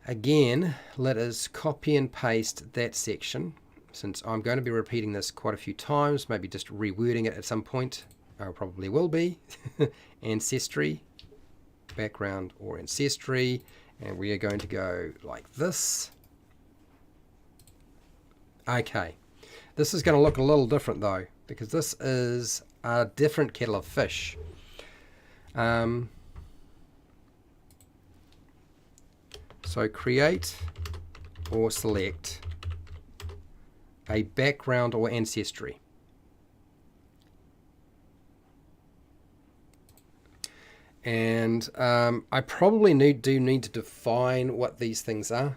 again, let us copy and paste that section. Since I'm going to be repeating this quite a few times, maybe just rewording it at some point. I probably will be. Ancestry, background or ancestry. And we are going to go like this. Okay. This is going to look a little different though, because this is a different kettle of fish. So create or select a background or ancestry. And I probably do need to define what these things are.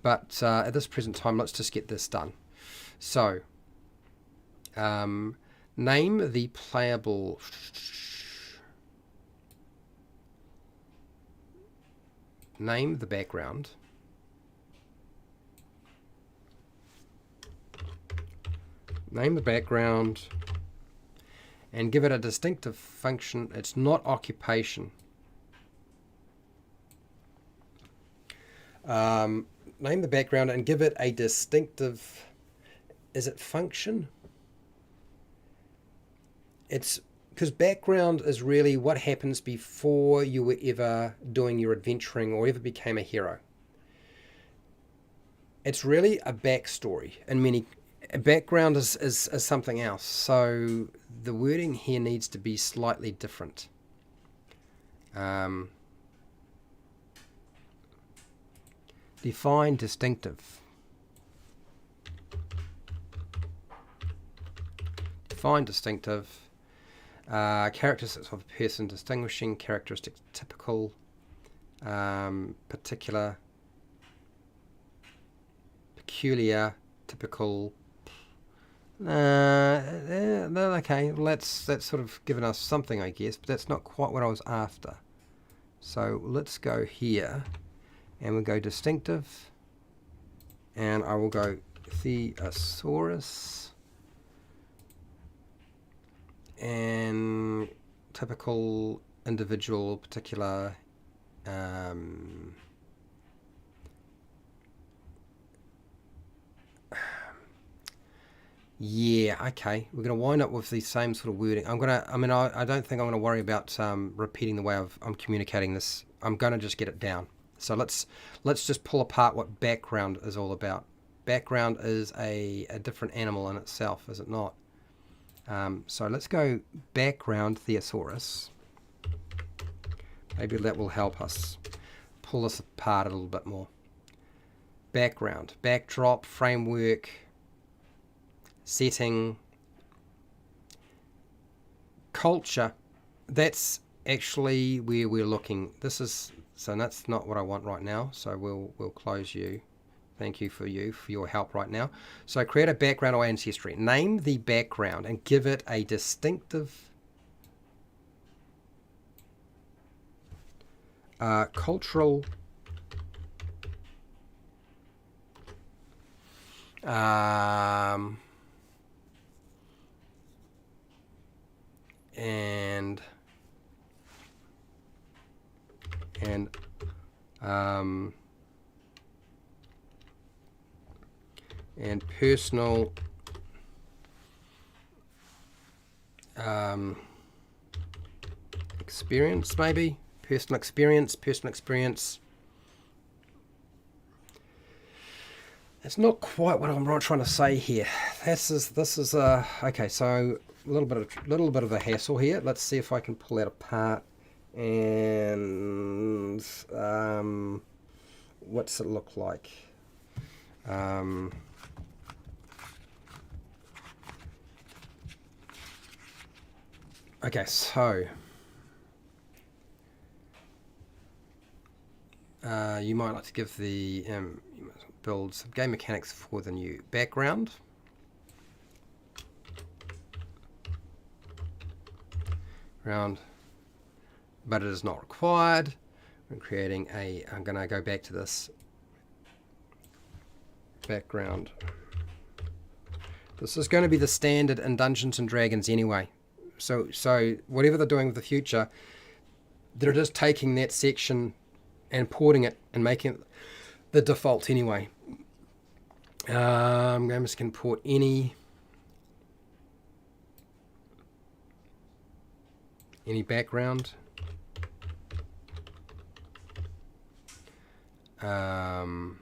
But at this present time, let's just get this done. So, name the playable... Name the background. Name the background. And give it a distinctive function. It's not occupation. Name the background and give it a distinctive... Is it function? It's... Because background is really what happens before you were ever doing your adventuring or ever became a hero. It's really a backstory. A background is something else. So the wording here needs to be slightly different. Define distinctive. Define distinctive. Characteristics of a person, distinguishing characteristics, typical, particular, peculiar, typical. Okay, that's sort of given us something, I guess, but that's not quite what I was after. So let's go here, and we'll go distinctive, and I will go thesaurus. And typical, individual, particular, yeah, okay. We're going to wind up with the same sort of wording. I don't think I'm going to worry about repeating the way I'm communicating this. I'm going to just get it down. So let's just pull apart what background is all about. Background is a different animal in itself, is it not? So let's go background thesaurus. Maybe that will help us pull this apart a little bit more. Background, backdrop, framework, setting, culture. That's actually where we're looking. So that's not what I want right now. So we'll close you. Thank you for your help right now. So create a background or ancestry. Name the background and give it a distinctive cultural personal experience, maybe personal experience. It's not quite what I'm trying to say here. This is okay. So a little bit of a hassle here. Let's see if I can pull that apart. And what's it look like? Okay, so you might like to give the build some game mechanics for the new background. But it is not required. I'm creating I'm going to go back to this background. This is going to be the standard in Dungeons and Dragons anyway. So whatever they're doing with the future, they're just taking that section and porting it and making it the default anyway. I'm just going to port any background. I'll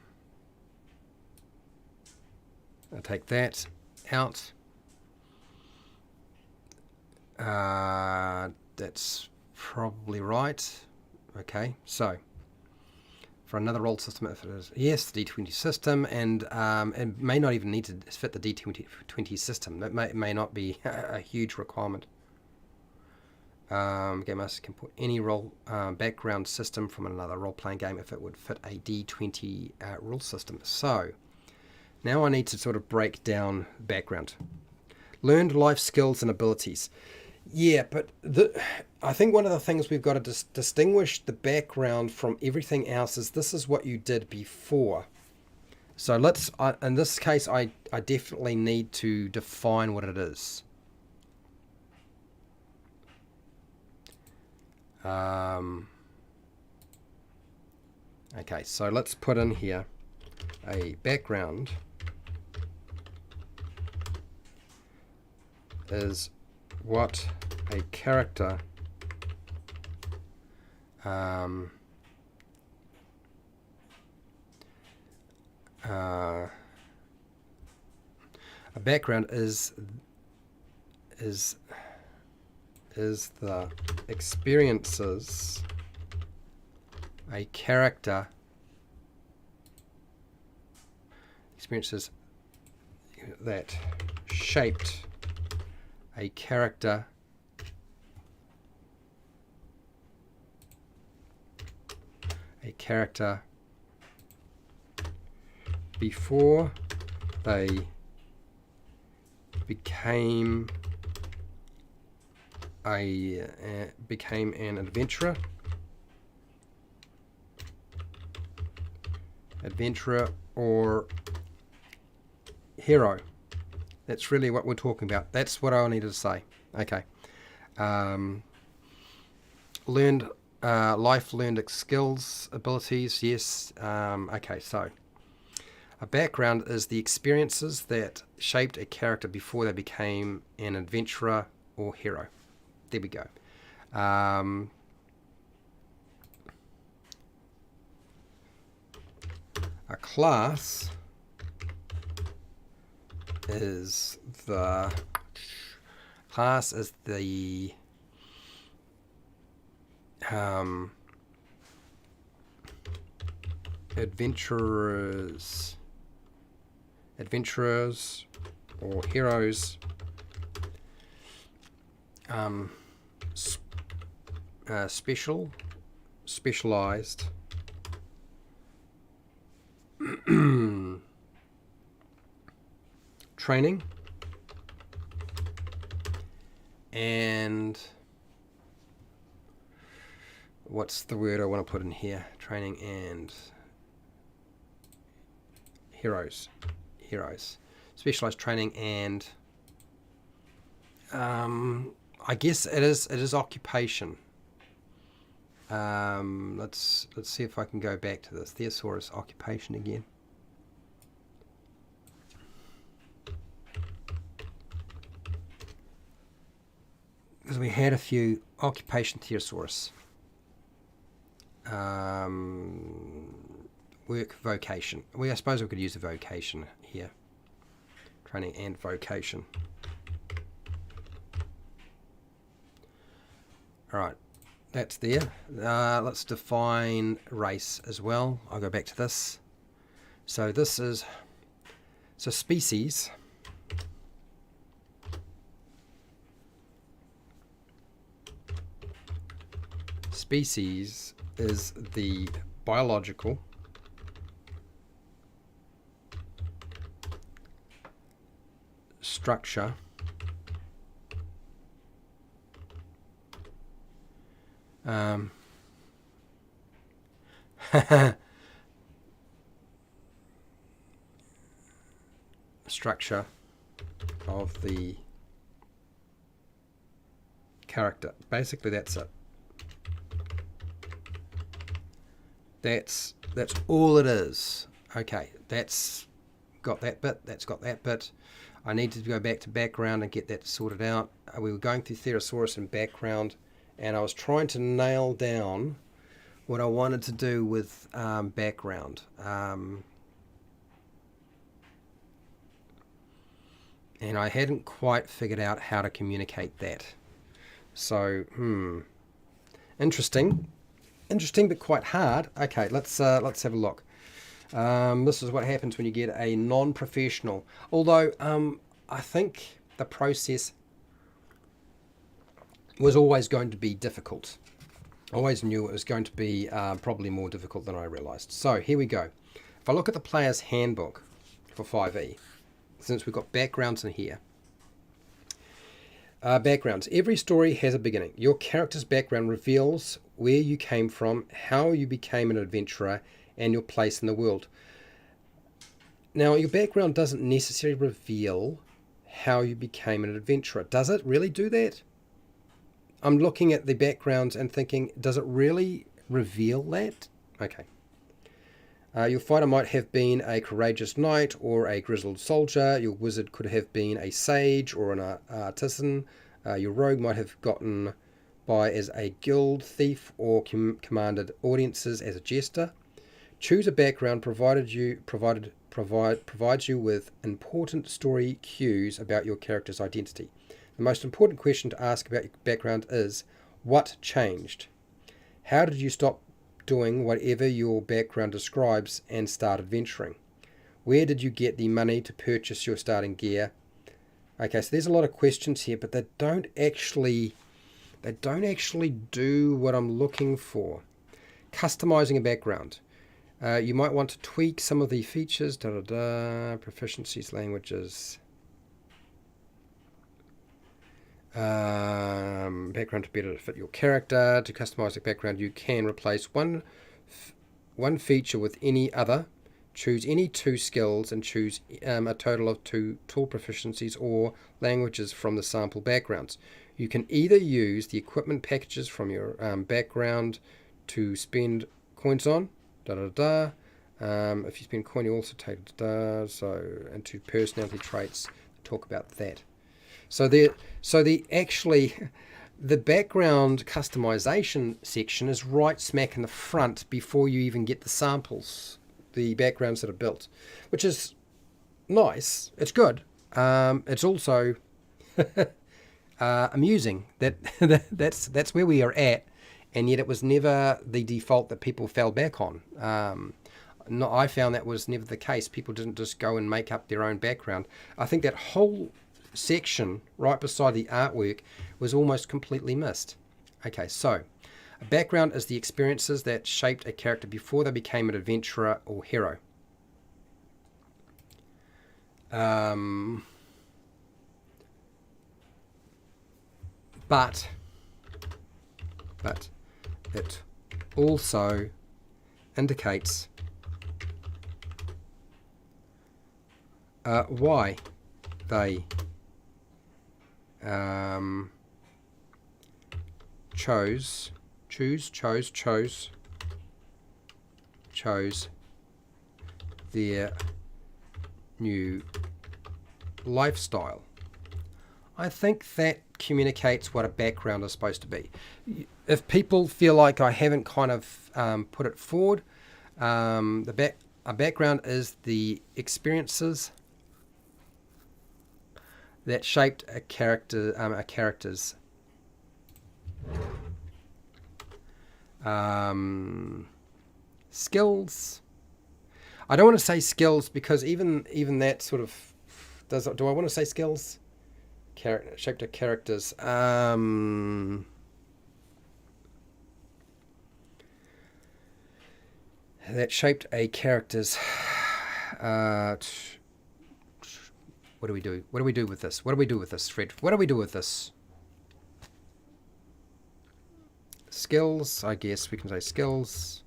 take that out. That's probably right. Okay, so for another roll system, if it is, yes, the D20 system, and it may not even need to fit the D20 system. That may not be a huge requirement. Game Master can put any role background system from another role-playing game if it would fit a D20 rule system. So now I need to sort of break down background. Learned life skills and abilities. Yeah, but I think one of the things we've got to distinguish the background from everything else is this is what you did before. So in this case, I definitely need to define what it is. Okay, so let's put in here a background is what a character a background is the experiences a character experiences that shaped a character before they became an adventurer or hero. That's really what we're talking about. That's what I needed to say. Okay. Learned skills, abilities. Yes. Okay. So a background is the experiences that shaped a character before they became an adventurer or hero. There we go. A class is the adventurers or heroes specialized training and what's the word I want to put in here? Training and heroes. Specialized training and I guess it is occupation. Let's see if I can go back to this thesaurus occupation again. Because we had a few occupation thesaurus. Work vocation. I suppose we could use a vocation here. Training and vocation. Alright, that's there. Let's define race as well. I'll go back to this. So this is, so species. Species is the biological structure structure of the character. Basically, that's it. That's all it is. Okay, that's got that bit. That's got that bit. I need to go back to background and get that sorted out. We were going through thesaurus and background, and I was trying to nail down what I wanted to do with background. And I hadn't quite figured out how to communicate that. So, interesting, but quite hard. Okay, let's have a look. This is what happens when you get a non-professional. Although I think the process was always going to be difficult. I always knew it was going to be probably more difficult than I realized. So here we go. If I look at the player's handbook for 5e, since we've got backgrounds in here. Backgrounds. Every story has a beginning. Your character's background reveals where you came from, how you became an adventurer, and your place in the world. Now, your background doesn't necessarily reveal how you became an adventurer. Does it really do that? I'm looking at the backgrounds and thinking, does it really reveal that? Okay. Your fighter might have been a courageous knight or a grizzled soldier. Your wizard could have been a sage or an artisan. Your rogue might have gotten by as a guild thief or commanded audiences as a jester. Choose a background provides you with important story cues about your character's identity. The most important question to ask about your background is, what changed? How did you stop doing whatever your background describes and start adventuring? Where did you get the money to purchase your starting gear? Okay, so there's a lot of questions here, but they don't actually do what I'm looking for. Customizing a background. You might want to tweak some of the features, proficiencies, languages, background to better fit your character. To customize the background, you can replace one feature with any other, choose any 2 skills, and choose a total of 2 tool proficiencies or languages from the sample backgrounds. You can either use the equipment packages from your background to spend coins on, if you spend coin, you also take and to personality traits, talk about that. So the background customization section is right smack in the front before you even get the samples, the backgrounds that are built, which is nice. It's good. It's also amusing that's where we are at, and yet it was never the default that people fell back on. I found that was never the case. People didn't just go and make up their own background. I think that whole section right beside the artwork was almost completely missed. Okay, so a background is the experiences that shaped a character before they became an adventurer or hero. But it also indicates why they chose chose their new lifestyle. I think that communicates what a background is supposed to be. If people feel like I haven't kind of put it forward, a background is the experiences that shaped a character's skills. I don't want to say skills because even that sort of does. Do I want to say skills? Shaped a character's that shaped a character's. What do we do? What do we do with this? What do we do with this, Fred? What do we do with this? Skills, I guess we can say skills.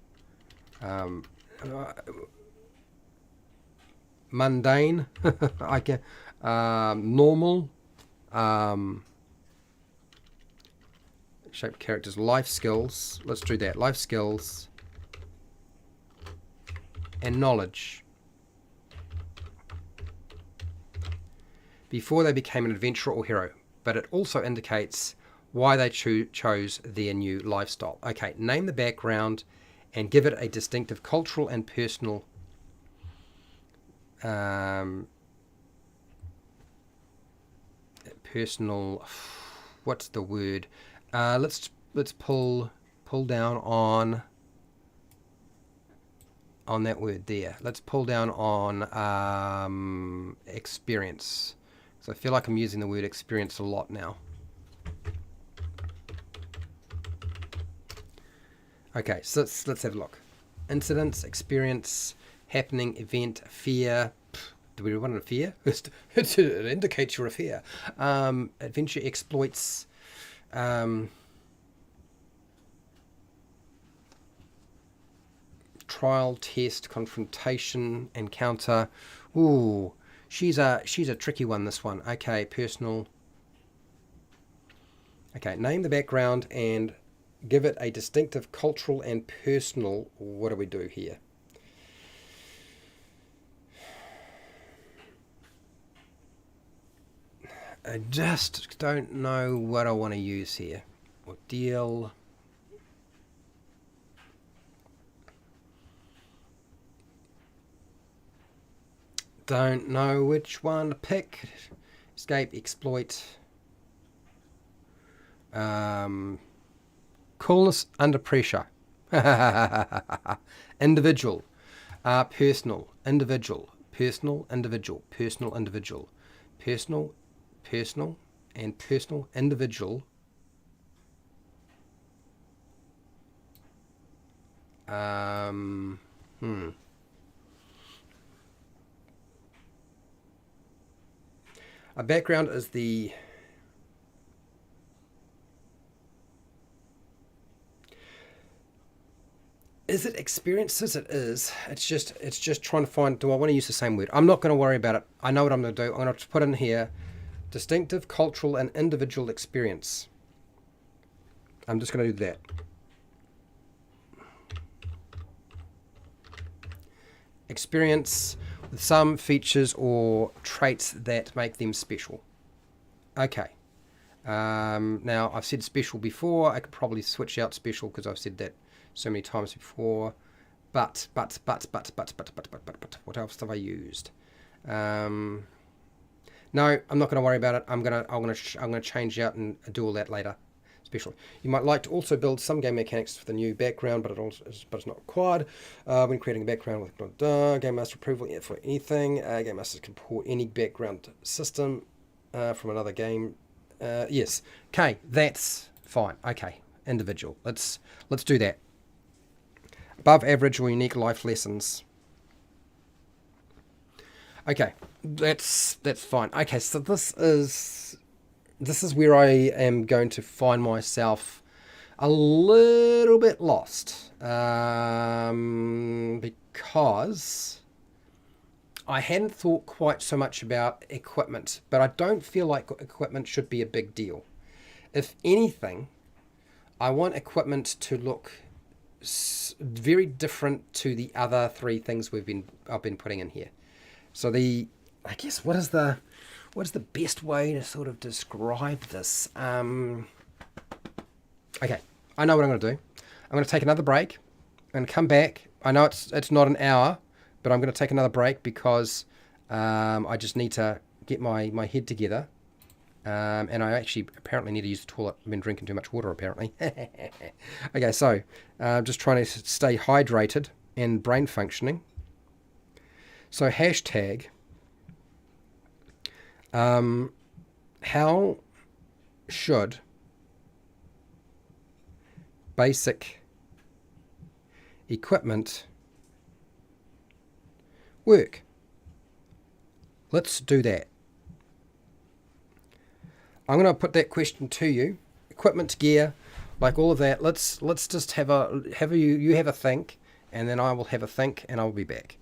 Mundane, I can. Normal. Shaped characters. Life skills. Let's do that. Life skills. And knowledge. Before they became an adventurer or hero, but it also indicates why they chose their new lifestyle. Okay, name the background and give it a distinctive cultural and personal what's the word? Let's pull down on that word there. Let's pull down on experience. So I feel like I'm using the word experience a lot now. Okay, so let's have a look. Incidents, experience, happening, event, fear. Do we want a fear? It indicates you're a fear. Adventure, exploits. Trial, test, confrontation, encounter. Ooh, she's a tricky one, this one. Okay, personal. Okay, name the background and give it a distinctive cultural and personal. What do we do here? I just don't know what I want to use here. Ordeal. Don't know which one to pick. Escape, exploit. Coolness under pressure. Individual. Personal. Individual. Personal. Individual. Personal. Individual. Personal. Personal. And personal. Individual. A background is the Is it experiences? It is. It's just trying to find, do I want to use the same word? I'm not going to worry about it. I know what I'm going to do. I'm going to put in here distinctive, cultural, and individual experience. I'm just going to do that. Experience with some features or traits that make them special. Okay. Now, I've said special before. I could probably switch out special because I've said that so many times before. But, what else have I used? No, I'm not going to worry about it. I'm gonna change out and do all that later. Special. You might like to also build some game mechanics for the new background, but it's not required. When creating a background with Game Master approval for anything, Game Masters can port any background system from another game. Yes. Okay, that's fine. Okay, individual. Let's do that. Above average or unique life lessons. Okay, that's fine. Okay, so this is where I am going to find myself a little bit lost, because I hadn't thought quite so much about equipment, but I don't feel like equipment should be a big deal. If anything, I want equipment to look very different to the other three things I've been putting in here. So I guess what is the best way to sort of describe this? Okay, I know what I'm going to do. I'm going to take another break and come back. I know it's not an hour, but I'm going to take another break because I just need to get my head together. And I actually apparently need to use the toilet. I've been drinking too much water apparently. Okay, so just trying to stay hydrated and brain functioning. So hashtag how should basic equipment work? Let's do that. I'm going to put that question to you. Equipment, gear, like all of that. Let's just have you have a think, and then I will have a think, and I'll be back.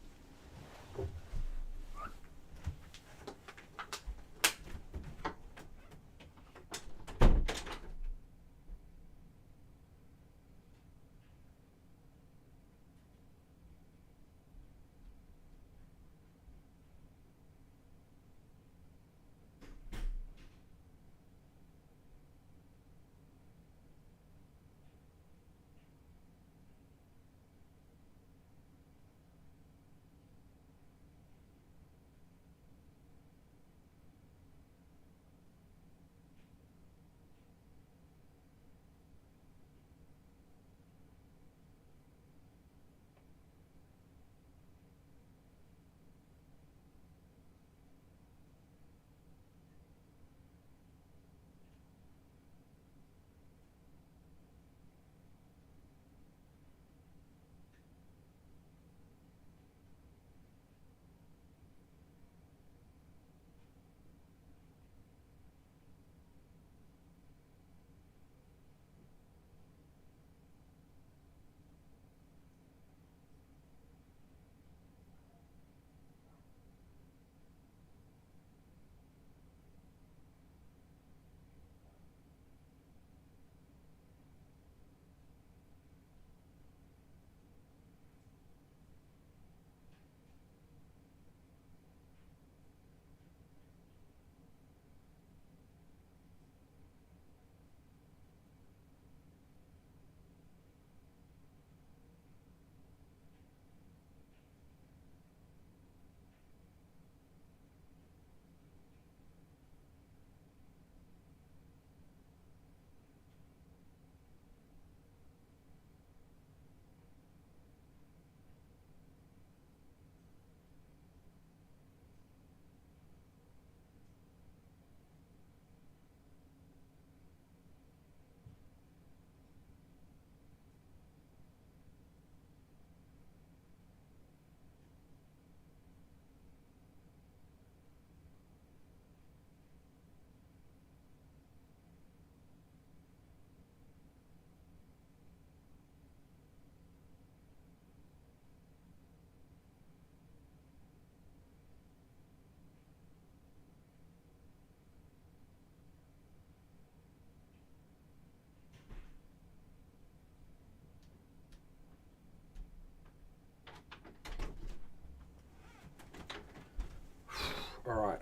All right,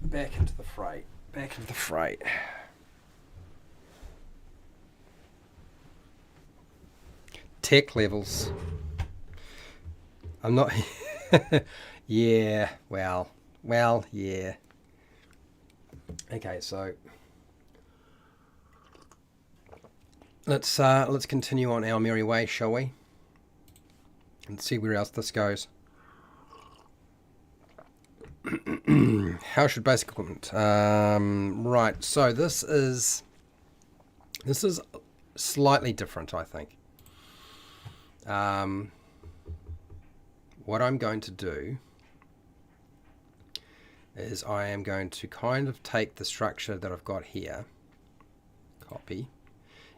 back into the fray. Back into the fray. Tech levels. I'm not. Yeah. Well. Yeah. Okay. So let's continue on our merry way, shall we? And see where else this goes. How should basic equipment? Right. So this is slightly different, I think. What I'm going to do is I am going to kind of take the structure that I've got here, copy.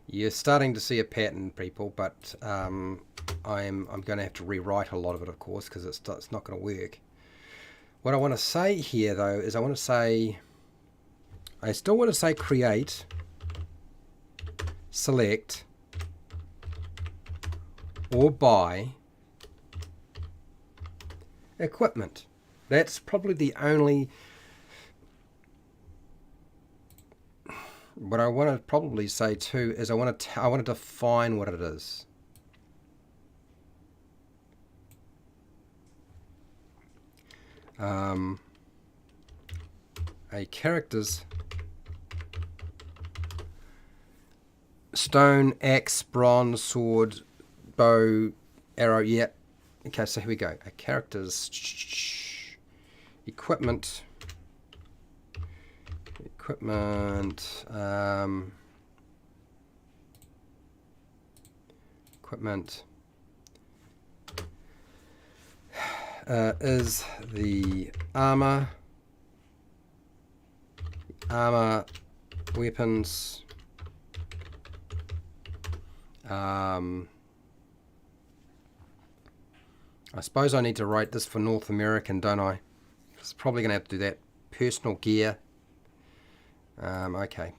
You're starting to see a pattern, people, but I'm going to have to rewrite a lot of it, of course, because it's not going to work. What I want to say here, though, is I still want to say create select, or buy equipment. That's probably the only... What I want to probably say too is I want to define what it is. A character's stone, axe, bronze, sword, bow, arrow. Yeah. Okay, so here we go. A character's equipment. Equipment. Equipment is the armor, weapons, I suppose I need to write this for North American, don't I? It's probably going to have to do that. Personal gear. Okay.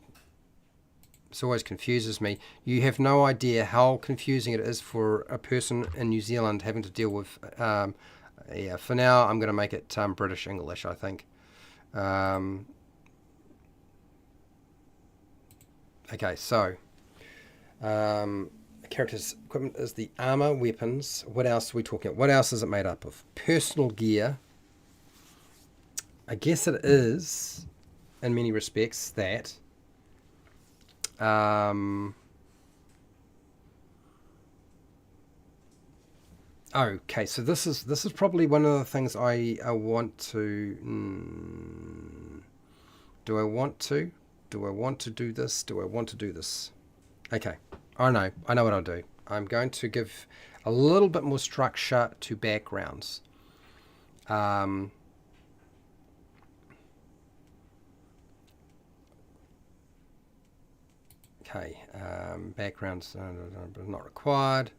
This always confuses me. You have no idea how confusing it is for a person in New Zealand having to deal with... yeah, for now, I'm going to make it British English, I think. Okay, so... character's equipment is the armor, weapons. What else are we talking about? What else is it made up of? Personal gear. I guess it is, in many respects, that. Okay, so this is probably one of the things I want to. Do I want to? Do I want to do this? Do I want to do this? Okay, I know what I'll do. I'm going to give a little bit more structure to backgrounds. Okay, backgrounds not required.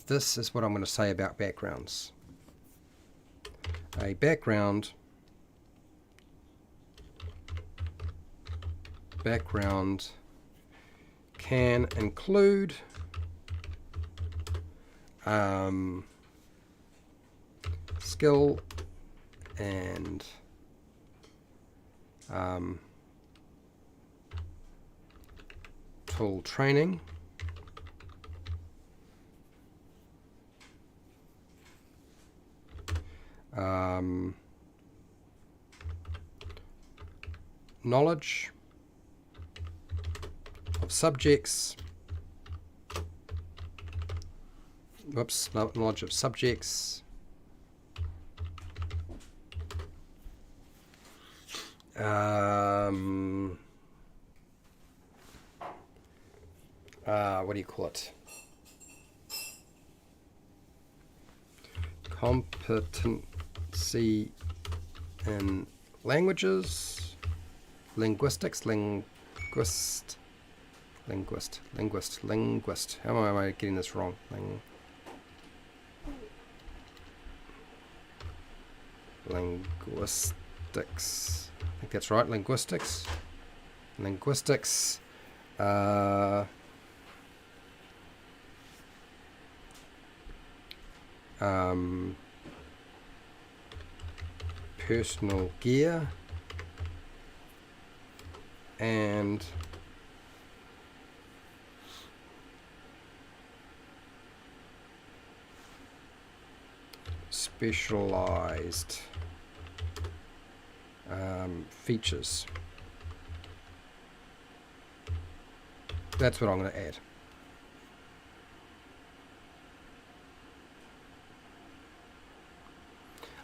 This is what I'm going to say about backgrounds. A background can include skill and tool training, knowledge of subjects, knowledge of subjects, what do you call it? Competency in languages, linguistics, linguist. How am I getting this wrong? Linguistics. I think that's right. Linguistics. Personal gear and specialized features. That's what I'm going to add.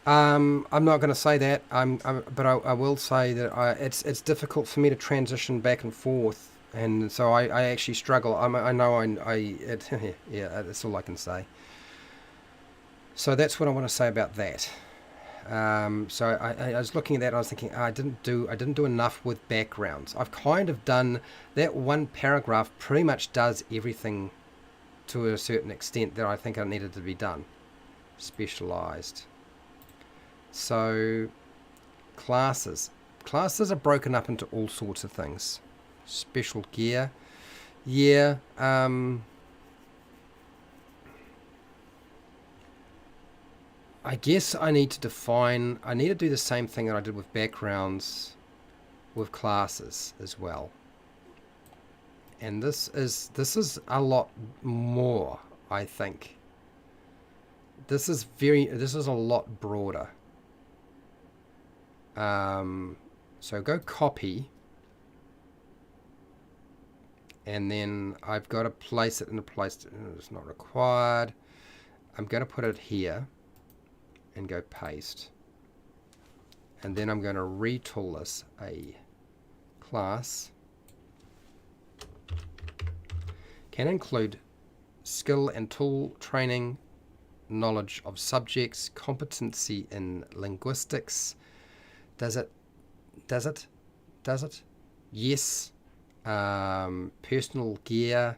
I'm not going to say that. But I will say that it's difficult for me to transition back and forth, and so I actually struggle. Yeah, that's all I can say. So that's what I want to say about that. So I was looking at that and I was thinking, I didn't do enough with backgrounds. I've kind of done that. One paragraph pretty much does everything to a certain extent that I think I needed to be done. Specialized. So classes are broken up into all sorts of things. Special gear. Yeah. I guess I need to define. I need to do the same thing that I did with backgrounds, with classes as well. And this is a lot more, I think. This is a lot broader. So go copy, and then I've got to place it in a place that it's not required. I'm going to put it here and go paste, and then I'm going to retool this a class. Can include skill and tool training, knowledge of subjects, competency in linguistics. Does it? Yes. Personal gear,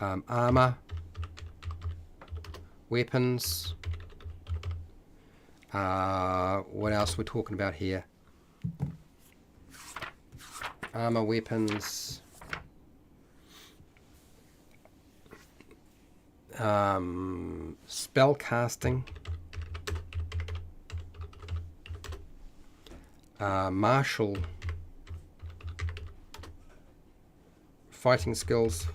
armor, weapons. What else we're talking about here? Armor, weapons, spell casting, martial fighting skills,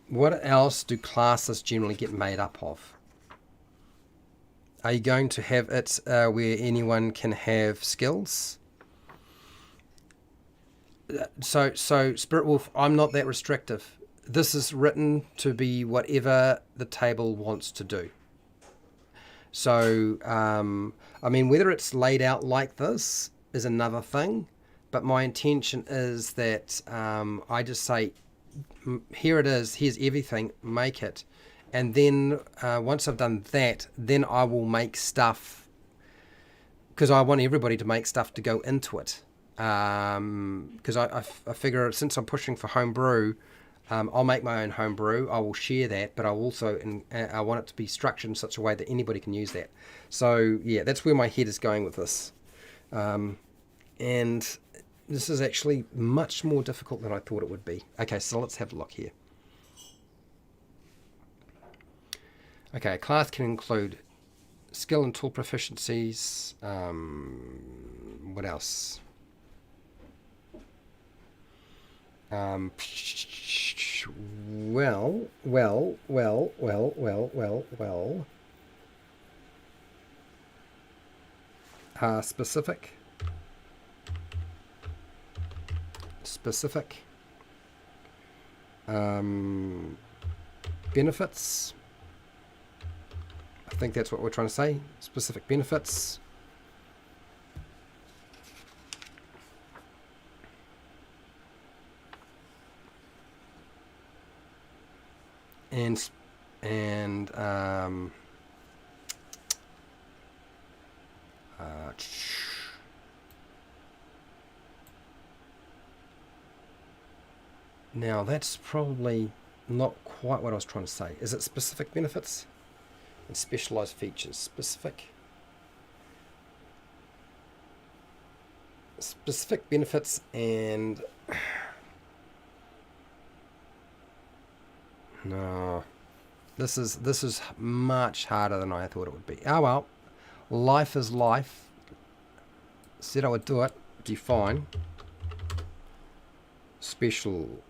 what else do classes generally get made up of? Are you going to have it where anyone can have skills? So Spirit Wolf, I'm not that restrictive. This is written to be whatever the table wants to do. So, I mean, whether it's laid out like this is another thing, but my intention is that I just say, here it is, here's everything, make it. And then once I've done that, then I will make stuff, because I want everybody to make stuff to go into it. Because I figure since I'm pushing for homebrew, I'll make my own homebrew. I will share that, but I also I want it to be structured in such a way that anybody can use that. So yeah, that's where my head is going with this. And this is actually much more difficult than I thought it would be. Okay, so let's have a look here. Okay, a class can include skill and tool proficiencies. What else? Well. Specific. Benefits. I think that's what we're trying to say. Specific benefits. And now that's probably not quite what I was trying to say. Is it specific benefits and specialized features? Specific benefits and no, this is much harder than I thought it would be. Oh well, life is life. Said I would do it. Define specialize.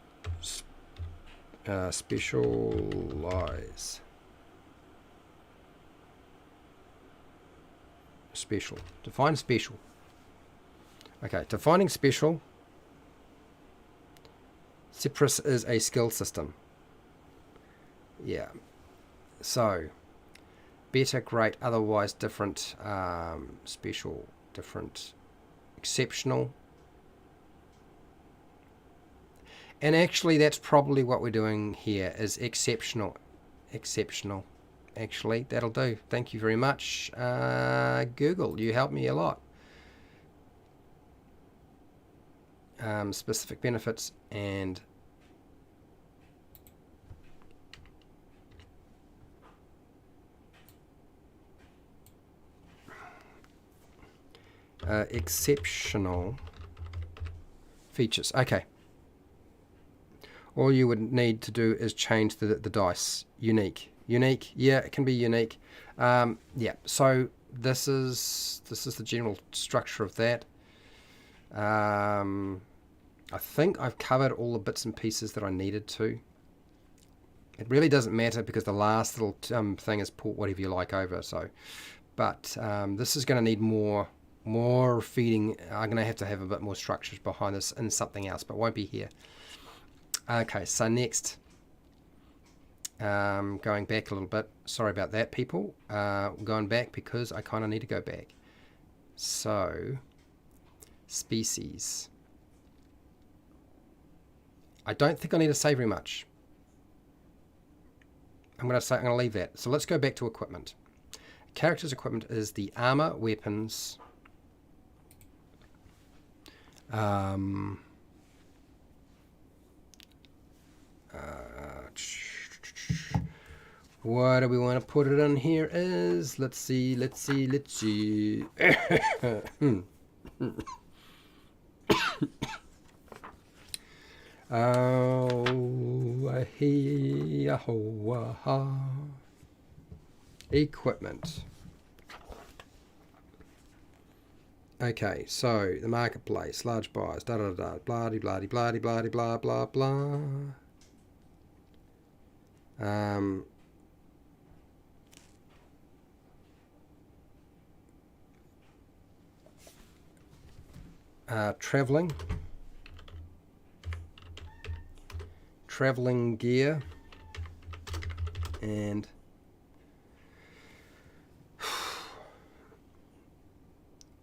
Special. Define special. Okay, defining special. Cypress is a skill system. Yeah. So, better, great, otherwise, different, special, different, exceptional. And actually, that's probably what we're doing here is exceptional. Exceptional. Actually, that'll do. Thank you very much. Google, you helped me a lot. Specific benefits and Exceptional features. Okay. All you would need to do is change the dice. Unique. Unique. Yeah, it can be unique. Yeah. So this is the general structure of that. I think I've covered all the bits and pieces that I needed to. It really doesn't matter because the last little thing is port whatever you like over. So, but this is going to need more feeding. I'm going to have a bit more structures behind this in something else, but won't be here. Okay, so next, going back a little bit. Sorry about that, people. Going back because I kind of need to go back. So, species. I don't think I need to say very much. I'm going to leave that. So let's go back to equipment. Character's equipment is the armor, weapons, what do we want to put it in here is, let's see. Equipment. Okay, so the marketplace, large buyers, blah blah blah blah blah blah blah blah blah. Traveling gear, and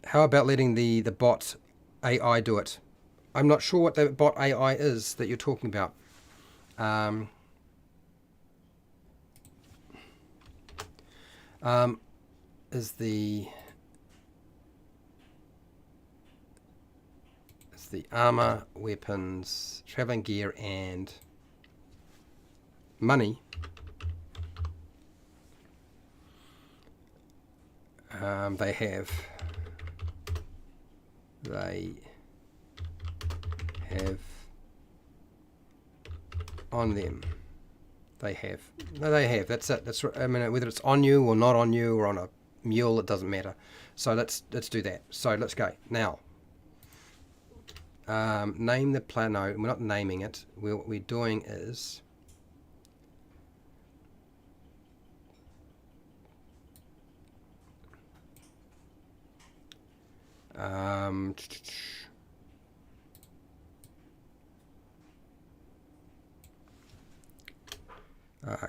how about letting the bot AI do it? I'm not sure what the bot AI is that you're talking about. Is the armor, weapons, traveling gear, and money. They have on them. They have. That's it. That's. I mean, whether it's on you or not on you or on a mule, it doesn't matter. So let's do that. So let's go now. Name the player. No, we're not naming it. What we're doing is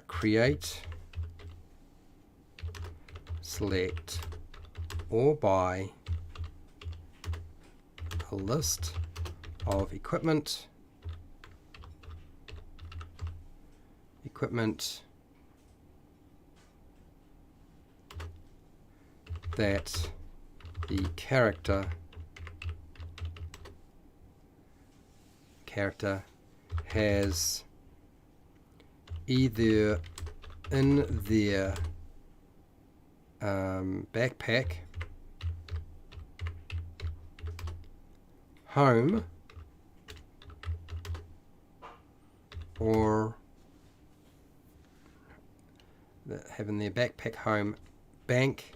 create, select, or buy a list of equipment that the character has either in their backpack, home, or have in their backpack, home, bank.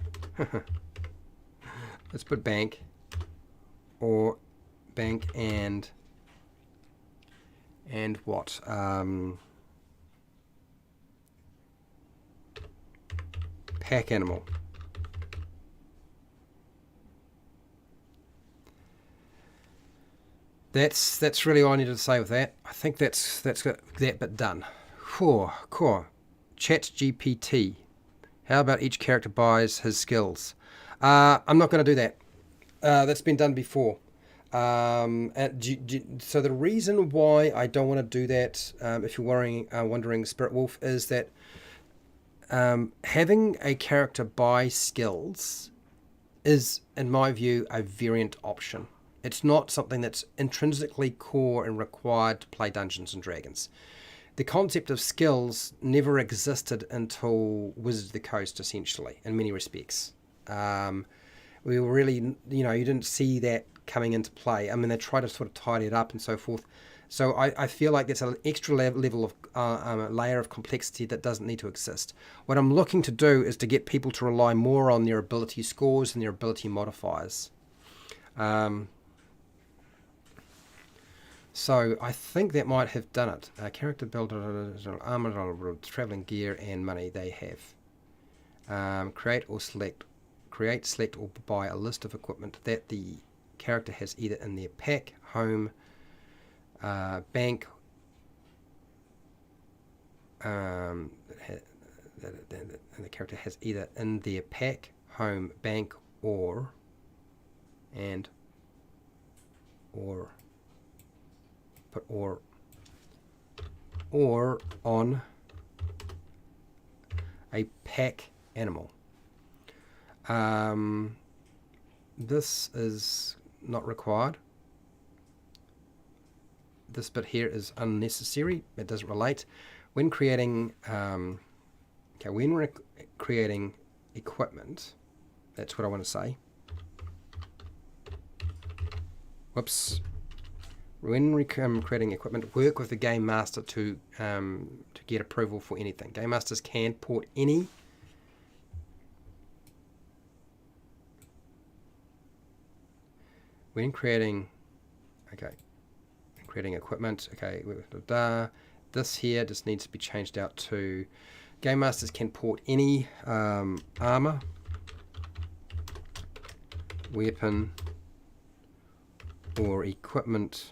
Let's put bank, or bank and what? Pack animal. That's really all I needed to say with that. I think that's got that bit done. Cool. Chat GPT. How about each character buys his skills? I'm not going to do that. That's been done before. So the reason why I don't want to do that, if you're wondering, Spirit Wolf, is that having a character buy skills is, in my view, a variant option. It's not something that's intrinsically core and required to play Dungeons and Dragons. The concept of skills never existed until Wizards of the Coast, essentially, in many respects. When we were really, you know, you didn't see that coming into play. I mean, they try to sort of tidy it up and so forth. So I feel like it's an extra level of layer of complexity that doesn't need to exist. What I'm looking to do is to get people to rely more on their ability scores and their ability modifiers. So I think that might have done it. Character builder, armor, traveling gear, and money they have. Create, select, or buy a list of equipment that the character has either in their pack, home, bank, and the character has either in their pack, home, bank, or on a pack animal. This is not required. This bit here is unnecessary. It doesn't relate. When creating, creating equipment, that's what I want to say. Whoops. When creating equipment, work with the game master to get approval for anything. Game masters can port any when creating. Okay. Creating equipment. Okay, this here just needs to be changed out to Game Masters can port any armor, weapon, or equipment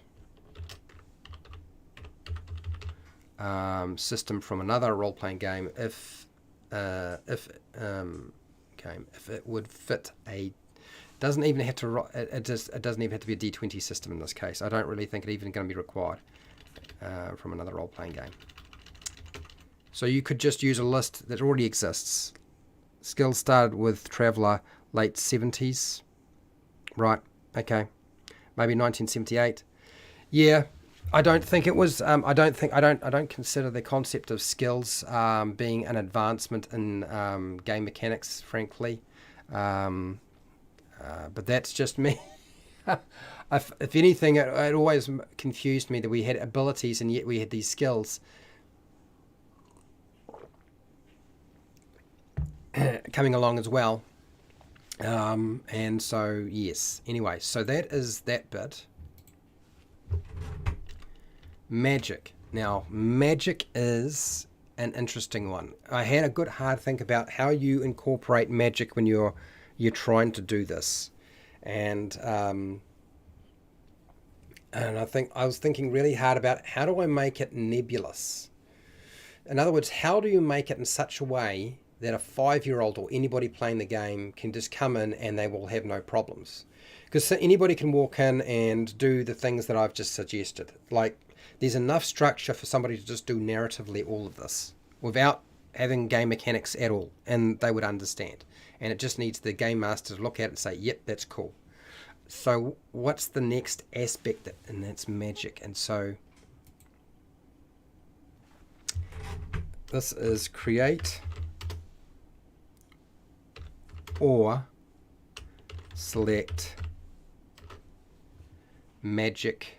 system from another role-playing game if it would fit a. Doesn't even have to. It doesn't even have to be a D20 system in this case. I don't really think it even going to be required from another role-playing game. So you could just use a list that already exists. Skills started with Traveller, late 70s, right? Okay, maybe 1978. Yeah, I don't think it was. I don't consider the concept of skills being an advancement in game mechanics, frankly. But that's just me. If anything, it always confused me that we had abilities and yet we had these skills coming along as well. And so, yes. Anyway, so that is that bit. Magic. Now, magic is an interesting one. I had a good hard think about how you incorporate magic when you're trying to do this, and I think I was thinking really hard about how do I make it nebulous. In other words, how do you make it in such a way that a 5-year-old or anybody playing the game can just come in and they will have no problems? Because anybody can walk in and do the things that I've just suggested. Like, there's enough structure for somebody to just do narratively all of this without having game mechanics at all, and they would understand. And it just needs the game master to look at it and say, yep, that's cool. So what's the next aspect? And that's magic. And so this is create or select magic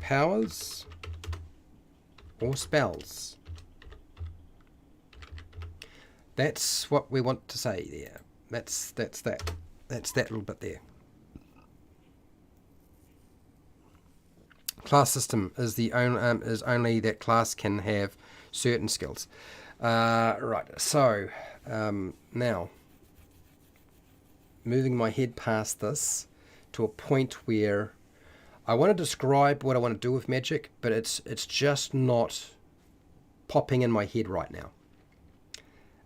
powers or spells. That's what we want to say there. That's that little bit there. Class system is the only that class can have certain skills. Right. So now moving my head past this to a point where I want to describe what I want to do with magic, but it's just not popping in my head right now.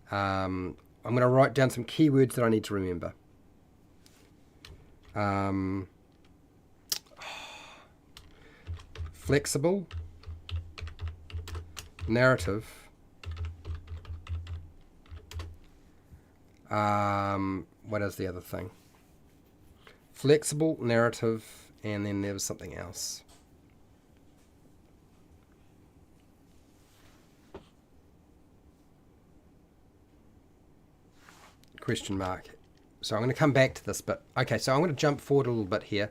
I'm going to write down some keywords that I need to remember. Flexible, narrative, what is the other thing? Flexible, narrative, and then there was something else. question mark. So I'm going to come back to this, but okay, so I'm going to jump forward a little bit here,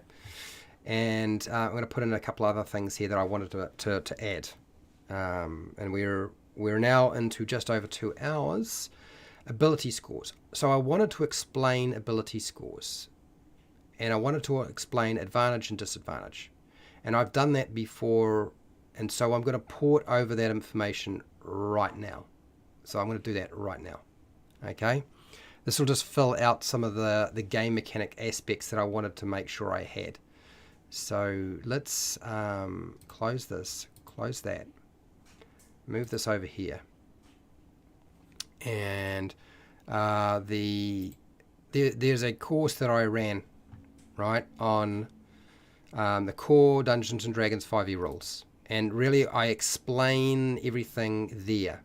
and I'm going to put in a couple other things here that I wanted to add. And we're now into just over 2 hours. Ability scores. So I wanted to explain ability scores, and I wanted to explain advantage and disadvantage, and I've done that before, and so I'm going to port over that information right now. So I'm going to do that right now. Okay, this will just fill out some of the game mechanic aspects that I wanted to make sure I had. So let's close this, close that, move this over here, and there's a course that I ran, right, on the core Dungeons and Dragons 5e rules, and really I explain everything there.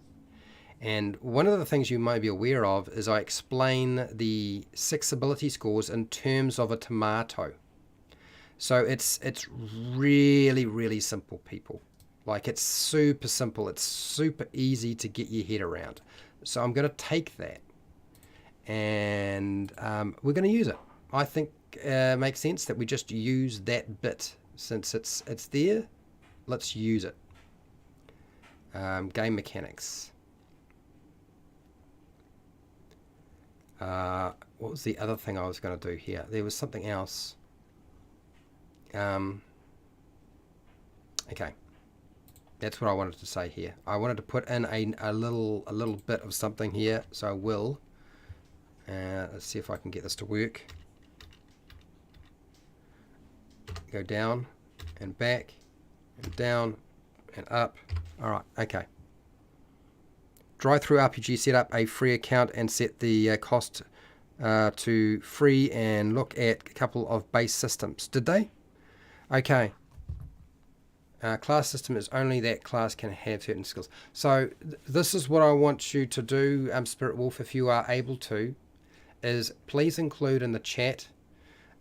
And one of the things you might be aware of is I explain the 6 ability scores in terms of a tomato. So it's really, really simple, people. Like, it's super simple. It's super easy to get your head around. So I'm going to take that, and we're going to use it. I think it makes sense that we just use that bit. Since it's there, let's use it. Game mechanics. What was the other thing I was going to do here? There was something else. Okay, that's what I wanted to say here. I wanted to put in a little bit of something here, so I will. Let's see if I can get this to work. Go down and back and down and up. All right, okay. Drive-through RPG, set up a free account and set the cost to free, and look at a couple of base systems. Did they? Okay. Class system is only that class can have certain skills. So this is what I want you to do, Spirit Wolf, if you are able to, is please include in the chat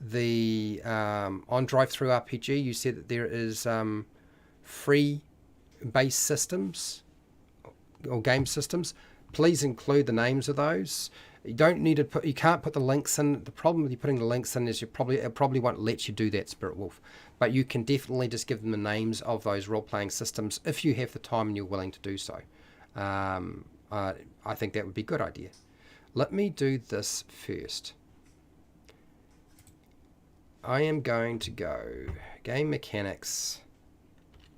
the on Drive-through RPG. You said that there is free base systems or game systems. Please include the names of those. You don't need to put. You can't put the links in. The problem with you putting the links in is it probably won't let you do that, Spirit Wolf. But you can definitely just give them the names of those role-playing systems if you have the time and you're willing to do so. I think that would be a good idea. Let me do this first. I am going to go game mechanics,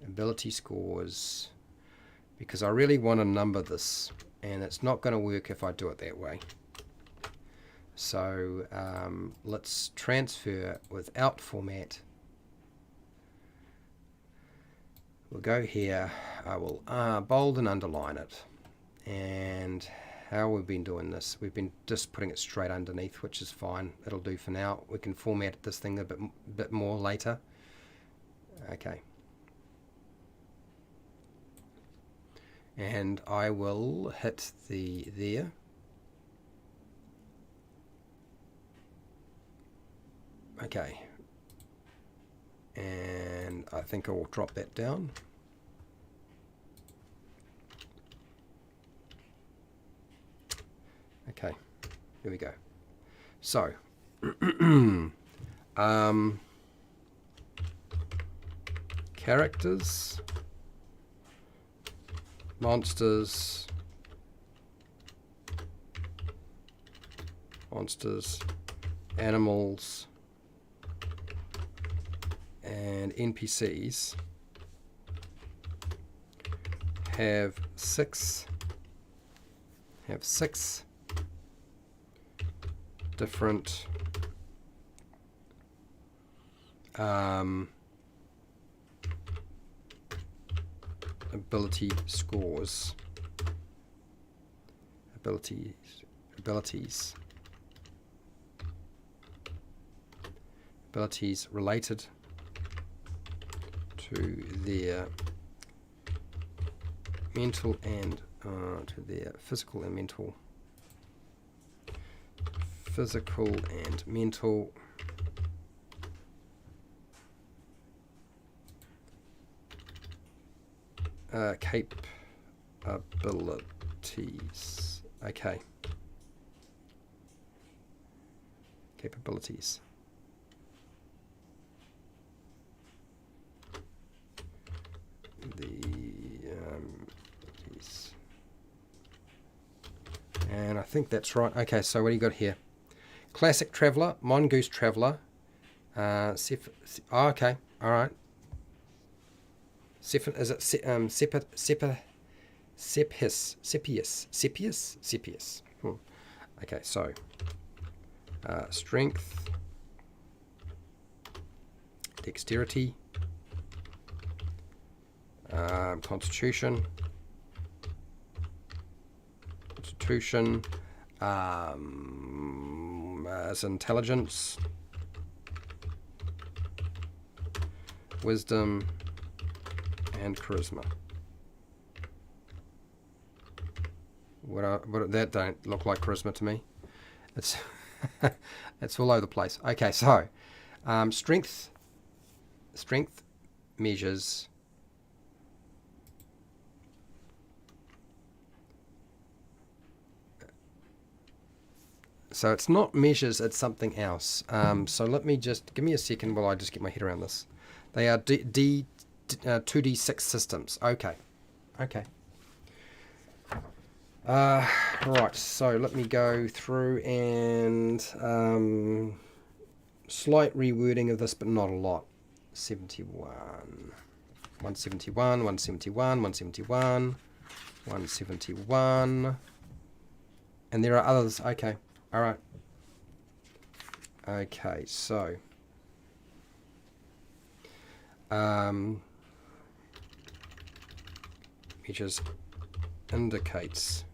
ability scores, because I really want to number this, and it's not going to work if I do it that way. So let's transfer without format. We'll go here. I will bold and underline it. And how we've been doing this, we've been just putting it straight underneath, which is fine. It'll do for now. We can format this thing a bit more later. Okay. And I will hit there. Okay. And I think I will drop that down. Okay, here we go. So, characters, monsters, animals, and NPCs have six different ability scores, abilities related to their mental and to their physical and mental capabilities. Okay. capabilities. And I think that's right. Okay, so what do you got here? Classic Traveller, Mongoose Traveller. Okay, all right. Is it Sepius? Okay, so strength, dexterity, constitution, as intelligence, wisdom, and charisma. That don't look like charisma to me. It's it's all over the place. Okay, so strength measures so it's not measures, it's something else. So let me just give me a second while I just get my head around this. They are 2d6 systems. Okay. Right, so let me go through and slight rewording of this, but not a lot. 171, and there are others. Okay, all right. Okay, so it just indicates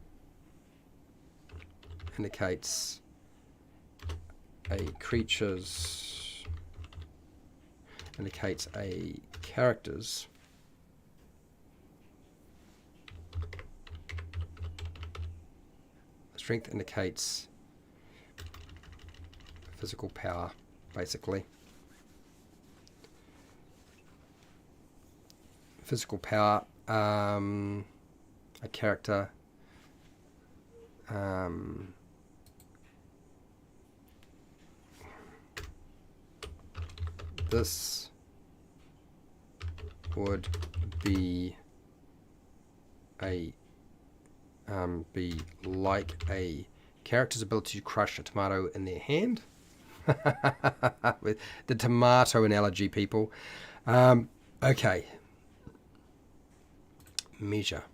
a creature's, indicates a character's strength, indicates physical power, basically. Physical power, a character, this would be like a character's ability to crush a tomato in their hand. With the tomato analogy, people. Okay. Measure.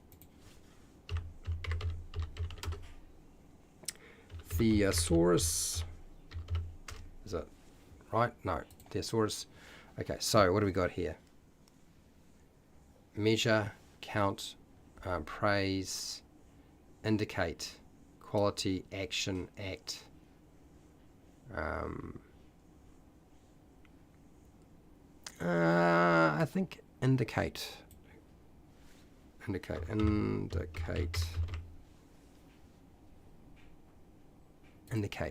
Thesaurus. Is it right? No. Thesaurus. Okay, so what do we got here? Measure, count, praise, indicate, quality, action, act. I think indicate.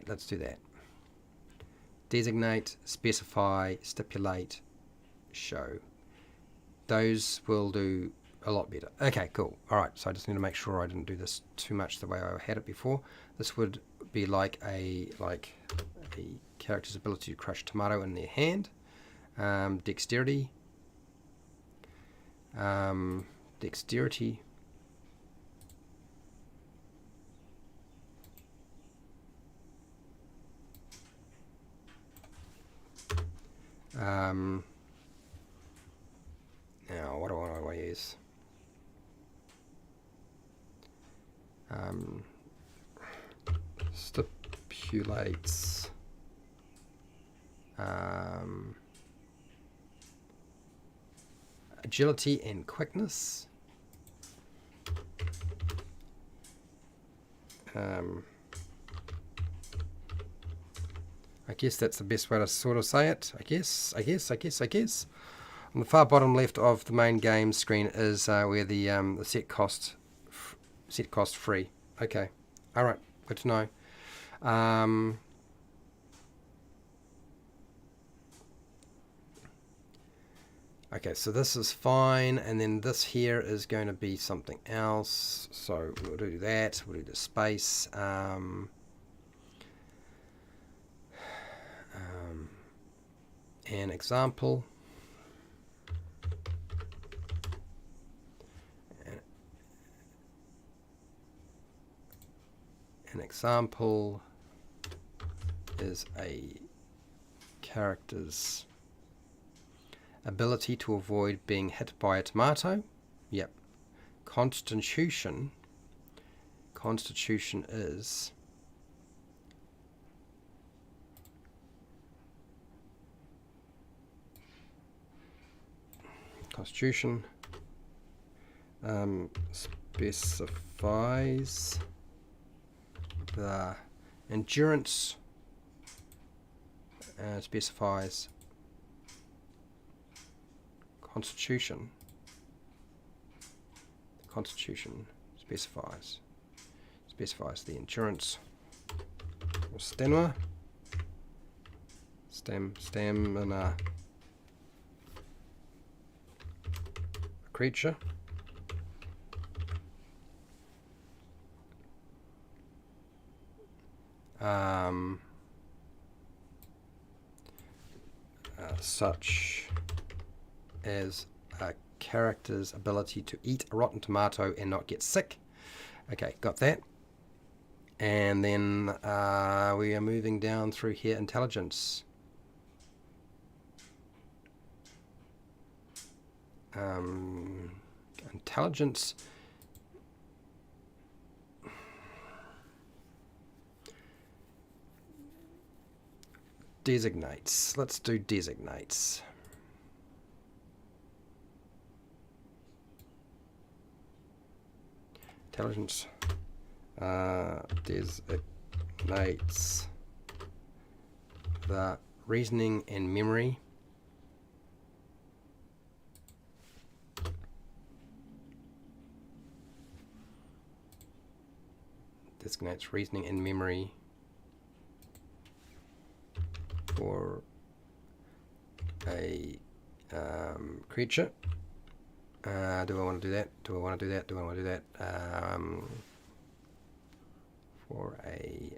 Let's do that. Designate, specify, stipulate, show. Those will do a lot better. Okay, cool. All right, so I just need to make sure I didn't do this too much the way I had it before. This would be like a character's ability to crush tomato in their hand. Dexterity. Now, what do I use? Stipulates. Agility and quickness. I guess that's the best way to sort of say it. I guess. On the far bottom left of the main game screen is where the set cost free. Okay, all right, good to know. Okay, so this is fine, and then this here is going to be something else. So we'll do that. We'll do the space. An example. An example is a character's ability to avoid being hit by a tomato. Yep. Constitution is Constitution specifies the endurance, specifies Constitution specifies the endurance or stamina creature such as a character's ability to eat a rotten tomato and not get sick. Okay, got that. And then we are moving down through here. Intelligence. Intelligence designates. Let's do designates. Intelligence designates the reasoning and memory for a creature. Do I want to do that? Do I want to do that? Do I want to do that? For a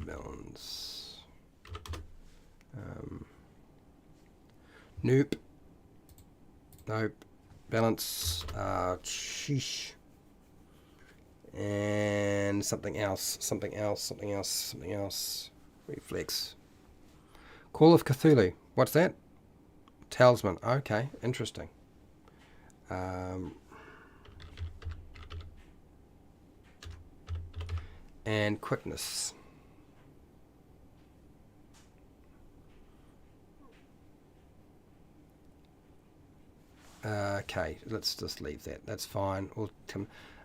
balance. Nope. Balance. Sheesh. And something else. Reflex. Call of Cthulhu. What's that? Talisman. Okay, interesting. And quickness. Okay, let's just leave that. That's fine.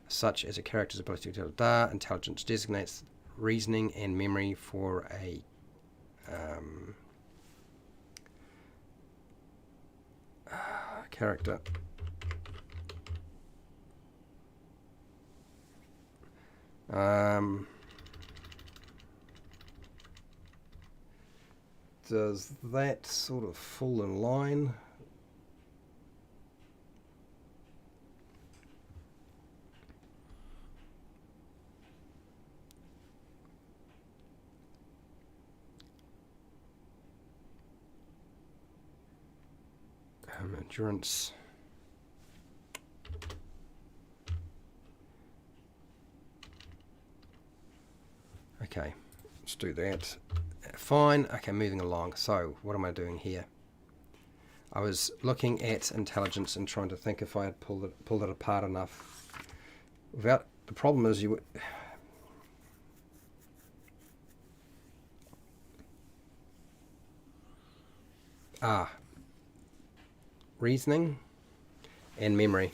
Such as a character's ability to intelligence designates reasoning and memory for a character. Does that sort of fall in line? Endurance. Okay, let's do that. Fine. Okay, moving along. So, what am I doing here? I was looking at intelligence and trying to think if I had pulled it apart enough. Without the problem is you would. Reasoning and memory.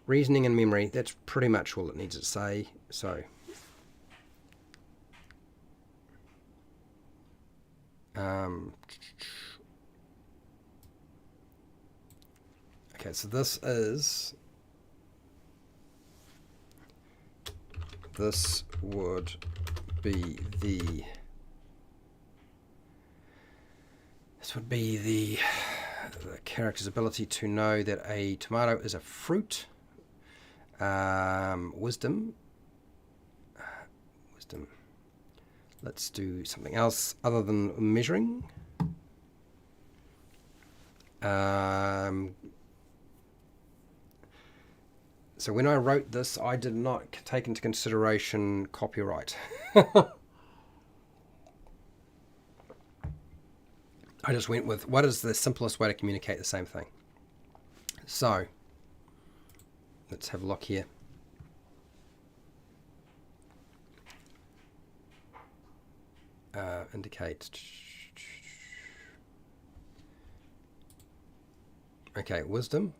Reasoning and memory, that's pretty much all it needs to say. So Okay, so this would be the character's ability to know that a tomato is a fruit. Wisdom. Let's do something else other than measuring. So when I wrote this, I did not take into consideration copyright. I just went with what is the simplest way to communicate the same thing. So let's have a look here. Indicate. Okay, wisdom.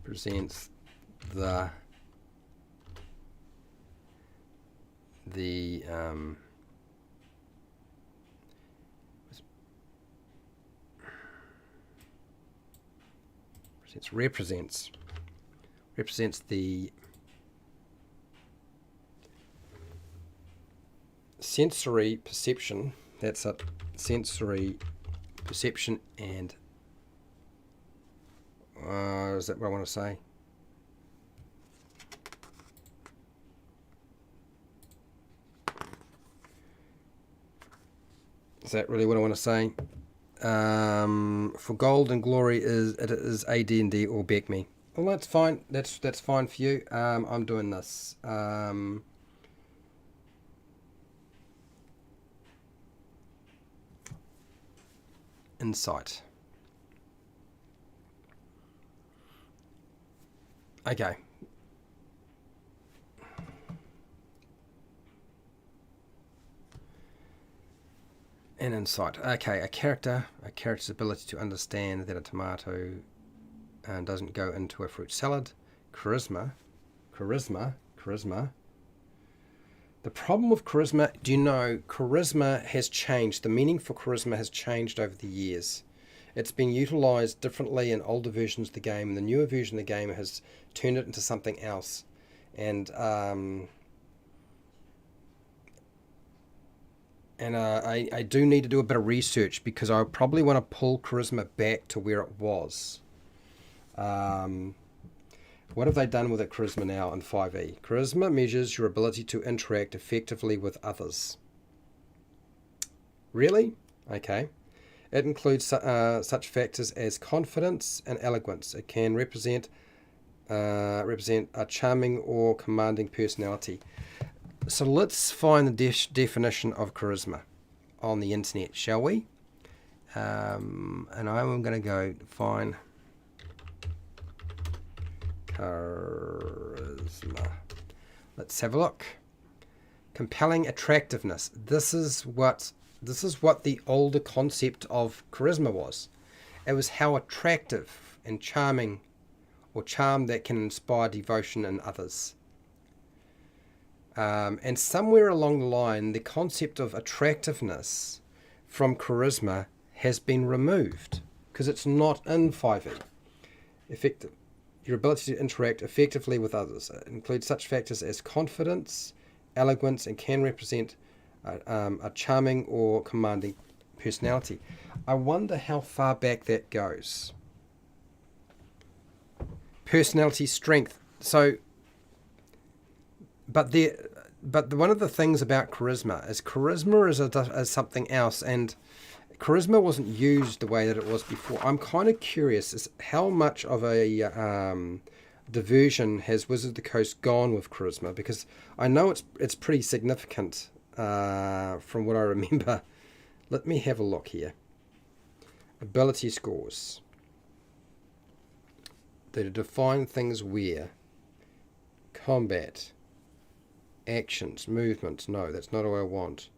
Presents the represents the sensory perception. That's it. Sensory perception and is that what I want to say? Is that really what I want to say? For gold and glory it is AD&D or back me. Well, that's fine. That's fine for you. I'm doing this. Insight. Okay. An insight. Okay, a character's ability to understand that a tomato doesn't go into a fruit salad. Charisma. The problem with charisma, do you know, charisma has changed. The meaning for charisma has changed over the years. It's been utilized differently in older versions of the game, and the newer version of the game has turned it into something else. And I do need to do a bit of research because I probably want to pull charisma back to where it was. What have they done with it, charisma, now in 5e? Charisma measures your ability to interact effectively with others. Really? Okay. It includes such factors as confidence and eloquence. It can represent a charming or commanding personality. So let's find the definition of charisma on the internet, shall we? And I'm going to go find charisma. Let's have a look. Compelling attractiveness. This is what the older concept of charisma was. It was how attractive and charming, or charm that can inspire devotion in others. And somewhere along the line, the concept of attractiveness from charisma has been removed because it's not in 5e. Effective. Your ability to interact effectively with others. It includes such factors as confidence, eloquence, and can represent a charming or commanding personality. I wonder how far back that goes. Personality, strength. So, but one of the things about charisma is something else, and charisma wasn't used the way that it was before. I'm kind of curious as how much of a diversion has Wizard of the Coast gone with charisma, because I know it's pretty significant from what I remember. Let me have a look here. Ability scores. They define things where combat, actions, movements. No, that's not what I want.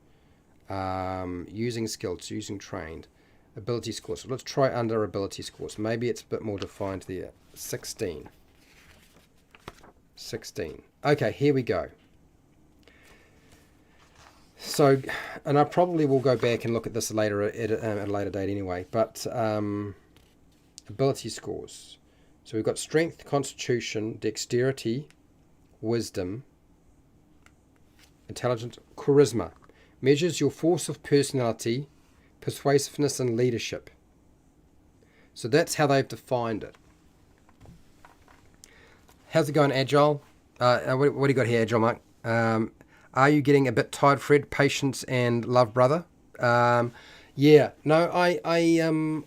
Using skills, using trained, ability scores. So let's try under ability scores. Maybe it's a bit more defined there. 16. 16. Okay, here we go. So, and I probably will go back and look at this later at a later date anyway, but ability scores. So we've got strength, constitution, dexterity, wisdom, intelligence, charisma. Measures your force of personality, persuasiveness, and leadership. So that's how they've defined it. How's it going, Agile? What do you got here, Agile Mark? Are you getting a bit tired, Fred? Patience and love, brother. Yeah, no, I am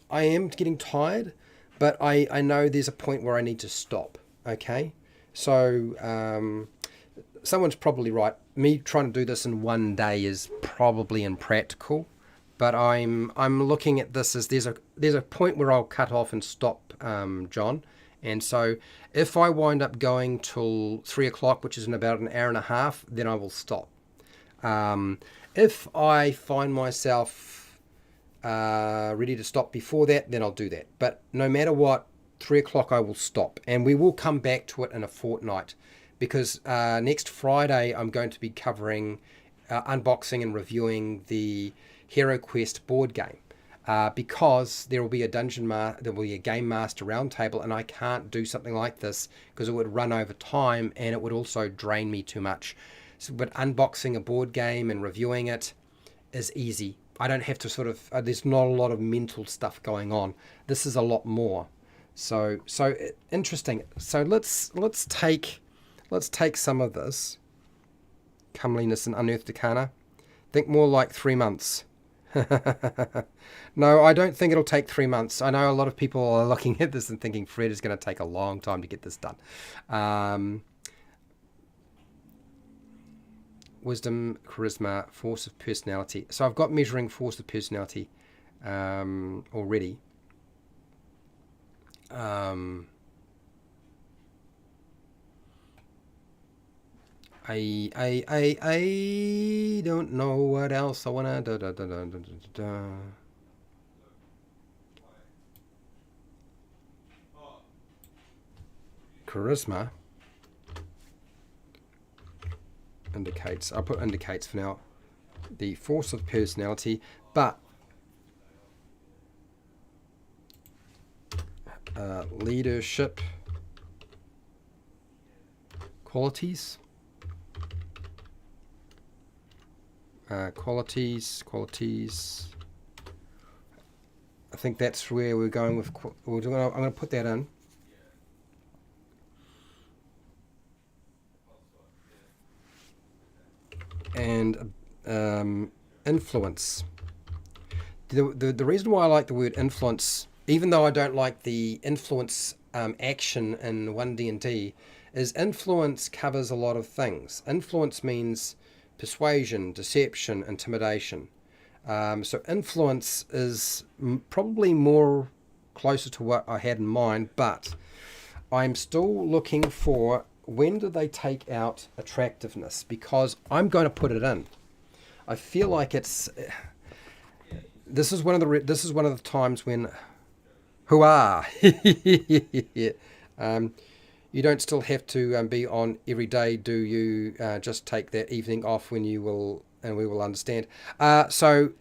getting tired, but I know there's a point where I need to stop. Okay, so someone's probably right. Me trying to do this in one day is probably impractical, but I'm looking at this as there's a point where I'll cut off and stop, John. And so if I wind up going till 3 o'clock, which is in about an hour and a half, then I will stop. If I find myself ready to stop before that, then I'll do that. But no matter what, 3 o'clock I will stop. And we will come back to it in a fortnight, because next Friday I'm going to be covering unboxing and reviewing the Hero Quest board game. Because there will be a there will be a game master roundtable, and I can't do something like this because it would run over time and it would also drain me too much. So, but unboxing a board game and reviewing it is easy. I don't have to sort of. There's not a lot of mental stuff going on. This is a lot more. So interesting. So let's take some of this comeliness and unearthed arcana. Think more like 3 months. No, I don't think it'll take 3 months. I know a lot of people are looking at this and thinking Fred is going to take a long time to get this done. Wisdom, charisma, force of personality. So I've got measuring force of personality already. I don't know what else I wanna Charisma indicates. I'll put indicates for now. The force of personality, but leadership qualities. Qualities. I think that's where we're going with. I'm going to put that in. And influence. The reason why I like the word influence, even though I don't like the influence action in 1D&D, is influence covers a lot of things. Influence means persuasion, deception, intimidation. So influence is probably more closer to what I had in mind, but I'm still looking for when do they take out attractiveness, because I'm going to put it in. I feel like it's this is one of the times when you don't still have to be on every day, do you? Just take that evening off when you will, and we will understand. No,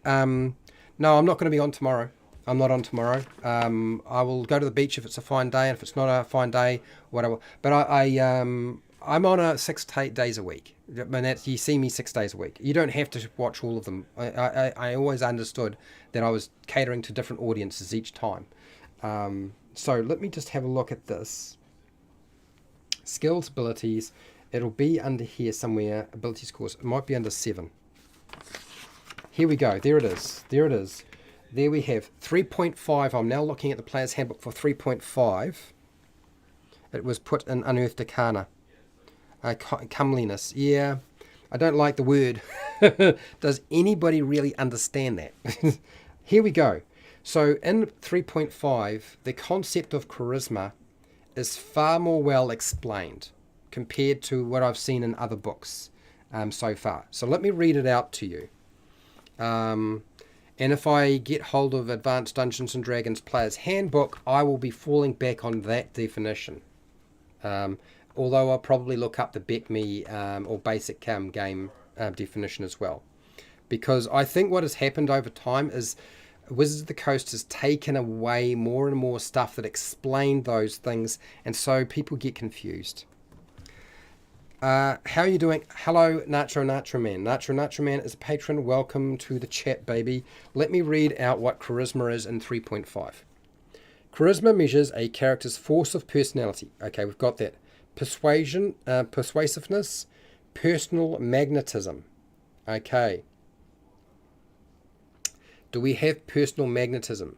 I'm not going to be on tomorrow. I'm not on tomorrow. I will go to the beach if it's a fine day, and if it's not a fine day, whatever. But I'm on a 6 to 8 days a week. And you see me 6 days a week. You don't have to watch all of them. I always understood that I was catering to different audiences each time. So let me just have a look at this. Skills, abilities. It'll be under here somewhere. Ability scores. It might be under 7. Here we go. There it is. There we have 3.5. I'm now looking at the player's handbook for 3.5. It was put in unearthed arcana. Comeliness. Yeah, I don't like the word. Does anybody really understand that? Here we go. So in 3.5, the concept of charisma is far more well explained compared to what I've seen in other books so far. So let me read it out to you. And if I get hold of Advanced Dungeons & Dragons Player's Handbook, I will be falling back on that definition. although I'll probably look up the BECME or basic game definition as well. Because I think what has happened over time is Wizards of the Coast has taken away more and more stuff that explained those things, and so people get confused. How are you doing? Hello, Nacho Man. Nacho Man is a patron. Welcome to the chat, baby. Let me read out what charisma is in 3.5. Charisma measures a character's force of personality. Okay, we've got that. Persuasion, persuasiveness, personal magnetism. Okay. Do we have personal magnetism?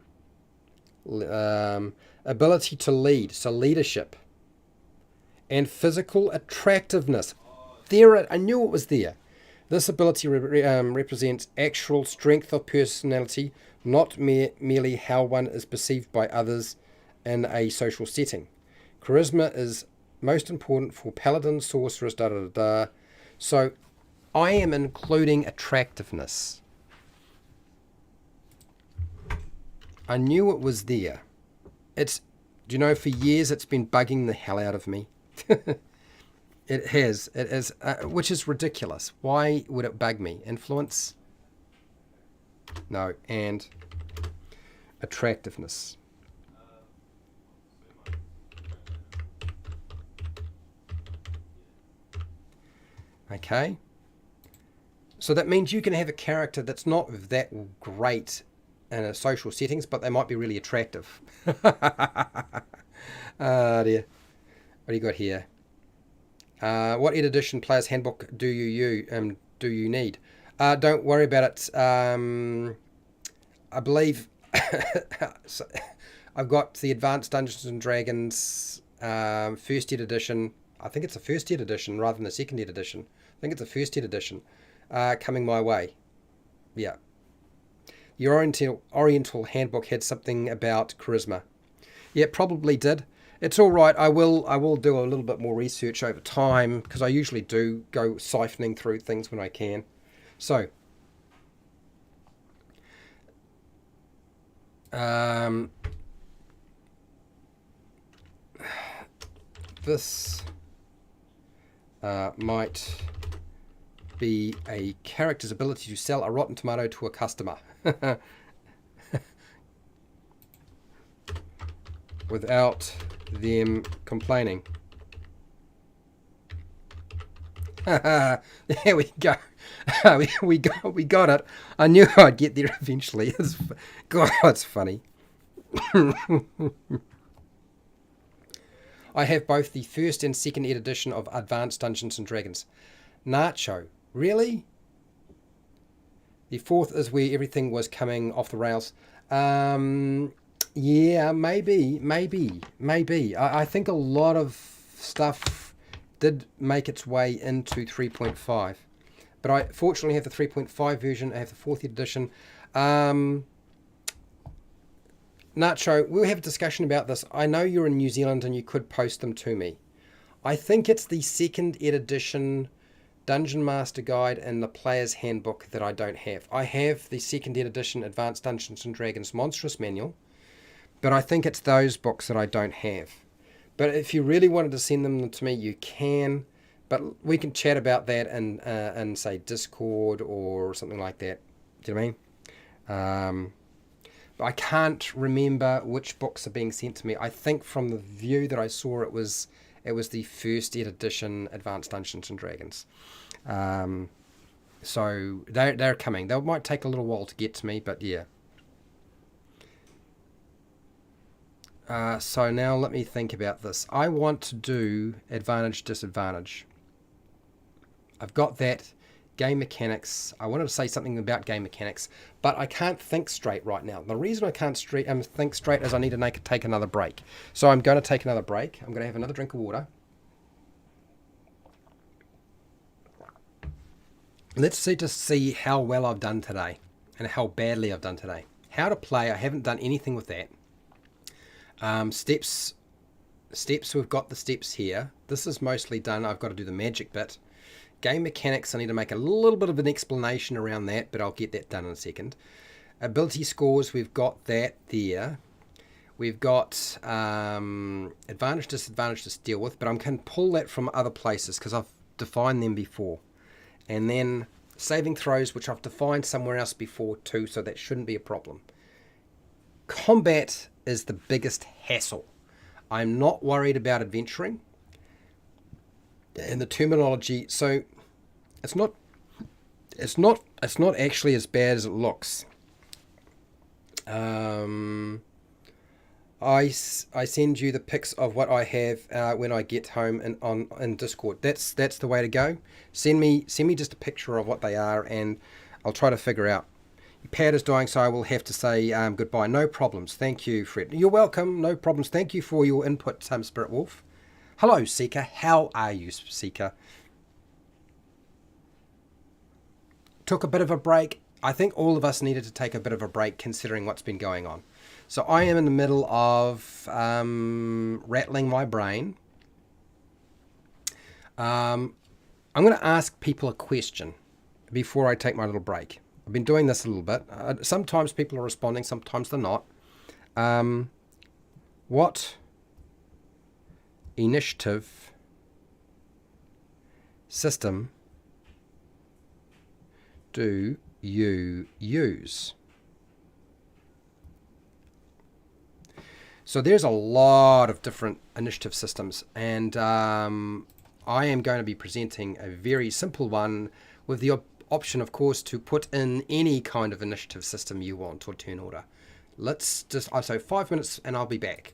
Ability to lead, so leadership. And physical attractiveness. There, I knew it was there. This ability represents actual strength of personality, not merely how one is perceived by others in a social setting. Charisma is most important for paladins, sorcerers, So I am including attractiveness. I knew it was there. Do you know, for years it's been bugging the hell out of me. It is, which is ridiculous. Why would it bug me? Influence? No, and attractiveness. Okay. So that means you can have a character that's not that great in a social settings, but they might be really attractive. Ah, dear. What do you got here? What edition player's handbook do you need? Don't worry about it. I believe so I've got the Advanced Dungeons and Dragons first ed edition. I think it's a first ed edition rather than a second ed edition. I think it's a first ed edition coming my way. Yeah. Your Oriental handbook had something about charisma. Yeah, it probably did. It's all right. I will do a little bit more research over time, because I usually do go siphoning through things when I can. So, this might be a character's ability to sell a rotten tomato to a customer without them complaining. There we go. we got it. I knew I'd get there eventually. God, it's funny. I have both the first and second ed edition of Advanced Dungeons and Dragons. Nacho, really? The fourth is where everything was coming off the rails. Yeah, maybe. I think a lot of stuff did make its way into 3.5. But I fortunately have the 3.5 version. I have the 4th edition. Nacho, we'll have a discussion about this. I know you're in New Zealand and you could post them to me. I think it's the 2nd ed edition Dungeon Master Guide and the Player's Handbook that I don't have. I have the 2nd ed edition Advanced Dungeons and Dragons Monstrous Manual, but I think it's those books that I don't have. But if you really wanted to send them to me, you can. But we can chat about that in say, Discord or something like that. Do you know what I mean? But I can't remember which books are being sent to me. I think from the view that I saw, it was the 1st ed edition Advanced Dungeons and Dragons. So they're coming. They might take a little while to get to me, but yeah. So now let me think about this. I want to do advantage, disadvantage. I've got that. Game mechanics. I wanted to say something about game mechanics, but I can't think straight right now. The reason I can't think straight is I need to take another break. So I'm going to take another break. I'm going to have another drink of water. Let's see how well I've done today and how badly I've done today. How to play. I haven't done anything with that. Steps. We've got the steps here. This is mostly done. I've got to do the magic bit. Game mechanics, I need to make a little bit of an explanation around that, but I'll get that done in a second. Ability scores, we've got that there. We've got advantage, disadvantage to deal with, but I can pull that from other places because I've defined them before. And then saving throws, which I've defined somewhere else before too, so that shouldn't be a problem. Combat is the biggest hassle. I'm not worried about adventuring and the terminology, so it's not actually as bad as it looks. I send you the pics of what I have when I get home in Discord. That's the way to go. Send me just a picture of what they are, and I'll try to figure out. Your pad is dying, so I will have to say goodbye. No problems. Thank you, Fred. You're welcome. No problems. Thank you for your input, Spirit Wolf. Hello, Seeker. How are you, Seeker? Took a bit of a break. I think all of us needed to take a bit of a break considering what's been going on. So I am in the middle of rattling my brain. I'm going to ask people a question before I take my little break. I've been doing this a little bit. Sometimes people are responding, sometimes they're not. What initiative system do you use? So there's a lot of different initiative systems, and I am going to be presenting a very simple one with the option, of course, to put in any kind of initiative system you want or turn order. Let's just, so 5 minutes and I'll be back.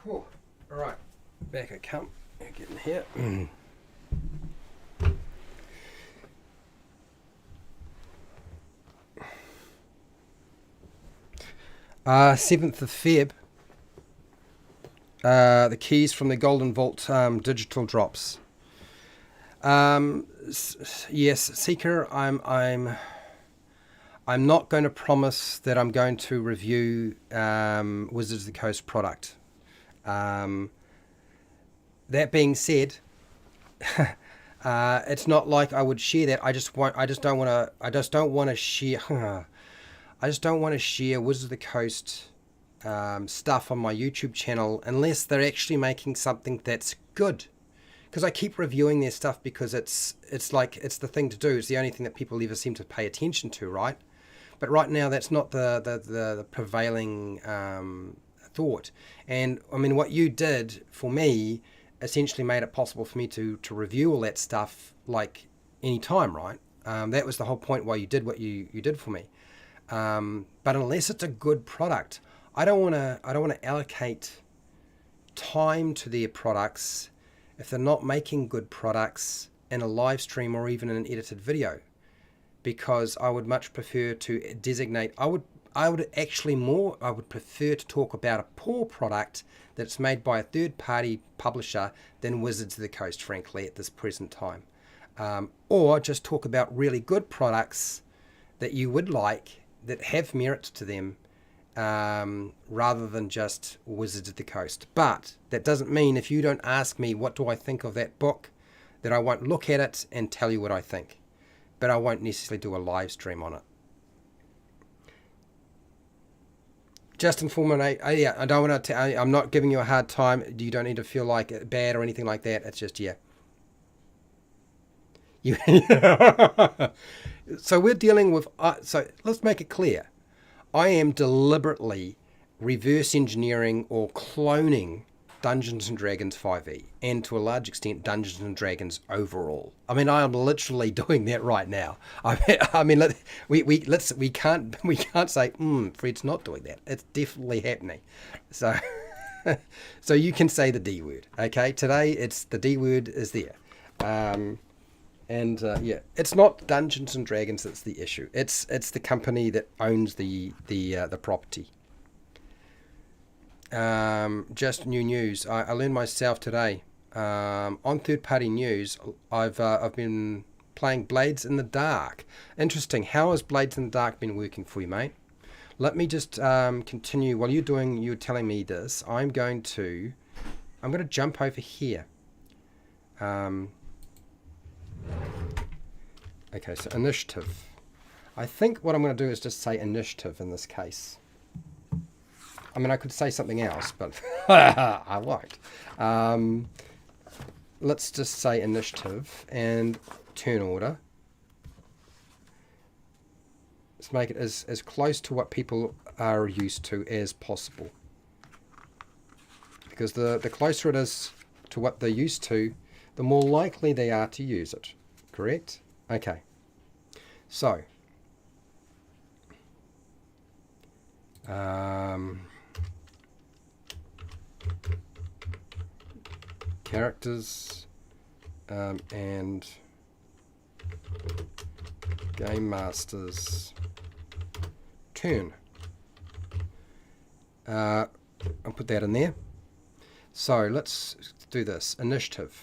Whew. All right, back I come. Get in here. 7th of Feb. The keys from the Golden Vault digital drops. Yes, Seeker. I'm not going to promise that I'm going to review Wizards of the Coast product. That being said, it's not like I would share that. I just don't want to share. I just don't want to share Wizards of the Coast stuff on my YouTube channel unless they're actually making something that's good. Because I keep reviewing their stuff because it's the thing to do. It's the only thing that people ever seem to pay attention to, right? But right now, that's not the prevailing thought. And I mean, what you did for me essentially made it possible for me to review all that stuff like any time, right? That was the whole point why you did what you did for me. But unless it's a good product, I don't want to allocate time to their products if they're not making good products in a live stream or even in an edited video, because I would much prefer to designate, I would prefer to talk about a poor product that's made by a third-party publisher than Wizards of the Coast, frankly, at this present time. Or just talk about really good products that you would like, that have merit to them, rather than just Wizards of the Coast. But that doesn't mean if you don't ask me what do I think of that book, that I won't look at it and tell you what I think. But I won't necessarily do a live stream on it. Just informing, yeah, I don't want to. I'm not giving you a hard time. You don't need to feel like bad or anything like that. It's just, yeah. So we're dealing with. So let's make it clear. I am deliberately reverse engineering or cloning Dungeons and Dragons 5e, and to a large extent Dungeons and Dragons overall. I mean, I am literally doing that right now. I mean, we can't say Fred's not doing that. It's definitely happening. So so you can say the D word. Okay, today it's the D word is there. Yeah, it's not Dungeons and Dragons that's the issue. It's the company that owns the property. Just new news. I learned myself today. On third-party news, I've been playing Blades in the Dark. Interesting. How has Blades in the Dark been working for you, mate? Let me just continue while you're telling me this. I'm going to jump over here. Okay, so initiative. I think what I'm going to do is just say initiative in this case. I mean, I could say something else, but I won't. Let's just say initiative and turn order. Let's make it as close to what people are used to as possible. Because the closer it is to what they're used to, the more likely they are to use it. Correct? Okay. So, characters and game masters turn. I'll put that in there. So let's do this. Initiative.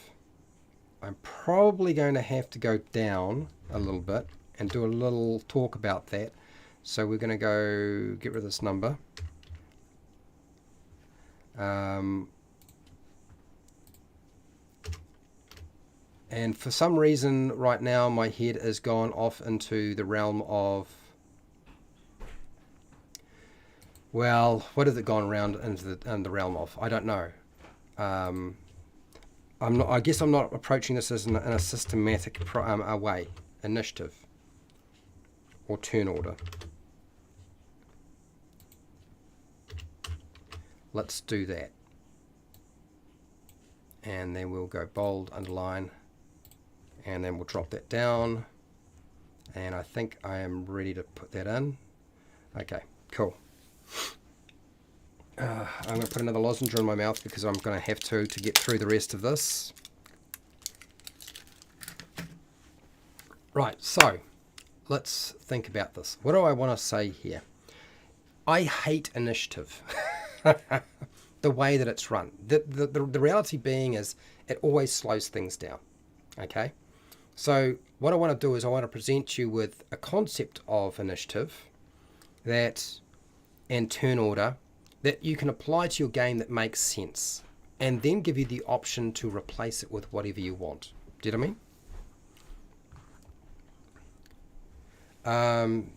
I'm probably going to have to go down a little bit and do a little talk about that. So we're going to go get rid of this number. And for some reason right now my head has gone off into the realm of, well, what has it gone around into the realm of? I don't know. I guess I'm not approaching this as in a systematic way. Initiative or turn order. Let's do that. And then we'll go bold, underline, and then we'll drop that down. And I think I am ready to put that in. Okay, cool. I'm going to put another lozenge in my mouth because I'm going to have to get through the rest of this. Right, so let's think about this. What do I want to say here? I hate initiative. The way that it's run. The reality being is it always slows things down. Okay? So what I want to do is I want to present you with a concept of initiative and turn order that you can apply to your game that makes sense, and then give you the option to replace it with whatever you want. Do you know what I mean?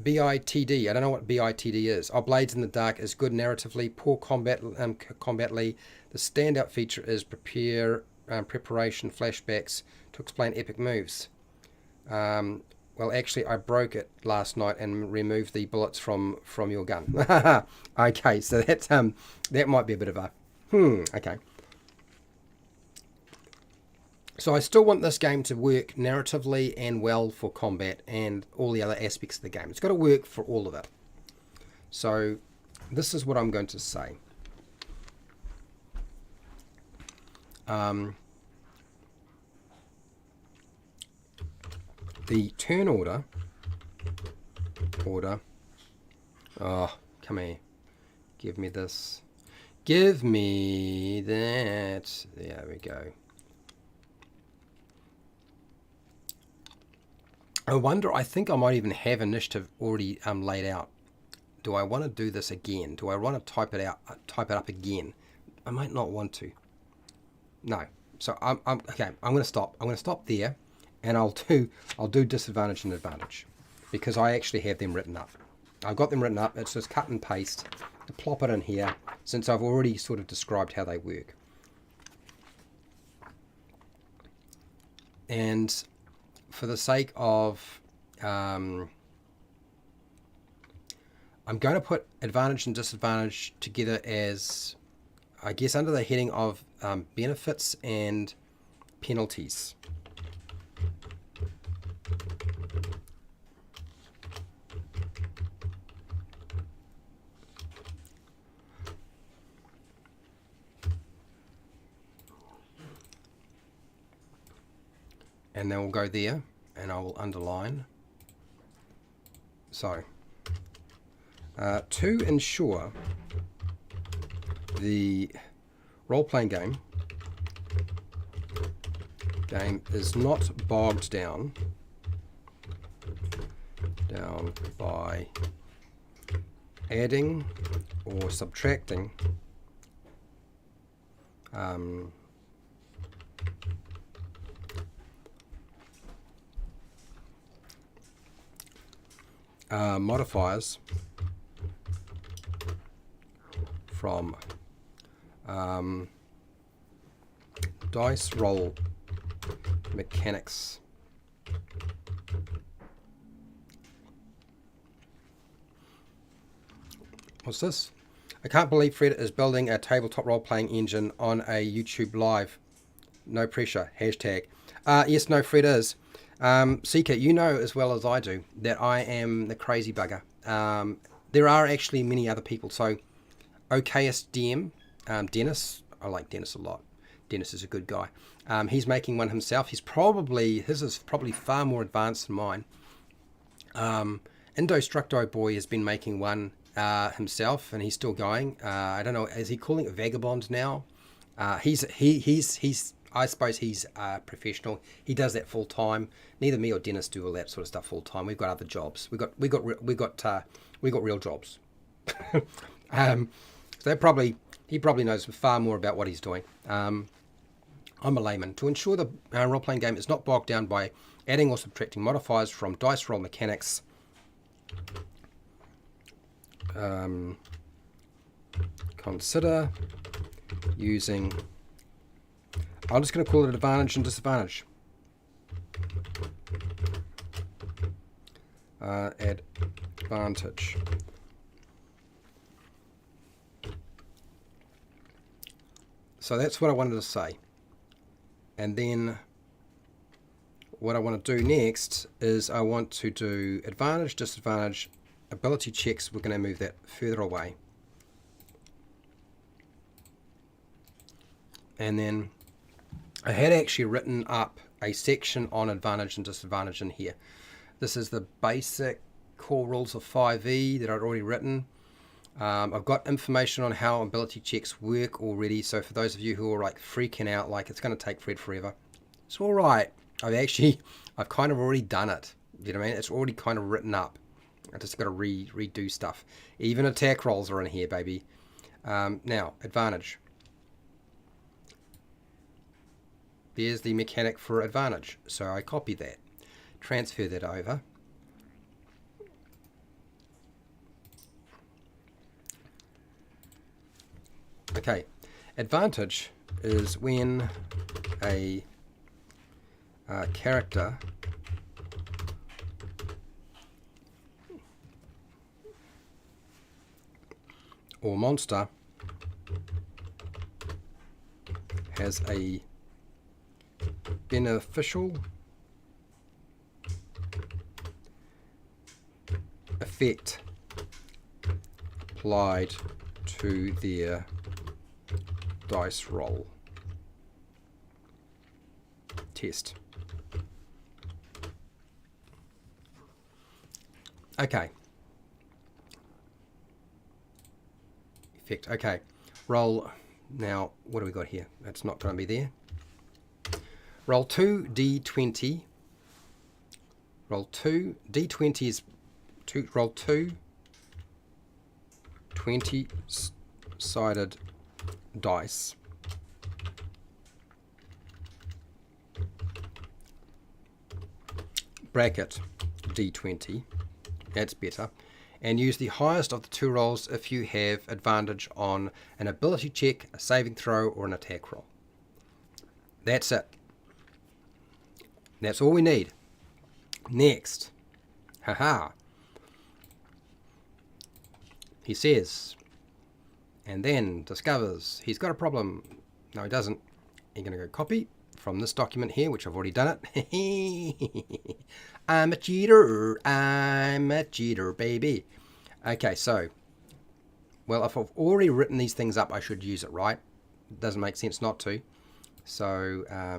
BITD. I don't know what BITD is. Oh, Blades in the Dark is good narratively, poor combatly. The standout feature is preparation flashbacks to explain epic moves. Well, actually, I broke it last night and removed the bullets from your gun. Okay, so that might be a bit of a okay. So I still want this game to work narratively and well for combat and all the other aspects of the game. It's got to work for all of it. So this is what I'm going to say. the turn order, oh, come here, give me this, give me that, there we go. I think I might even have initiative already laid out. Do I want to do this again? Do I want to type it up again? I might not want to. No. So I'm okay. I'm going to stop. I'm going to stop there, and I'll do disadvantage and advantage, because I actually have them written up. I've got them written up. It's just cut and paste to plop it in here, since I've already sort of described how they work. And for the sake of I'm going to put advantage and disadvantage together as, I guess, under the heading of benefits and penalties. And then we'll go there, and I will underline. So, to ensure the role-playing game is not bogged down by adding or subtracting modifiers from dice roll mechanics. What's this? I can't believe Fred is building a tabletop role-playing engine on a YouTube live. No pressure. Hashtag. Yes, no, Fred is. Seeker, you know as well as I do that I am the crazy bugger. There are actually many other people. So, okayest DM, Dennis. I like Dennis a lot. Dennis is a good guy. He's making one himself. His is probably far more advanced than mine. Indostructo Boy has been making one himself, and he's still going. I don't know, is he calling it Vagabond now? He's I suppose he's professional. He does that full time. Neither me or Dennis do all that sort of stuff full time. We've got other jobs. We got real jobs. So he probably knows far more about what he's doing. I'm a layman. To ensure the role-playing game is not bogged down by adding or subtracting modifiers from dice roll mechanics, consider using, I'm just going to call it advantage and disadvantage. Advantage. So that's what I wanted to say. And then what I want to do next is I want to do advantage, disadvantage, ability checks. We're going to move that further away. And then I had actually written up a section on advantage and disadvantage in here. This is the basic core rules of 5e that I'd already written. I've got information on how ability checks work already, so for those of you who are like freaking out like it's going to take Fred forever, it's all right. I've kind of already done it. You know what I mean? It's already kind of written up. I just got to redo stuff. Even attack rolls are in here, baby. Now, advantage. There's the mechanic for advantage. So I copy that, transfer that over. Okay, advantage is when a character or monster has a beneficial effect applied to their dice roll. test. Okay. Effect. Okay. Roll. Now, what do we got here? That's not going to be there. Roll 2 d20. Roll 2 d20 is roll 2 20-sided dice. Bracket d20. That's better. And use the highest of the two rolls if you have advantage on an ability check, a saving throw, or an attack roll. That's it. That's all we need. Next. Haha. He says, and then discovers he's got a problem. No, he doesn't. You're going to go copy from this document here, which I've already done it. I'm a cheater. I'm a cheater, baby. Okay, so, well, if I've already written these things up, I should use it, right? It doesn't make sense not to. So, I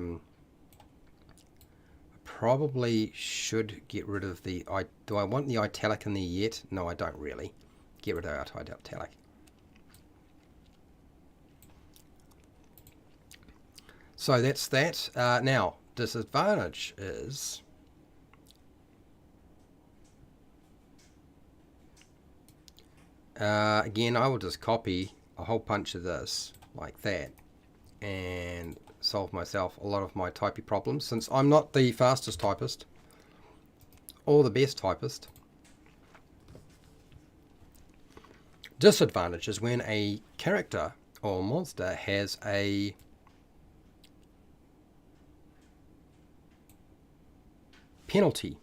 probably should get rid of the... Do I want the italic in there yet? No, I don't really. Get rid of that italic. So that's that. Now, disadvantage is... again, I will just copy a whole bunch of this like that and solve myself a lot of my typey problems, since I'm not the fastest typist or the best typist. Disadvantage is when a character or monster has a penalty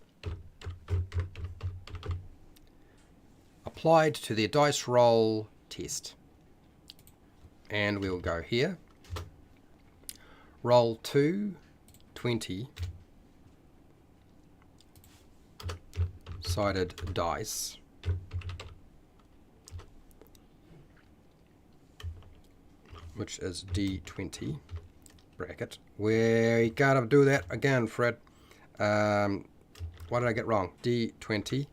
applied to their dice roll test. And we'll go here. Roll 2 20-sided dice. Which is D20 bracket. We gotta do that again, Fred. What did I get wrong? D20.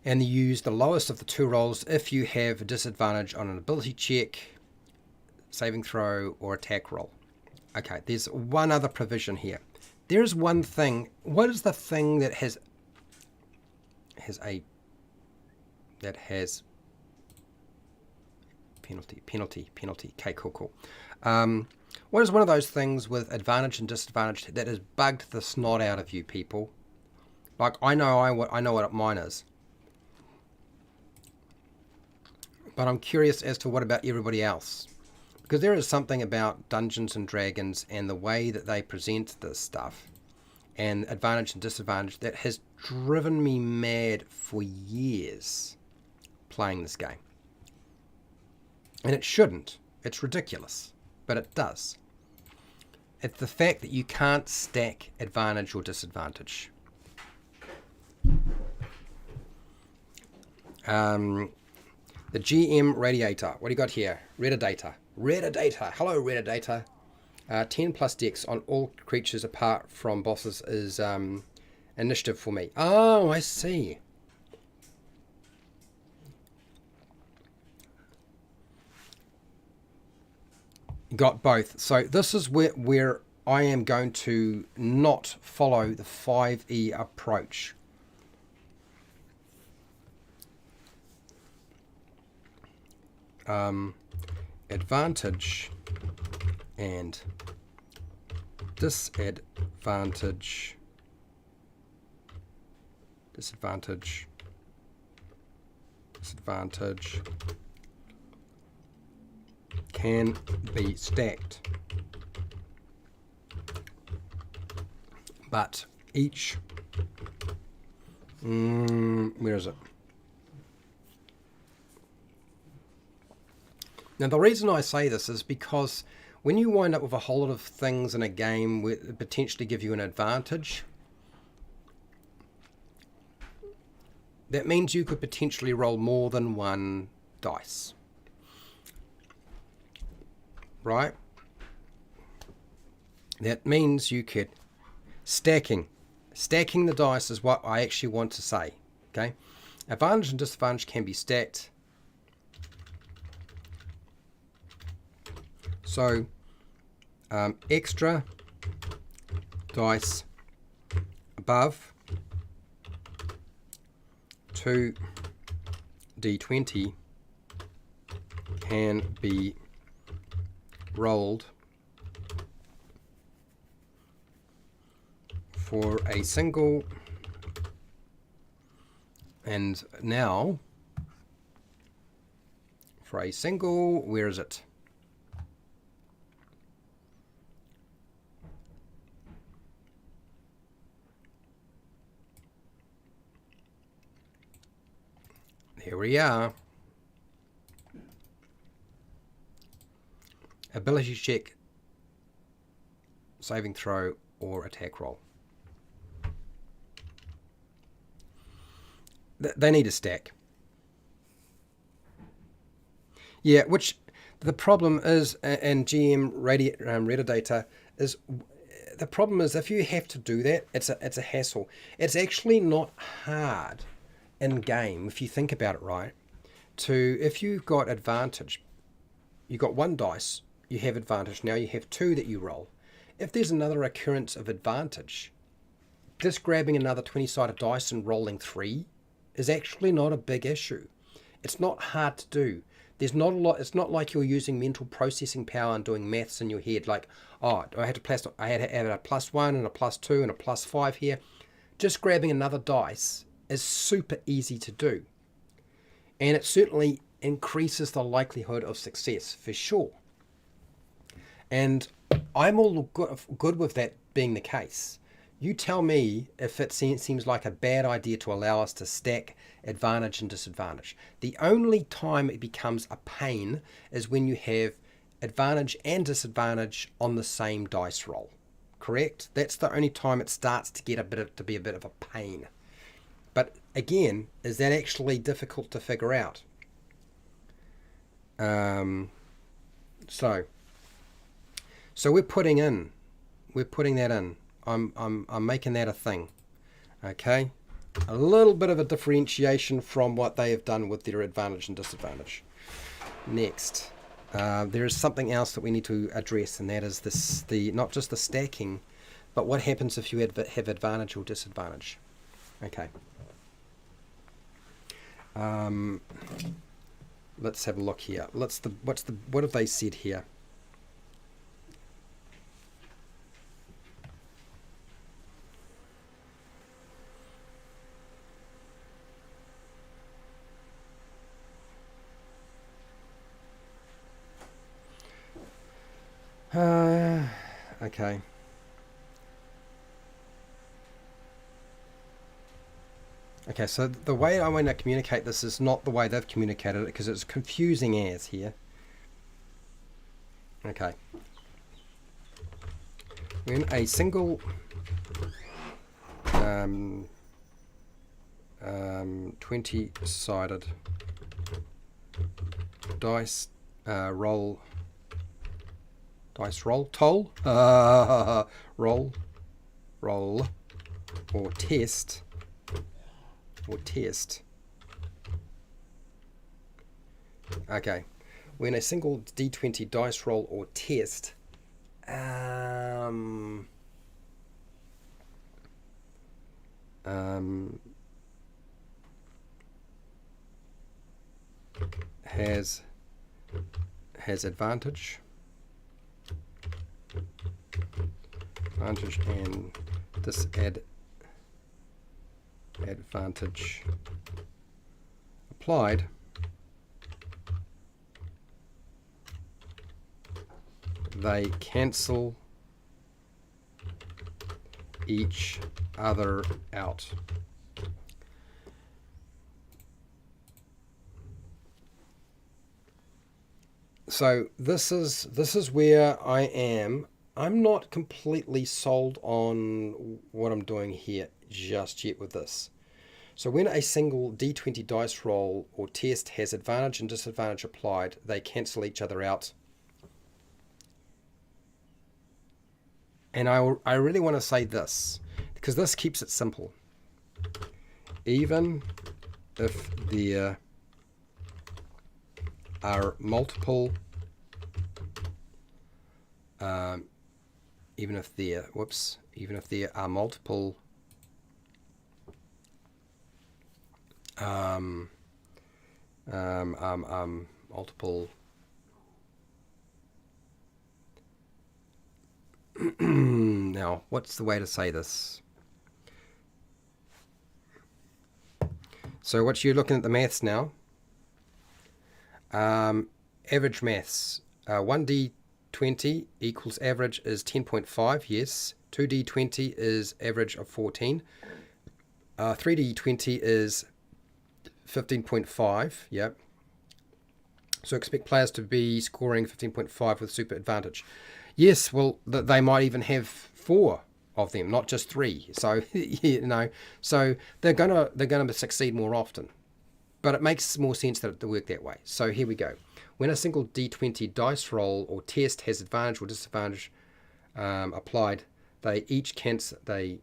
And you use the lowest of the two rolls if you have a disadvantage on an ability check, saving throw, or attack roll. Okay, there's one other provision here. There's one thing. What is the thing that has penalty? Okay, cool. What is one of those things with advantage and disadvantage that has bugged the snot out of you people? Like, I know what mine is. But I'm curious as to what about everybody else. Because there is something about Dungeons and Dragons and the way that they present this stuff and advantage and disadvantage that has driven me mad for years playing this game. And it shouldn't. It's ridiculous. But it does. It's the fact that you can't stack advantage or disadvantage. The GM radiator. What do you got here? Redidata. Hello, Redidata. 10 plus dex on all creatures apart from bosses is initiative for me. Oh, I see. Got both. So this is where I am going to not follow the 5E approach. Advantage and disadvantage can be stacked, but each where is it? Now, the reason I say this is because when you wind up with a whole lot of things in a game that potentially give you an advantage, that means you could potentially roll more than one dice. Right? That means you could stacking the dice is what I actually want to say. Okay, advantage and disadvantage can be stacked. So extra dice above 2d20 can be rolled for a single, and now for a single, where is it? Here we are. Ability check, saving throw, or attack roll. They need a stack. Yeah, which the problem is, and GM Reader data is, the problem is if you have to do that, it's a hassle. It's actually not hard in game if you think about it, right? If you've got advantage, you got one dice, you have advantage. Now you have two that you roll. If there's another occurrence of advantage, just grabbing another 20-sided dice and rolling 3 is actually not a big issue. It's not hard to do. There's not a lot. It's not like you're using mental processing power and doing maths in your head. Like, oh, I had to add a +1 and a +2 and a +5 here. Just grabbing another dice is super easy to do, and it certainly increases the likelihood of success for sure. And I'm all good with that being the case. You tell me if it seems like a bad idea to allow us to stack advantage and disadvantage. The only time it becomes a pain is when you have advantage and disadvantage on the same dice roll. Correct? That's the only time it starts to get to be a bit of a pain. But again, is that actually difficult to figure out? So we're putting that in. I'm making that a thing. Okay, a little bit of a differentiation from what they have done with their advantage and disadvantage. Next, there is something else that we need to address, and that is not just the stacking, but what happens if you have advantage or disadvantage. Okay. Let's have a look here. What have they said here? Okay. Okay, so the way I want to communicate this is not the way they've communicated it, because it's confusing as here. Okay. When a single 20-sided dice roll or test okay, when a single d20 dice roll or test has advantage and disadvantage applied, they cancel each other out. So this is where I am. I'm not completely sold on what I'm doing here just yet with this. So when a single d20 dice roll or test has advantage and disadvantage applied, they cancel each other out. And I really want to say this, because this keeps it simple. Even if there are multiple, even if there are multiple multiple now, what's the way to say this? So what you're looking at the maths now. Average maths. 1d20 equals average is 10.5, yes. 2d20 is average of 14. 3d20 is 15.5, yep. So expect players to be scoring 15.5 with super advantage. Yes, well, they might even have 4 of them, not just 3. So so they're gonna succeed more often. But it makes more sense that it work that way. So here we go. When a single d20 dice roll or test has advantage or disadvantage applied, they each cancel. They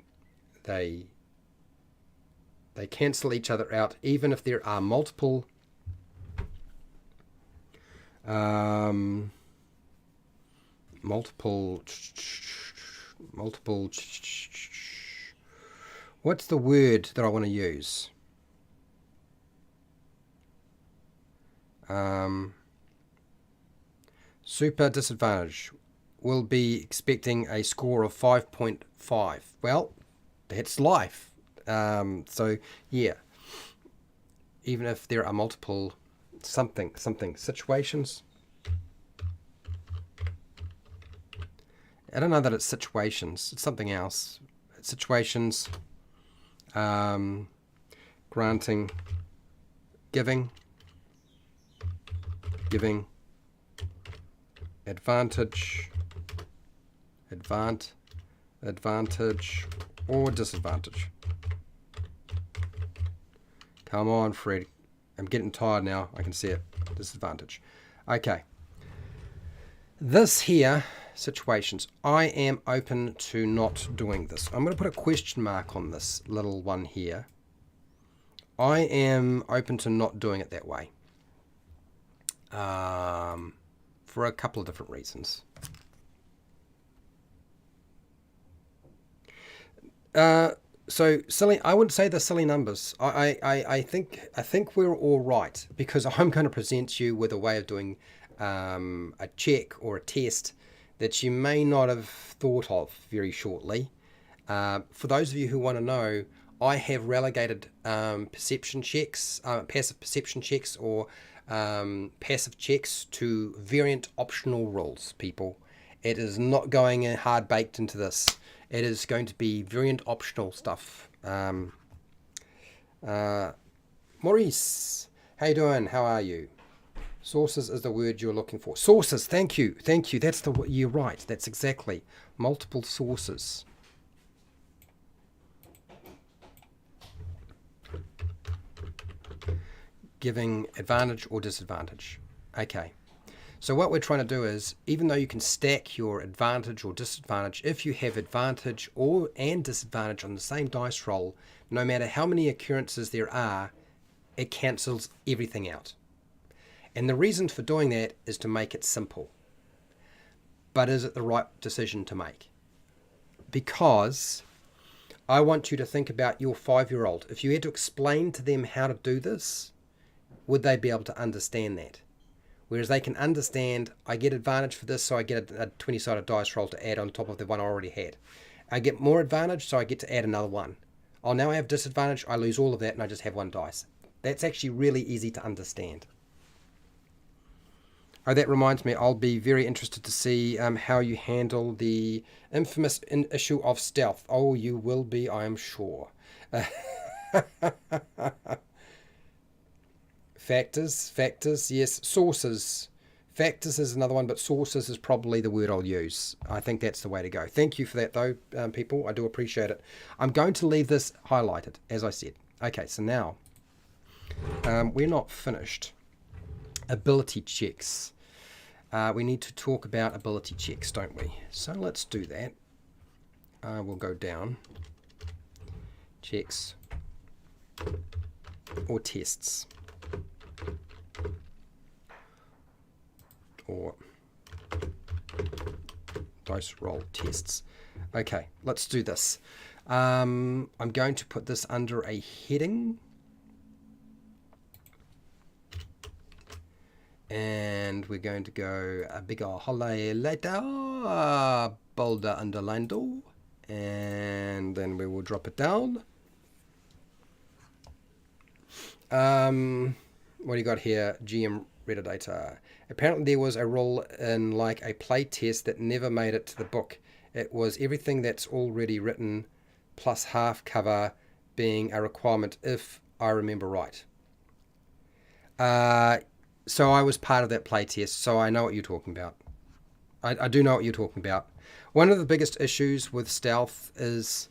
cancel each other out, even if there are multiple. Multiple. What's the word that I want to use? Super disadvantage. Will be expecting a score of 5.5. Well, that's life. So yeah, even if there are multiple something situations. I don't know that it's situations. It's something else. It's situations. Granting, giving, advantage, advantage, or disadvantage. Come on, Fred. I'm getting tired now. I can see it. Disadvantage. Okay. This here, situations. I am open to not doing this. I'm going to put a question mark on this little one here. I am open to not doing it that way. For a couple of different reasons. So silly. I wouldn't say they're silly numbers. I think we're all right, because I'm going to present you with a way of doing a check or a test that you may not have thought of very shortly. For those of you who want to know, I have relegated perception checks, passive perception checks, or passive checks to variant optional rules, people. It is not going hard baked into this. It is going to be variant optional stuff. Maurice, how you doing? How are you? Sources is the word you're looking for. Sources, thank you. That's you're right. That's exactly multiple sources. Giving advantage or disadvantage. Okay. So what we're trying to do is, even though you can stack your advantage or disadvantage, if you have advantage and disadvantage on the same dice roll, no matter how many occurrences there are, it cancels everything out. And the reason for doing that is to make it simple. But is it the right decision to make? Because I want you to think about your 5-year-old. If you had to explain to them how to do this, would they be able to understand that? Whereas they can understand, I get advantage for this, so I get a 20-sided dice roll to add on top of the one I already had. I get more advantage, so I get to add another one. Oh, now I have disadvantage, I lose all of that, and I just have one dice. That's actually really easy to understand. Oh, that reminds me, I'll be very interested to see how you handle the infamous issue of stealth. Oh, you will be, I am sure. Factors, yes. Sources. Factors is another one, but sources is probably the word I'll use. I think that's the way to go. Thank you for that, though, people. I do appreciate it. I'm going to leave this highlighted, as I said. Okay, so now, we're not finished. Ability checks. We need to talk about ability checks, don't we? So let's do that. will go down. Checks or tests. Or dice roll tests. Okay, let's do this. I'm going to put this under a heading. And we're going to go a bigger highlighter, bolder underlined, and then we will drop it down. What do you got here? GM reader data. Apparently there was a rule in like a play test that never made it to the book. It was everything that's already written plus half cover being a requirement, if I remember right. So I was part of that play test, so I know what you're talking about. I do know what you're talking about. One of the biggest issues with stealth is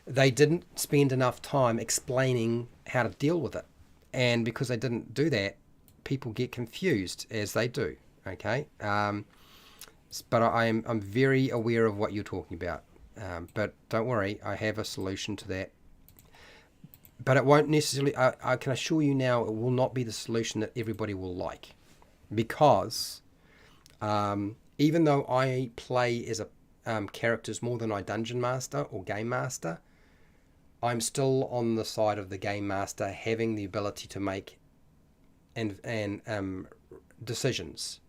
they didn't spend enough time explaining how to deal with it. And because they didn't do that, people get confused, as they do. Okay? But I'm very aware of what you're talking about. But don't worry, I have a solution to that. But it won't necessarily, I can assure you now, it will not be the solution that everybody will like. Because even though I play as a characters more than I dungeon master or game master, I'm still on the side of the game master having the ability to make and decisions.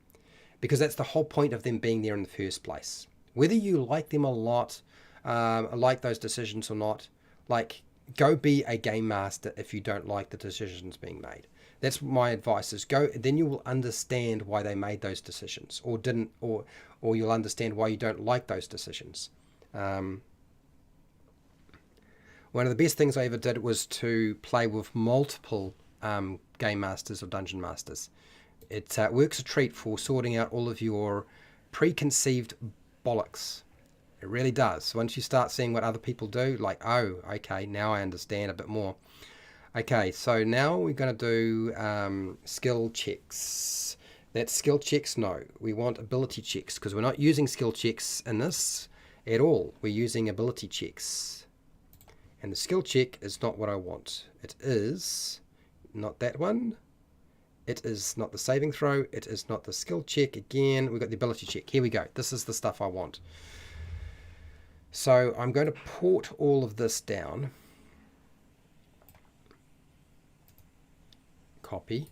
Because that's the whole point of them being there in the first place. Whether you like them a lot, like those decisions or not, like, go be a game master if you don't like the decisions being made. That's my advice, is go, then you will understand why they made those decisions, or didn't, or you'll understand why you don't like those decisions. One of the best things I ever did was to play with multiple game masters or dungeon masters. It works a treat for sorting out all of your preconceived bollocks. It really does. Once you start seeing what other people do, like, oh, okay, now I understand a bit more. Okay, so now we're going to do skill checks. That's skill checks? No. We want ability checks, because we're not using skill checks in this at all. We're using ability checks. And the skill check is not what I want. It is not that one. It is not the saving throw. It is not the skill check. Again, we've got the ability check. Here we go. This is the stuff I want. So I'm going to port all of this down. Copy.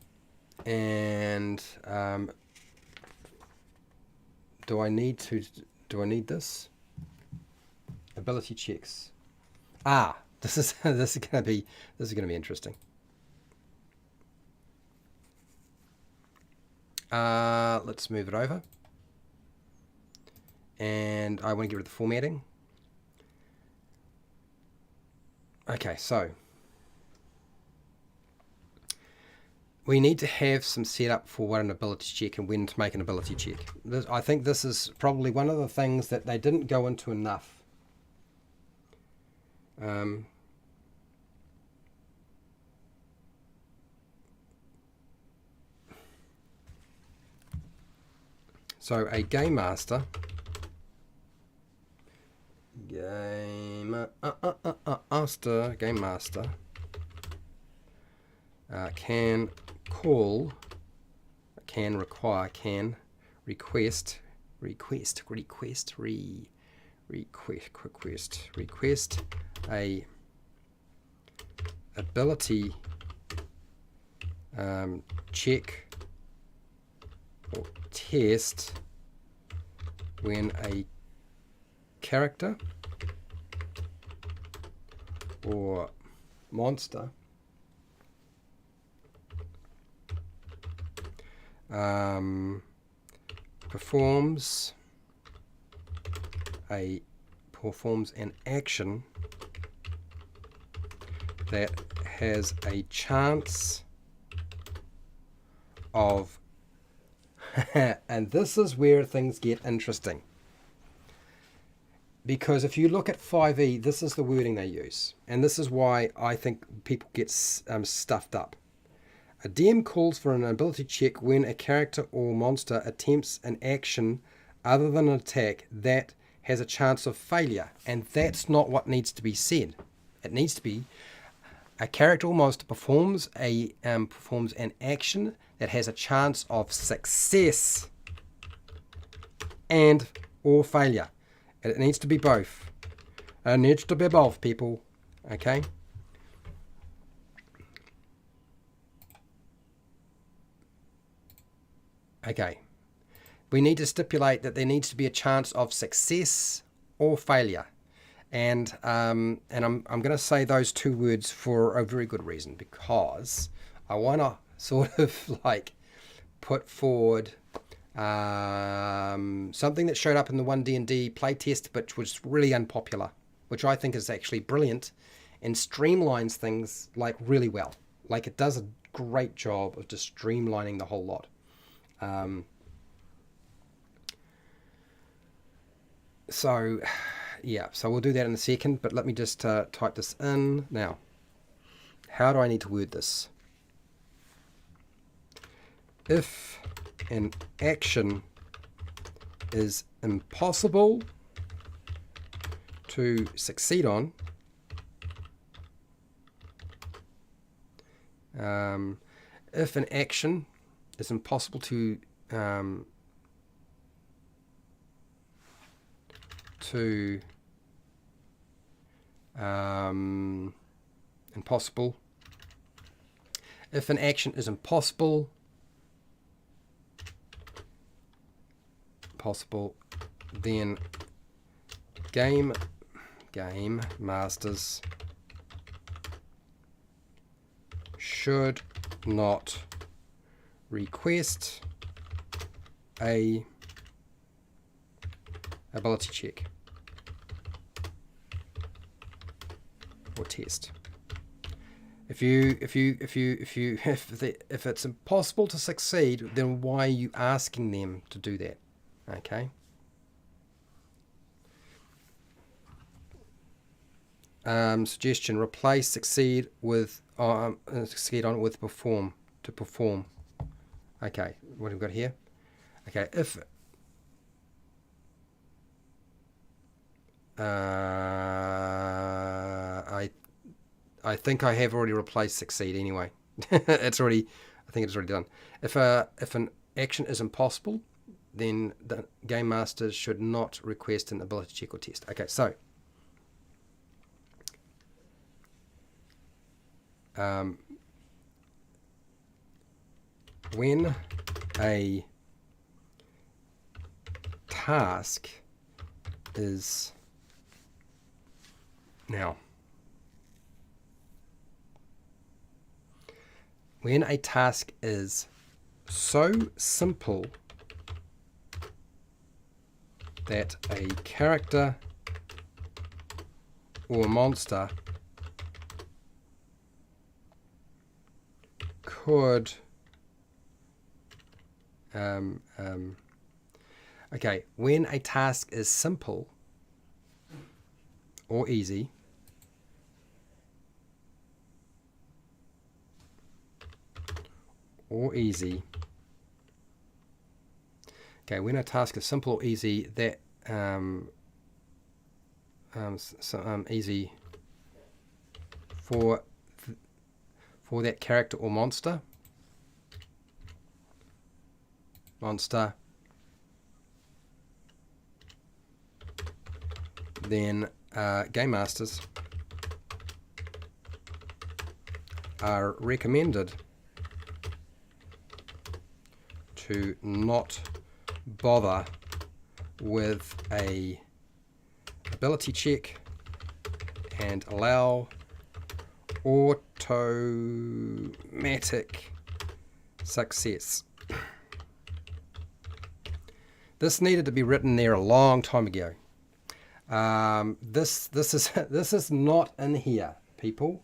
And do I need this? Ability checks. This is going to be interesting. Let's move it over. And I want to get rid of the formatting. Okay, so we need to have some setup for what an ability check and when to make an ability check. I think this is probably one of the things that they didn't go into enough. So a game master can call, can require, can request a ability check or test when a character or monster performs an action that has a chance of and this is where things get interesting, because if you look at 5e, this is the wording they use, and this is why I think people get stuffed up. A DM calls for an ability check when a character or monster attempts an action other than an attack that has a chance of failure. And that's not what needs to be said. It needs to be a character or monster performs an action that has a chance of success and or failure. It needs to be both. It needs to be both, people. Okay? Okay. We need to stipulate that there needs to be a chance of success or failure. And I'm going to say those two words for a very good reason, because I want to sort of like put forward something that showed up in the 1D&D playtest, which was really unpopular, which I think is actually brilliant and streamlines things like really well. Like, it does a great job of just streamlining the whole lot. So we'll do that in a second, but let me just type this in now. How do I need to word this? If an action is impossible to succeed on, if an action is impossible to impossible. If an action is impossible, then game masters should not request a ability check or test. If it's impossible to succeed, then why are you asking them to do that? Okay. Suggestion: replace succeed with succeed on with perform to perform. Okay, what have we got here? Okay, if I think I have already replaced succeed anyway. I think it's already done. If an action is impossible, then the game masters should not request an ability check or test. Okay, so when a task is when a task is so simple that a character or monster could okay, when a task is simple or easy, okay, when a task is simple or easy, that easy for that character or monster, then game masters are recommended to not bother with a ability check and allow automatic success. This needed to be written there a long time ago. This is not in here, people.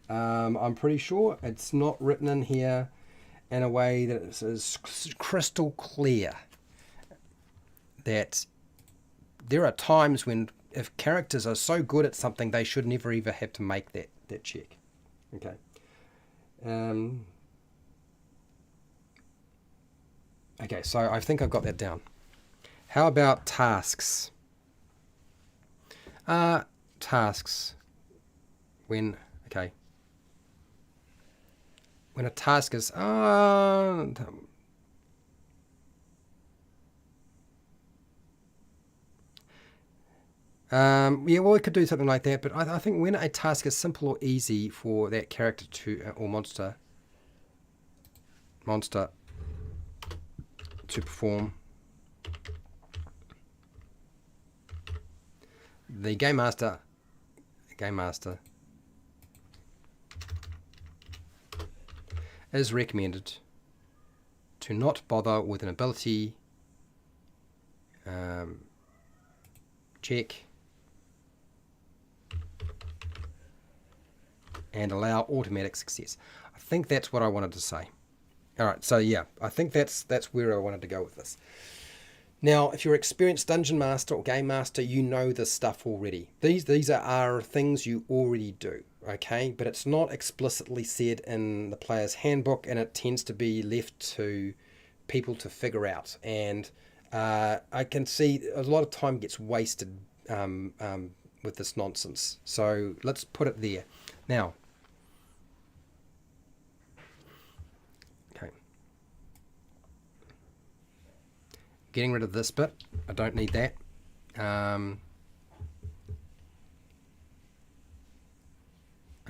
I'm pretty sure it's not written in here in a way that is crystal clear that there are times when if characters are so good at something, they should never even have to make that check. Okay. Okay, so I think I've got that down. How about tasks? Tasks. When a task is yeah, well, we could do something like that, but I think when a task is simple or easy for that character to or monster to perform, the game master is recommended to not bother with an ability check and allow automatic success. I think that's what I wanted to say. All right, so yeah, I think that's where I wanted to go with this. Now, if you're an experienced dungeon master or game master, you know this stuff already. These are things you already do, okay? But it's not explicitly said in the player's handbook, and it tends to be left to people to figure out. And I can see a lot of time gets wasted with this nonsense. So let's put it there. Now, okay. Getting rid of this bit. I don't need that.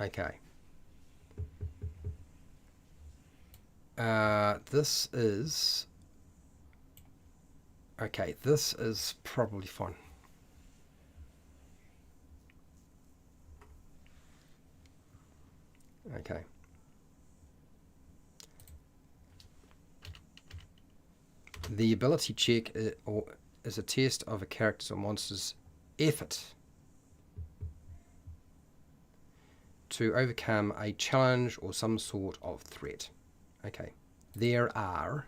Okay. This is... Okay, this is probably fine. Okay. The ability check is a test of a character's or monster's effort to overcome a challenge or some sort of threat. Okay. There are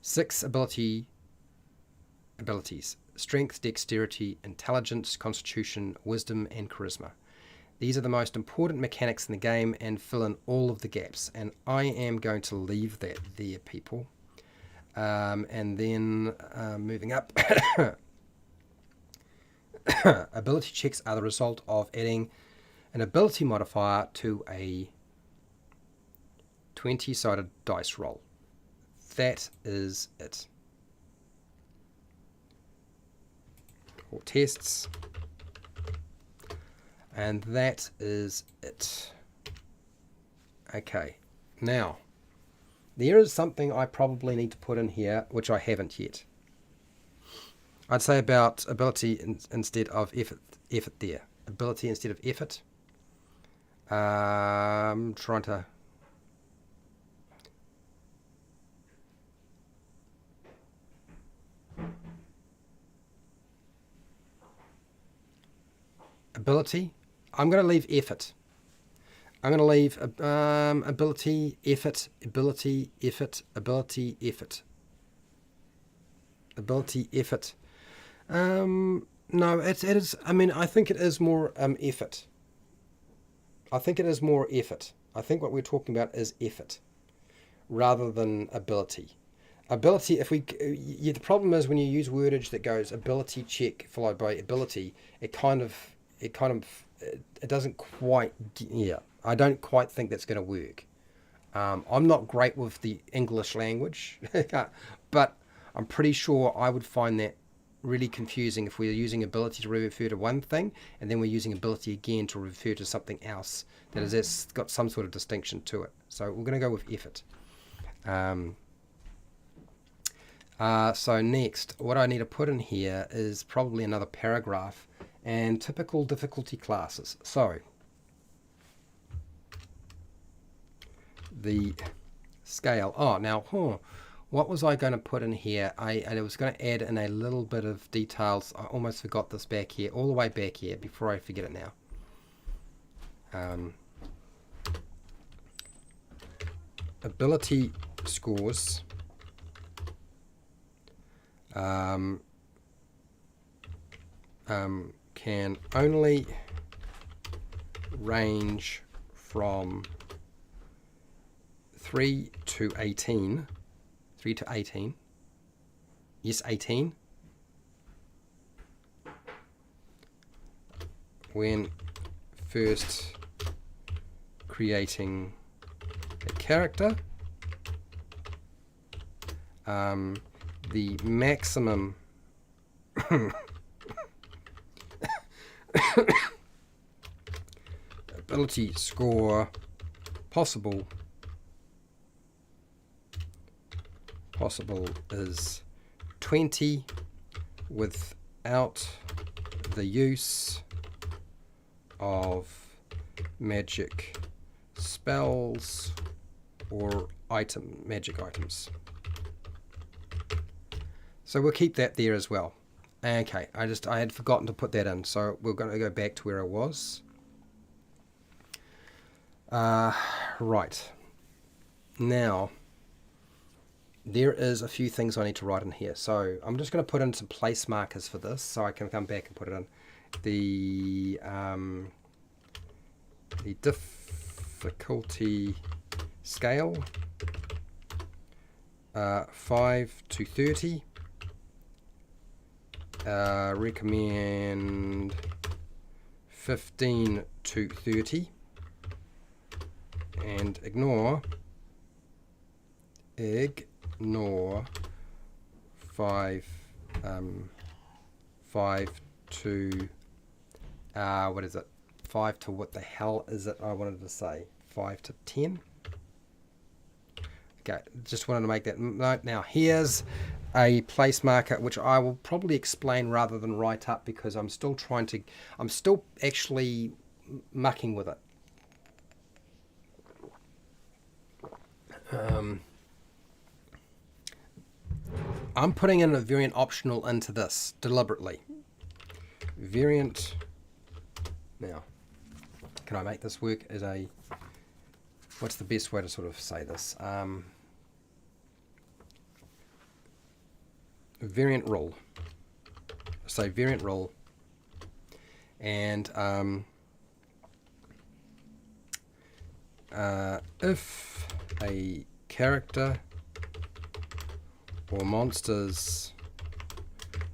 6 abilities: strength, dexterity, intelligence, constitution, wisdom, and charisma. These are the most important mechanics in the game and fill in all of the gaps. And I am going to leave that there, people. And then moving up, ability checks are the result of adding an ability modifier to a 20-sided dice roll. That is it. Or tests. And that is it. Okay. Now, there is something I probably need to put in here, which I haven't yet. I'd say about ability instead of effort there. Ability instead of effort. Trying to... Ability. I'm going to leave effort. I'm going to leave ability, effort, ability, effort, ability, effort. Ability, effort. No, it is... I mean, I think it is more effort. I think it is more effort. I think what we're talking about is effort rather than ability. Ability, if we... the problem is when you use wordage that goes ability check followed by ability, it doesn't quite... Yeah, I don't quite think that's going to work. I'm not great with the English language, but I'm pretty sure I would find that really confusing if we're using ability to refer to one thing and then we're using ability again to refer to something else that has got some sort of distinction to it. So we're going to go with effort. So next, what I need to put in here is probably another paragraph and typical difficulty classes. So the scale. Oh, now, what was I going to put in here? I was going to add in a little bit of details. I almost forgot this back here, all the way back here, before I forget it now. Ability scores. Can only range from 3 to 18. 3 to 18. Yes, 18. when first creating a character, the maximum ability score possible is 20 without the use of magic spells or magic items. So we'll keep that there as well. Okay, I had forgotten to put that in, so we're going to go back to where I was. Right. Now, there is a few things I need to write in here. So I'm just going to put in some place markers for this, so I can come back and put it in. The difficulty scale, 5 to 30. Recommend 15 to 30. And ignore 5 to what is it? 5 to what the hell is it? I wanted to say 5 to 10. Okay, just wanted to make that note. Now here's a place marker which I will probably explain rather than write up, because I'm still actually mucking with it. I'm putting in a variant optional into this deliberately. Variant. Now, can I make this work as a, what's the best way to sort of say this? Variant rule. So variant rule, and if a character or monster's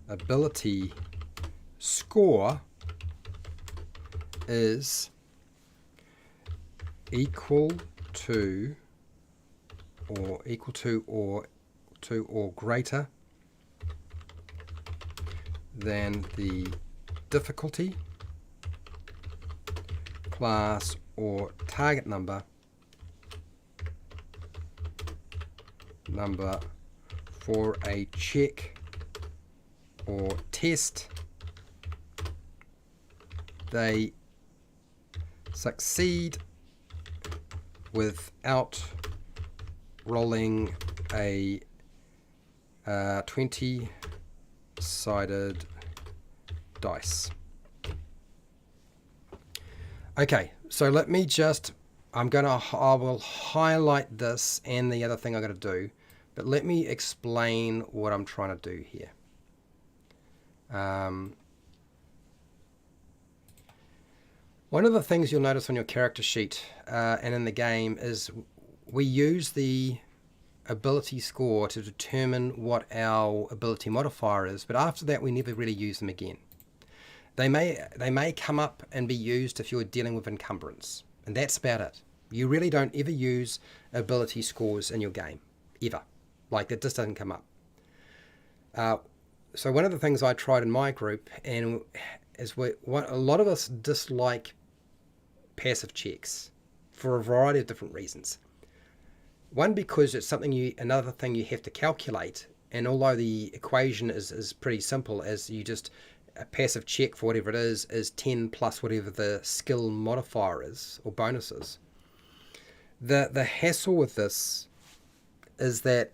ability score is equal to or greater than the difficulty, class, or target number for a check or test, they succeed without rolling a 20-sided dice. Okay, so let me just, I will highlight this and the other thing I'm going to do, but let me explain what I'm trying to do here. One of the things you'll notice on your character sheet and in the game is we use the ability score to determine what our ability modifier is, but after that we never really use them again. They may come up and be used if you're dealing with encumbrance, and that's about it. You really don't ever use ability scores in your game, ever. Like, that just doesn't come up. So one of the things I tried in my group, and is a lot of us dislike passive checks for a variety of different reasons. One, because it's another thing you have to calculate, and although the equation is pretty simple, as you just, a passive check for whatever it is 10 plus whatever the skill modifier is, or bonuses. The hassle with this is that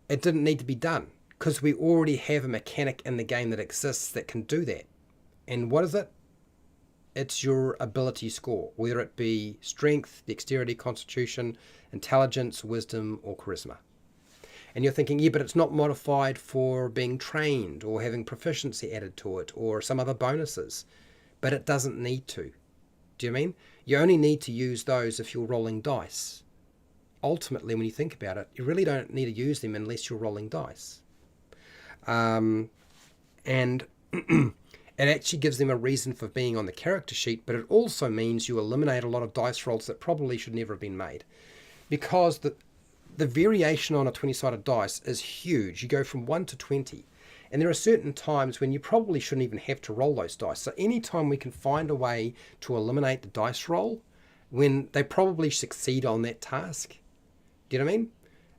it didn't need to be done, because we already have a mechanic in the game that exists that can do that. And what is it? It's your ability score, whether it be strength, dexterity, constitution, intelligence, wisdom, or charisma. And you're thinking, yeah, but it's not modified for being trained or having proficiency added to it or some other bonuses. But it doesn't need to. Do you mean? You only need to use those if you're rolling dice. Ultimately, when you think about it, you really don't need to use them unless you're rolling dice. And It actually gives them a reason for being on the character sheet, but it also means you eliminate a lot of dice rolls that probably should never have been made. Because the variation on a 20-sided dice is huge. You go from 1 to 20. And there are certain times when you probably shouldn't even have to roll those dice. So anytime we can find a way to eliminate the dice roll when they probably succeed on that task, do you know what I mean?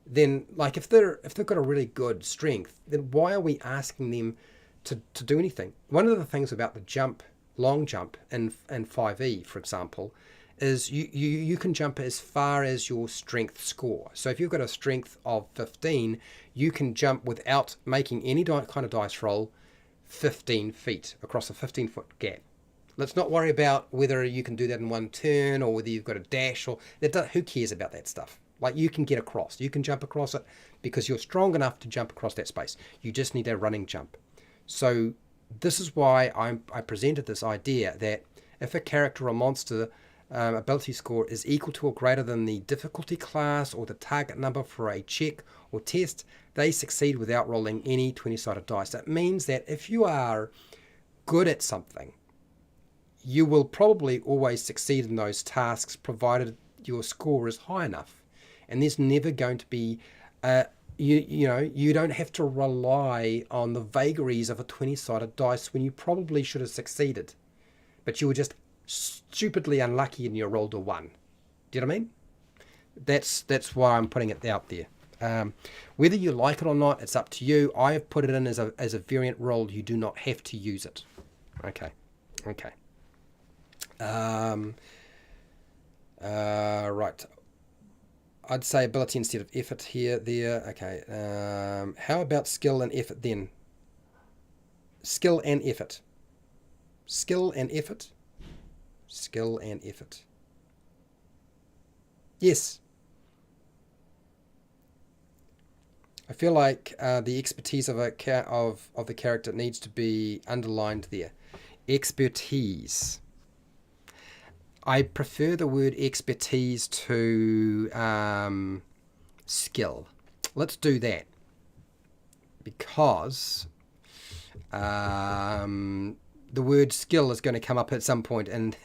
Then, like, if they've got a really good strength, then why are we asking them to do anything? One of the things about the jump, long jump in 5e, for example, is you can jump as far as your strength score. So if you've got a strength of 15, you can jump without making any kind of dice roll 15 feet across a 15-foot gap. Let's not worry about whether you can do that in one turn or whether you've got a dash or who cares about that stuff. Like, you can get across, you can jump across it because you're strong enough to jump across that space. You just need a running jump. So this is why I presented this idea that if a character or monster ability score is equal to or greater than the difficulty class or the target number for a check or test, they succeed without rolling any 20-sided dice. That means that if you are good at something, you will probably always succeed in those tasks provided your score is high enough. And there's never going to be you don't have to rely on the vagaries of a 20-sided dice when you probably should have succeeded, but you were just stupidly unlucky and you rolled a 1. Do you know what I mean? That's why I'm putting it out there. Whether you like it or not, it's up to you. I have put it in as a variant roll. You do not have to use it. Okay. Right. I'd say ability instead of effort here, there. Okay. How about skill and effort then? Skill and effort. Skill and effort. Skill and effort. Yes. I feel like the expertise of the character needs to be underlined there. Expertise. I prefer the word expertise to skill. Let's do that. Because the word skill is going to come up at some point, and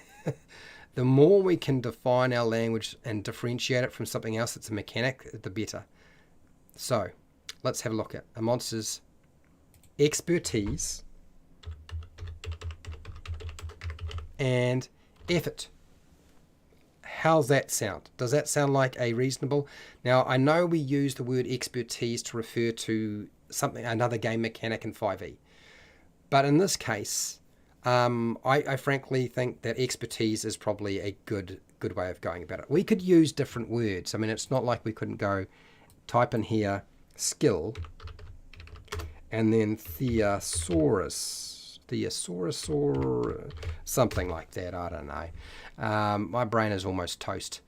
the more we can define our language and differentiate it from something else that's a mechanic, the better. So, let's have a look at a monster's expertise and effort. How's that sound? Does that sound like a reasonable? Now, I know we use the word expertise to refer to another game mechanic in 5e. But in this case, I frankly think that expertise is probably a good way of going about it. We could use different words. I mean, it's not like we couldn't go type in here skill and then thesaurus or something like that. I don't know. My brain is almost toast.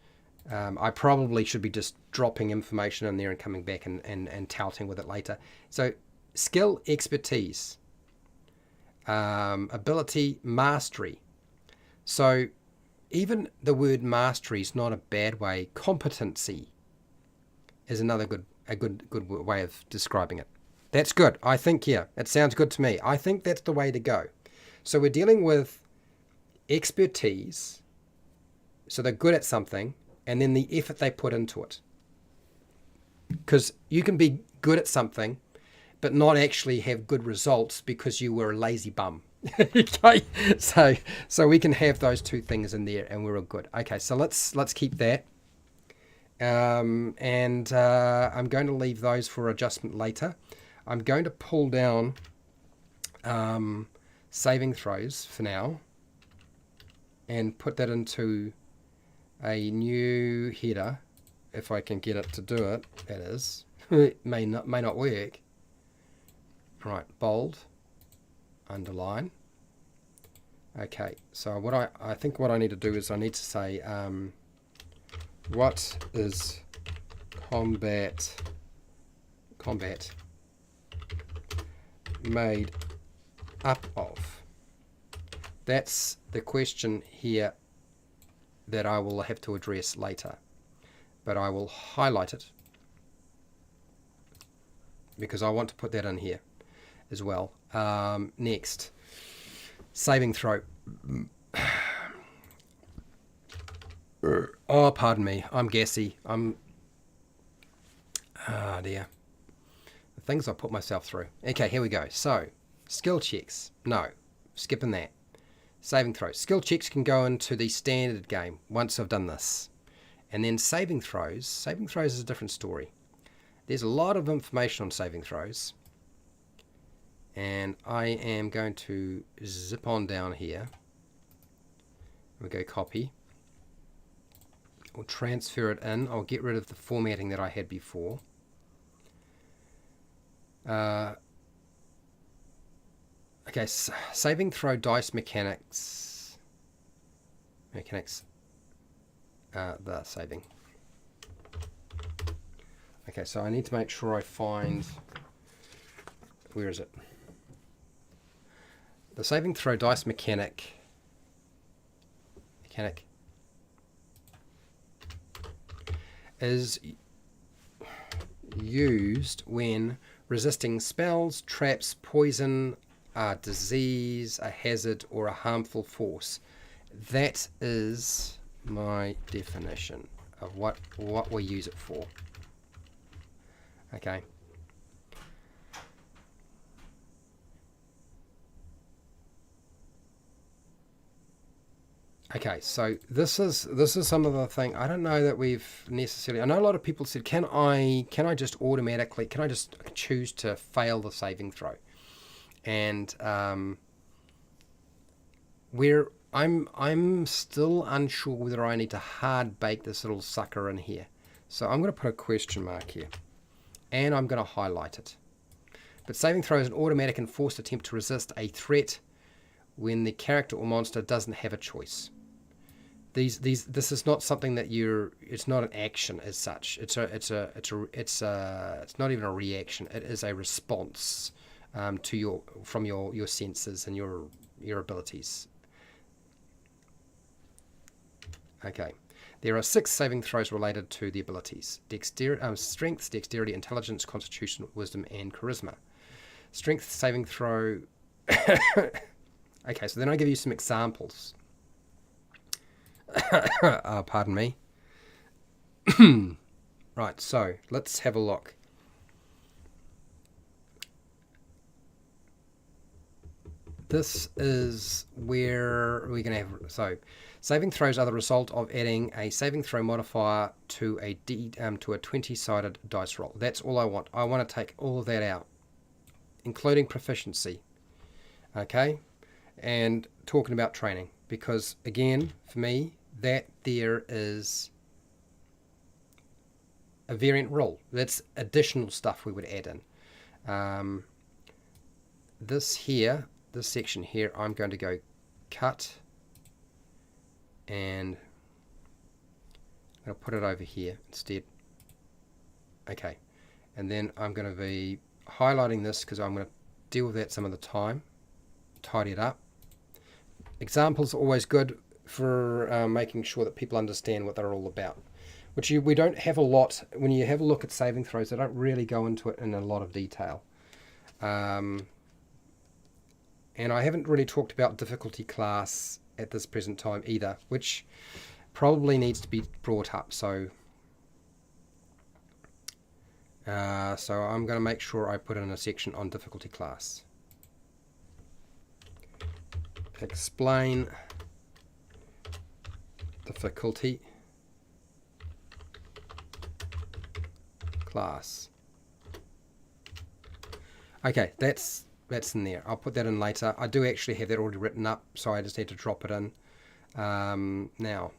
I probably should be just dropping information in there and coming back and touting with it later. So skill, expertise, ability, mastery. So even the word mastery is not a bad way. Competency is another good way of describing it. That's good. I think, yeah, it sounds good to me. I think that's the way to go. So we're dealing with expertise, so they're good at something, and then the effort they put into it. Because you can be good at something, but not actually have good results because you were a lazy bum. Okay, so we can have those two things in there, and we're all good. Okay, so let's keep that. I'm going to leave those for adjustment later. I'm going to pull down saving throws for now and put that into a new header if I can get it to do it. That is, it may not work. Right, bold, underline. Okay, so what I think what I need to do is I need to say what is combat made up of? That's the question here that I will have to address later, but I will highlight it because I want to put that in here as well. Next, Saving throw. Oh, pardon me. I'm gassy. Ah, dear. The things I put myself through. Okay, here we go. So, skill checks. No, skipping that. Saving throws. Skill checks can go into the standard game once I've done this. And then saving throws. Saving throws is a different story. There's a lot of information on saving throws. And I am going to zip on down here. We'll go copy. We'll transfer it in. I'll get rid of the formatting that I had before. Okay, saving throw dice mechanics. The saving. Okay, so I need to make sure I find... Where is it? The saving throw dice mechanic is used when resisting spells, traps, poison, disease, a hazard, or a harmful force. That is my definition of what we use it for. Okay. Okay, so this is some of the thing. I don't know that we've necessarily. I know a lot of people said, can I just choose to fail the saving throw? And I'm still unsure whether I need to hard bake this little sucker in here. So I'm going to put a question mark here, and I'm going to highlight it. But saving throw is an automatic and forced attempt to resist a threat when the character or monster doesn't have a choice. This is not something that it's not an action as such. It's not even a reaction. It is a response from your senses and your abilities. Okay, there are 6 saving throws related to the abilities: strength, dexterity, intelligence, constitution, wisdom, and charisma. Strength saving throw. Okay, so then I give you some examples. Pardon me. Right, so let's have a look. This is where we're going to have... So, saving throws are the result of adding a saving throw modifier to a 20-sided dice roll. That's all I want. I want to take all of that out, including proficiency. Okay? And talking about training. Because, again, for me, that there is a variant rule. That's additional stuff we would add in. This section here, I'm going to go cut, and I'll put it over here instead. Okay, and then I'm going to be highlighting this because I'm going to deal with that some of the time, tidy it up. Examples are always good for making sure that people understand what they're all about, which we don't have a lot. When you have a look at saving throws, they don't really go into it in a lot of detail. And I haven't really talked about difficulty class at this present time either, which probably needs to be brought up. So I'm going to make sure I put in a section on difficulty class. Explain difficulty class. Okay, that's in there. I'll put that in later. I do actually have that already written up, so I just need to drop it in now.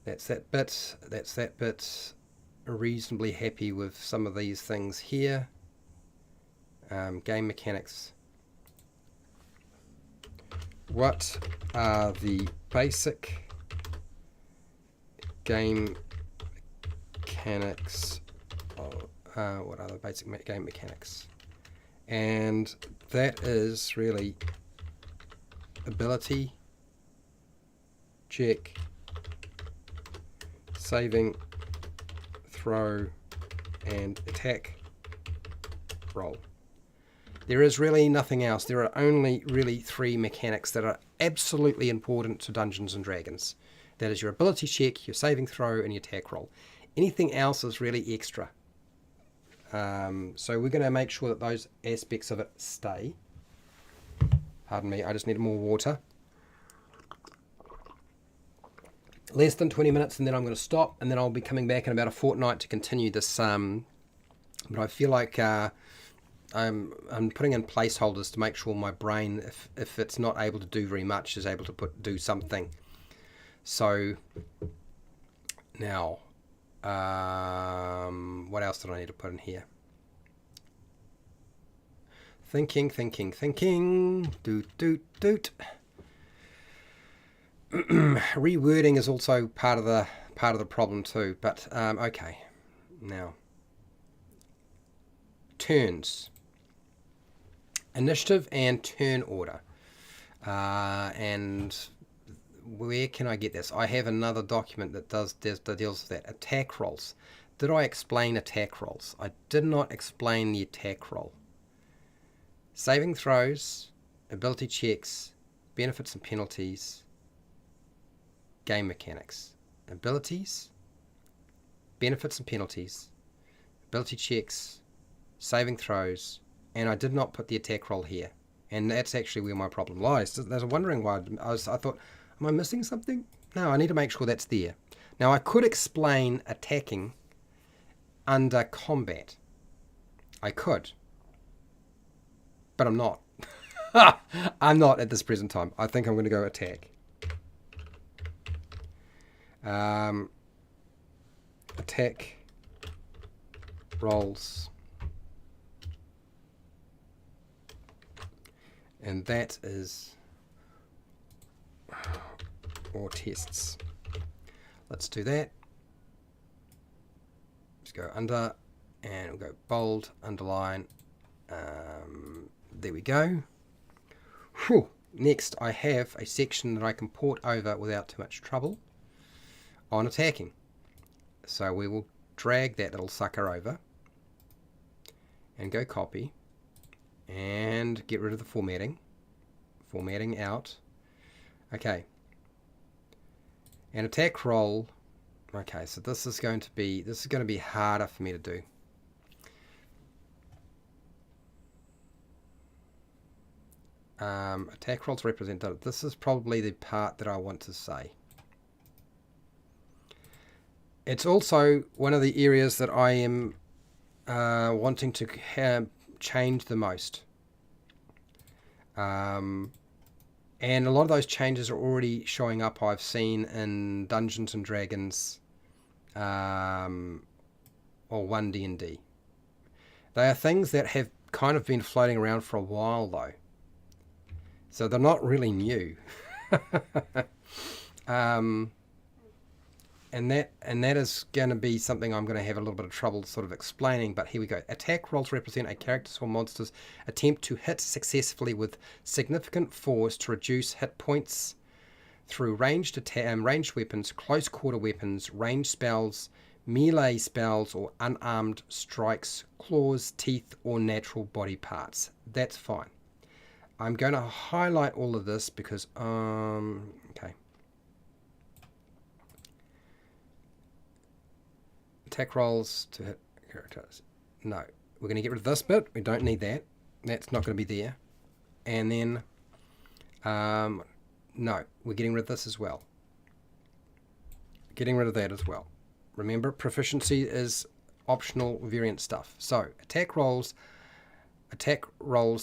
That's that bit. Reasonably happy with some of these things here. Game mechanics. What are the basic game mechanics? What are the basic game mechanics? And that is really ability, check, saving, throw, and attack, roll. There is really nothing else. There are only really 3 mechanics that are absolutely important to Dungeons and Dragons. That is your ability check, your saving throw, and your attack roll. Anything else is really extra. So we're going to make sure that those aspects of it stay. Pardon me, I just need more water. Less than 20 minutes and then I'm going to stop, and then I'll be coming back in about a fortnight to continue this. But I feel like I'm putting in placeholders to make sure my brain, if it's not able to do very much, is able to do something. So now, what else did I need to put in here? Thinking. Doot. Rewording is also part of the problem too. But okay, now turns, initiative, and turn order. And where can I get this? I have another document that deals with that. Attack rolls. Did I explain attack rolls? I did not explain the attack roll. Saving throws, ability checks, benefits and penalties, game mechanics. Abilities, benefits and penalties, ability checks, saving throws, and I did not put the attack roll here. And that's actually where my problem lies. I was wondering why. I thought, am I missing something? No, I need to make sure that's there. Now, I could explain attacking under combat. I could. But I'm not. I'm not at this present time. I think I'm going to go attack. Attack rolls. And that is, or tests. Let's do that. Let's go under, and we'll go bold, underline. There we go. Whew. Next, I have a section that I can port over without too much trouble on attacking. So we will drag that little sucker over and go copy and get rid of the formatting. Formatting out. Okay. And attack roll. Okay, so this is going to be harder for me to do. Attack rolls represented. This is probably the part that I want to say. It's also one of the areas that I am wanting to change the most. And a lot of those changes are already showing up, I've seen, in Dungeons and Dragons or 1D&D. They are things that have kind of been floating around for a while, though. So they're not really new. And that is going to be something I'm going to have a little bit of trouble sort of explaining, but here we go. Attack rolls represent a character's or monster's attempt to hit successfully with significant force to reduce hit points through ranged weapons, close quarter weapons, ranged spells, melee spells, or unarmed strikes, claws, teeth, or natural body parts. That's fine. I'm going to highlight all of this because, okay. Attack rolls to hit characters. No, we're going to get rid of this bit. We don't need that. That's not going to be there. And then, no, we're getting rid of this as well. Getting rid of that as well. Remember, proficiency is optional variant stuff. So, attack rolls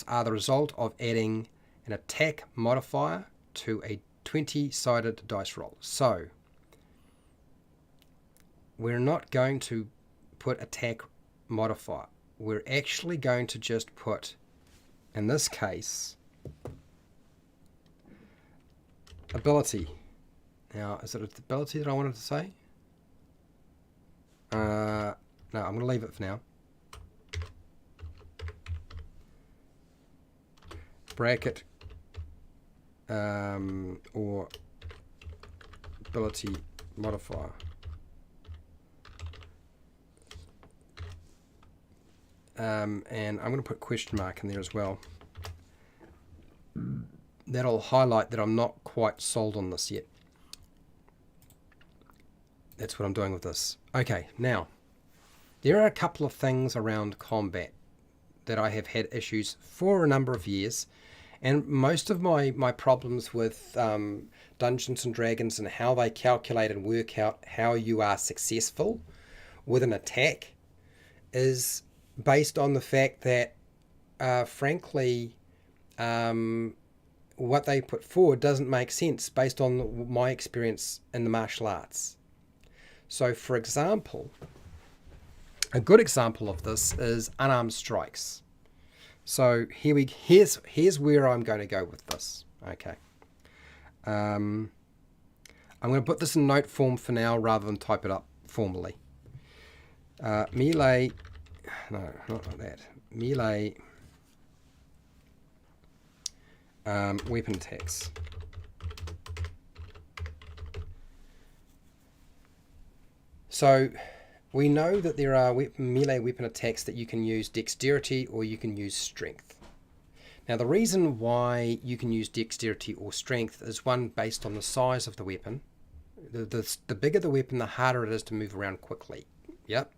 are the result of adding an attack modifier to a 20-sided dice roll. So, we're not going to put attack modifier. We're actually going to just put, in this case, ability. Now, is it an ability that I wanted to say? No, I'm going to leave it for now. Bracket or ability modifier. and I'm going to put question mark in there as well. That'll highlight that I'm not quite sold on this yet. That's what I'm doing with this. Okay, now, there are a couple of things around combat that I have had issues for a number of years, and most of my problems with Dungeons and Dragons and how they calculate and work out how you are successful with an attack is based on the fact that, frankly, what they put forward doesn't make sense based on my experience in the martial arts. So, for example, a good example of this is unarmed strikes. So here's where I'm going to go with this. Okay. I'm going to put this in note form for now rather than type it up formally. Melee, no, not like that. Melee weapon attacks. So we know that there are melee weapon attacks that you can use dexterity or you can use strength. Now the reason why you can use dexterity or strength is one, based on the size of the weapon. The bigger the weapon, the harder it is to move around quickly. Yep.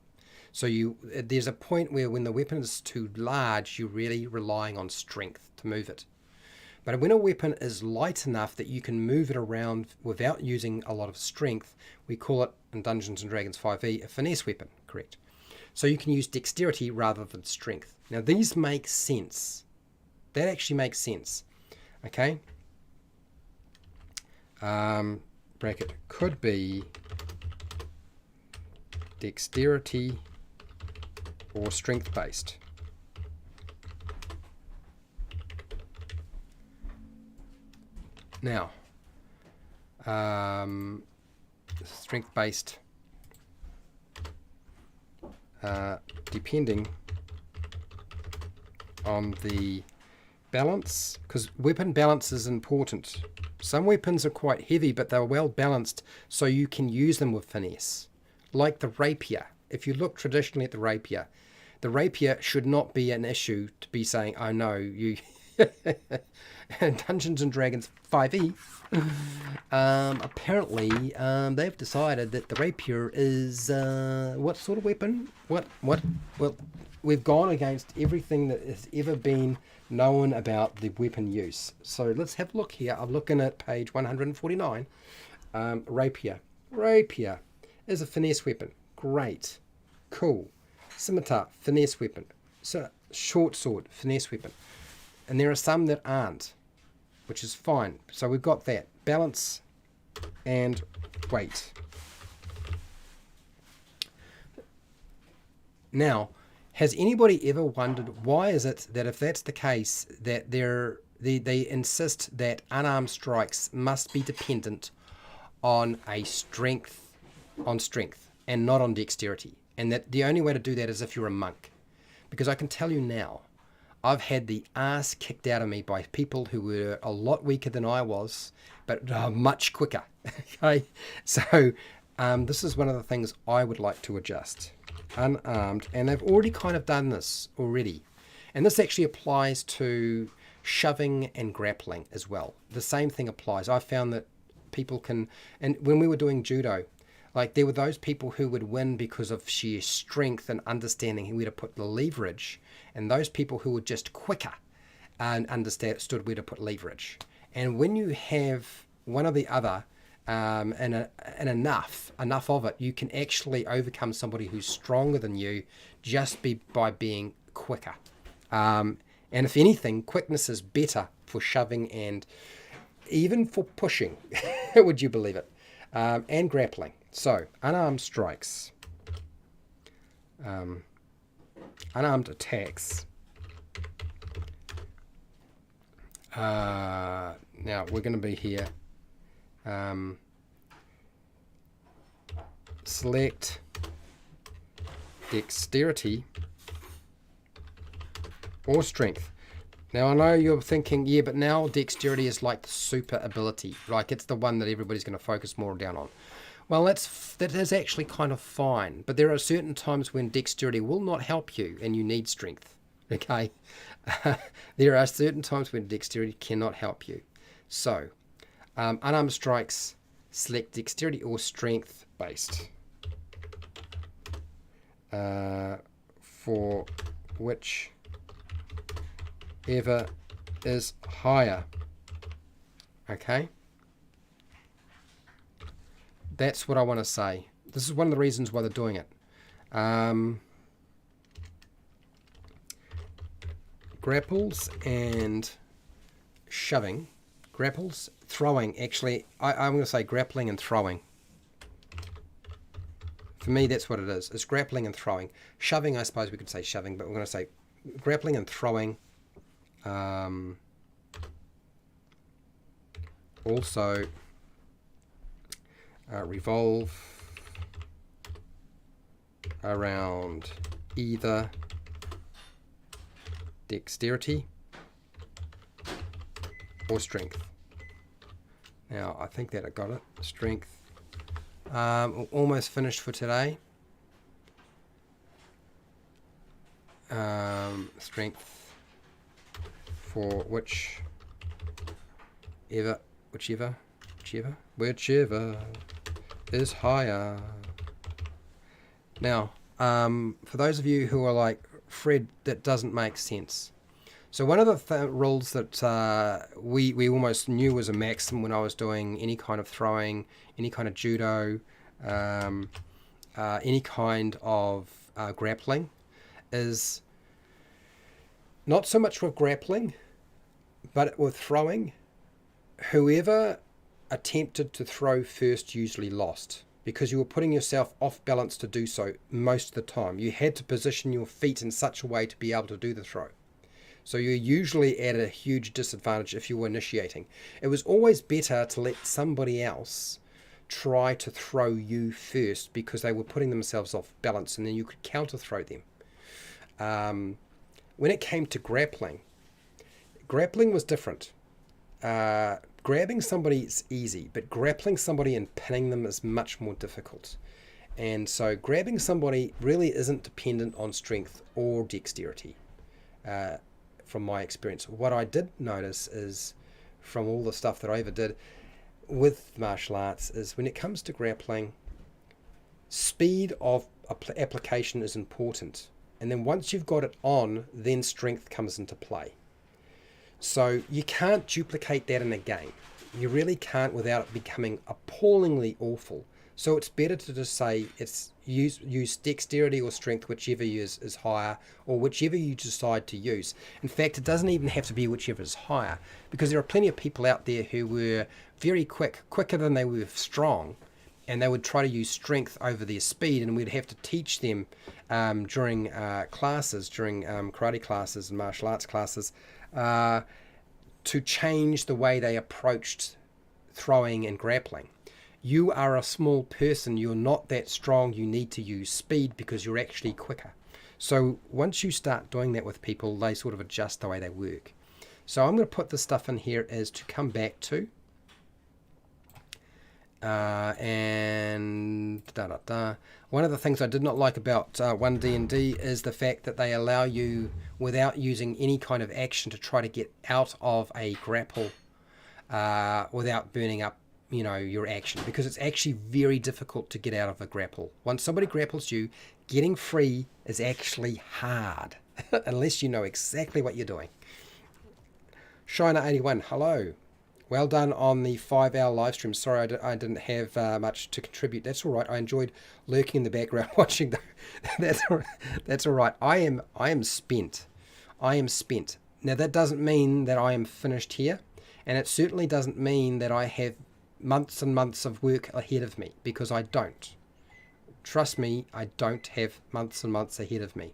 So there's a point where when the weapon is too large, you're really relying on strength to move it. But when a weapon is light enough that you can move it around without using a lot of strength, we call it in Dungeons & Dragons 5e a finesse weapon, correct? So you can use dexterity rather than strength. Now these make sense. That actually makes sense. Okay? Bracket could be dexterity or strength based. Now, strength based, depending on the balance, because weapon balance is important. Some weapons are quite heavy, but they're well balanced, so you can use them with finesse. Like the rapier. If you look traditionally at the rapier should not be an issue to be saying, oh no, you... Dungeons and Dragons 5e, apparently they've decided that the rapier is what sort of weapon? Well, we've gone against everything that has ever been known about the weapon use. So let's have a look here. I'm looking at page 149. Rapier is a finesse weapon. Great, cool. Scimitar, finesse weapon. So short sword, finesse weapon. And there are some that aren't, which is fine. So we've got that. Balance and weight. Now, has anybody ever wondered why is it that if that's the case, that they insist that unarmed strikes must be dependent on strength and not on dexterity? And that the only way to do that is if you're a monk. Because I can tell you now, I've had the ass kicked out of me by people who were a lot weaker than I was, but much quicker. Okay, so this is one of the things I would like to adjust. Unarmed, and they've already kind of done this already. And this actually applies to shoving and grappling as well. The same thing applies. I found that people can, and when we were doing judo, like there were those people who would win because of sheer strength and understanding where to put the leverage, and those people who were just quicker and understood where to put leverage. And when you have one or the other and enough of it, you can actually overcome somebody who's stronger than you just by being quicker. And if anything, quickness is better for shoving and even for pushing. Would you believe it? And grappling. So, unarmed strikes. Unarmed attacks. Now, we're going to be here. Select dexterity or strength. Now, I know you're thinking, yeah, but now dexterity is like the super ability. Like, it's the one that everybody's going to focus more down on. Well, that is actually kind of fine, but there are certain times when dexterity will not help you and you need strength. Okay, there are certain times when dexterity cannot help you. So, unarmed strikes, select dexterity or strength based. For whichever is higher. Okay? That's what I want to say. This is one of the reasons why they're doing it. Grapples and shoving. Grapples, throwing. Actually, I'm going to say grappling and throwing. For me, that's what it is. It's grappling and throwing. Shoving, I suppose we could say shoving, but we're going to say grappling and throwing. Also, revolve around either dexterity or strength. Now, I think that I got it. Strength. Almost finished for today. Strength for whichever is higher. Now, for those of you who are like, Fred, that doesn't make sense. So one of the rules that we almost knew was a maxim when I was doing any kind of throwing, any kind of judo, any kind of grappling, is not so much with grappling, but with throwing. Whoever attempted to throw first usually lost, because you were putting yourself off balance to do so most of the time. You had to position your feet in such a way to be able to do the throw. So you're usually at a huge disadvantage if you were initiating. It was always better to let somebody else try to throw you first, because they were putting themselves off balance, and then you could counter throw them. When it came to grappling was different. Grabbing somebody is easy, but grappling somebody and pinning them is much more difficult. And so grabbing somebody really isn't dependent on strength or dexterity, from my experience. What I did notice is, from all the stuff that I ever did with martial arts, is when it comes to grappling, speed of application is important. And then once you've got it on, then strength comes into play. So you can't duplicate that in a game. You really can't, without it becoming appallingly awful. So it's better to just say it's use dexterity or strength, whichever is higher, or whichever you decide to use. In fact, it doesn't even have to be whichever is higher, because there are plenty of people out there who were very quicker than they were strong, and they would try to use strength over their speed, and we'd have to teach them during classes, during karate classes and martial arts classes, to change the way they approached throwing and grappling. You are a small person, you're not that strong, you need to use speed because you're actually quicker. So once you start doing that with people, they sort of adjust the way they work. So I'm going to put this stuff in here as to come back to. One of the things I did not like about 1D&D is the fact that they allow you, without using any kind of action, to try to get out of a grapple without burning up, your action, because it's actually very difficult to get out of a grapple. Once somebody grapples you, getting free is actually hard unless you know exactly what you're doing. Shiner81, hello. Well done on the 5-hour live stream. Sorry, I didn't have much to contribute. That's all right. I enjoyed lurking in the background watching. That's all right. I am spent. I am spent. Now that doesn't mean that I am finished here, and it certainly doesn't mean that I have months and months of work ahead of me, because I don't. Trust me, I don't have months and months ahead of me.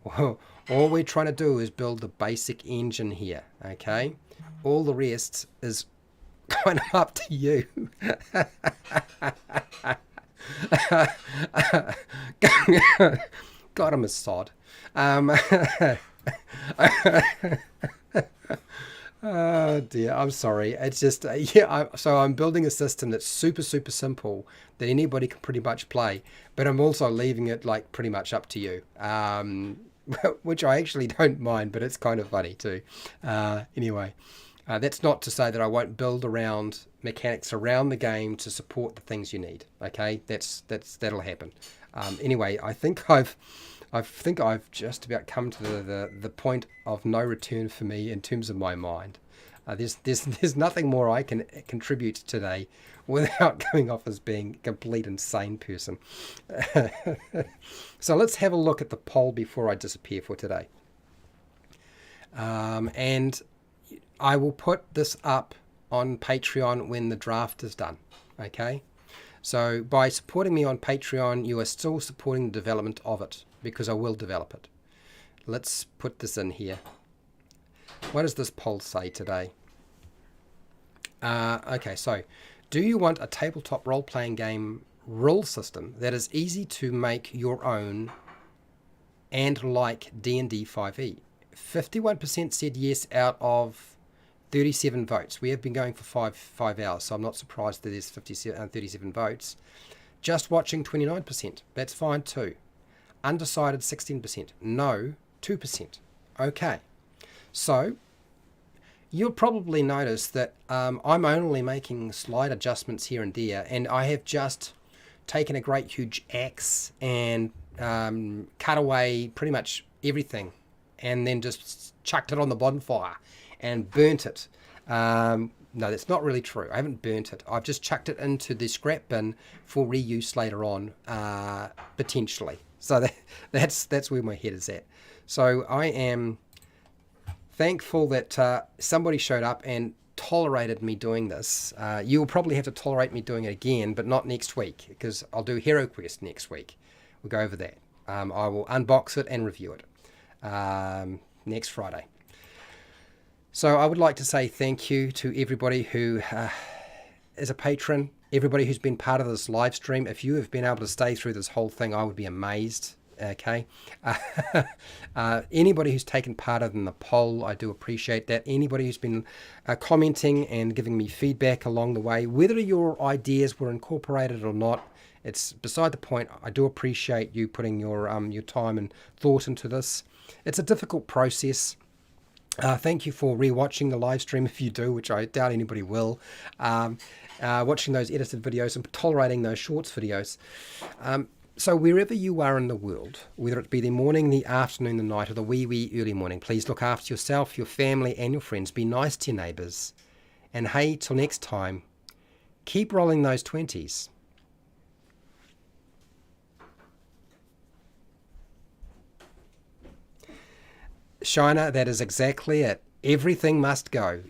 All we're trying to do is build the basic engine here, okay? All the rest is kind of up to you. God, I'm a sod. Oh dear, I'm sorry. It's just yeah. So I'm building a system that's super super simple that anybody can pretty much play, but I'm also leaving it like pretty much up to you, which I actually don't mind, but it's kind of funny too. Anyway, that's not to say that I won't build around mechanics around the game to support the things you need. Okay, that'll happen. Anyway, I think I've just about come to the point of no return for me in terms of my mind. There's nothing more I can contribute today without coming off as being a complete insane person. So let's have a look at the poll before I disappear for today. And I will put this up on Patreon when the draft is done. Okay? So by supporting me on Patreon, you are still supporting the development of it because I will develop it. Let's put this in here. What does this poll say today? Okay, so do you want a tabletop role-playing game rule system that is easy to make your own and like D&D 5e? 51% said yes out of 37 votes. We have been going for five hours, so I'm not surprised that there's 37 votes. Just watching 29%. That's fine too. Undecided 16%. No 2%. Okay. So you'll probably notice that I'm only making slight adjustments here and there, and I have just taken a great huge axe and cut away pretty much everything and then just chucked it on the bonfire and burnt it. No, that's not really true. I haven't burnt it. I've just chucked it into the scrap bin for reuse later on, potentially. So that's where my head is at. So I am thankful that somebody showed up and tolerated me doing this. You'll probably have to tolerate me doing it again, but not next week, because I'll do Hero Quest next week. We'll go over that. I will unbox it and review it next Friday. So I would like to say thank you to everybody who is a patron, everybody who's been part of this live stream. If you have been able to stay through this whole thing, I would be amazed. Okay. Anybody who's taken part in the poll, I do appreciate that. Anybody who's been commenting and giving me feedback along the way, whether your ideas were incorporated or not, it's beside the point. I do appreciate you putting your time and thought into this. It's a difficult process. Thank you for rewatching the live stream if you do, which I doubt anybody will. Watching those edited videos and tolerating those shorts videos. So wherever you are in the world, whether it be the morning, the afternoon, the night, or the wee early morning, please look after yourself, your family, and your friends. Be nice to your neighbours. And hey, till next time, keep rolling those 20s. Shiner, that is exactly it. Everything must go.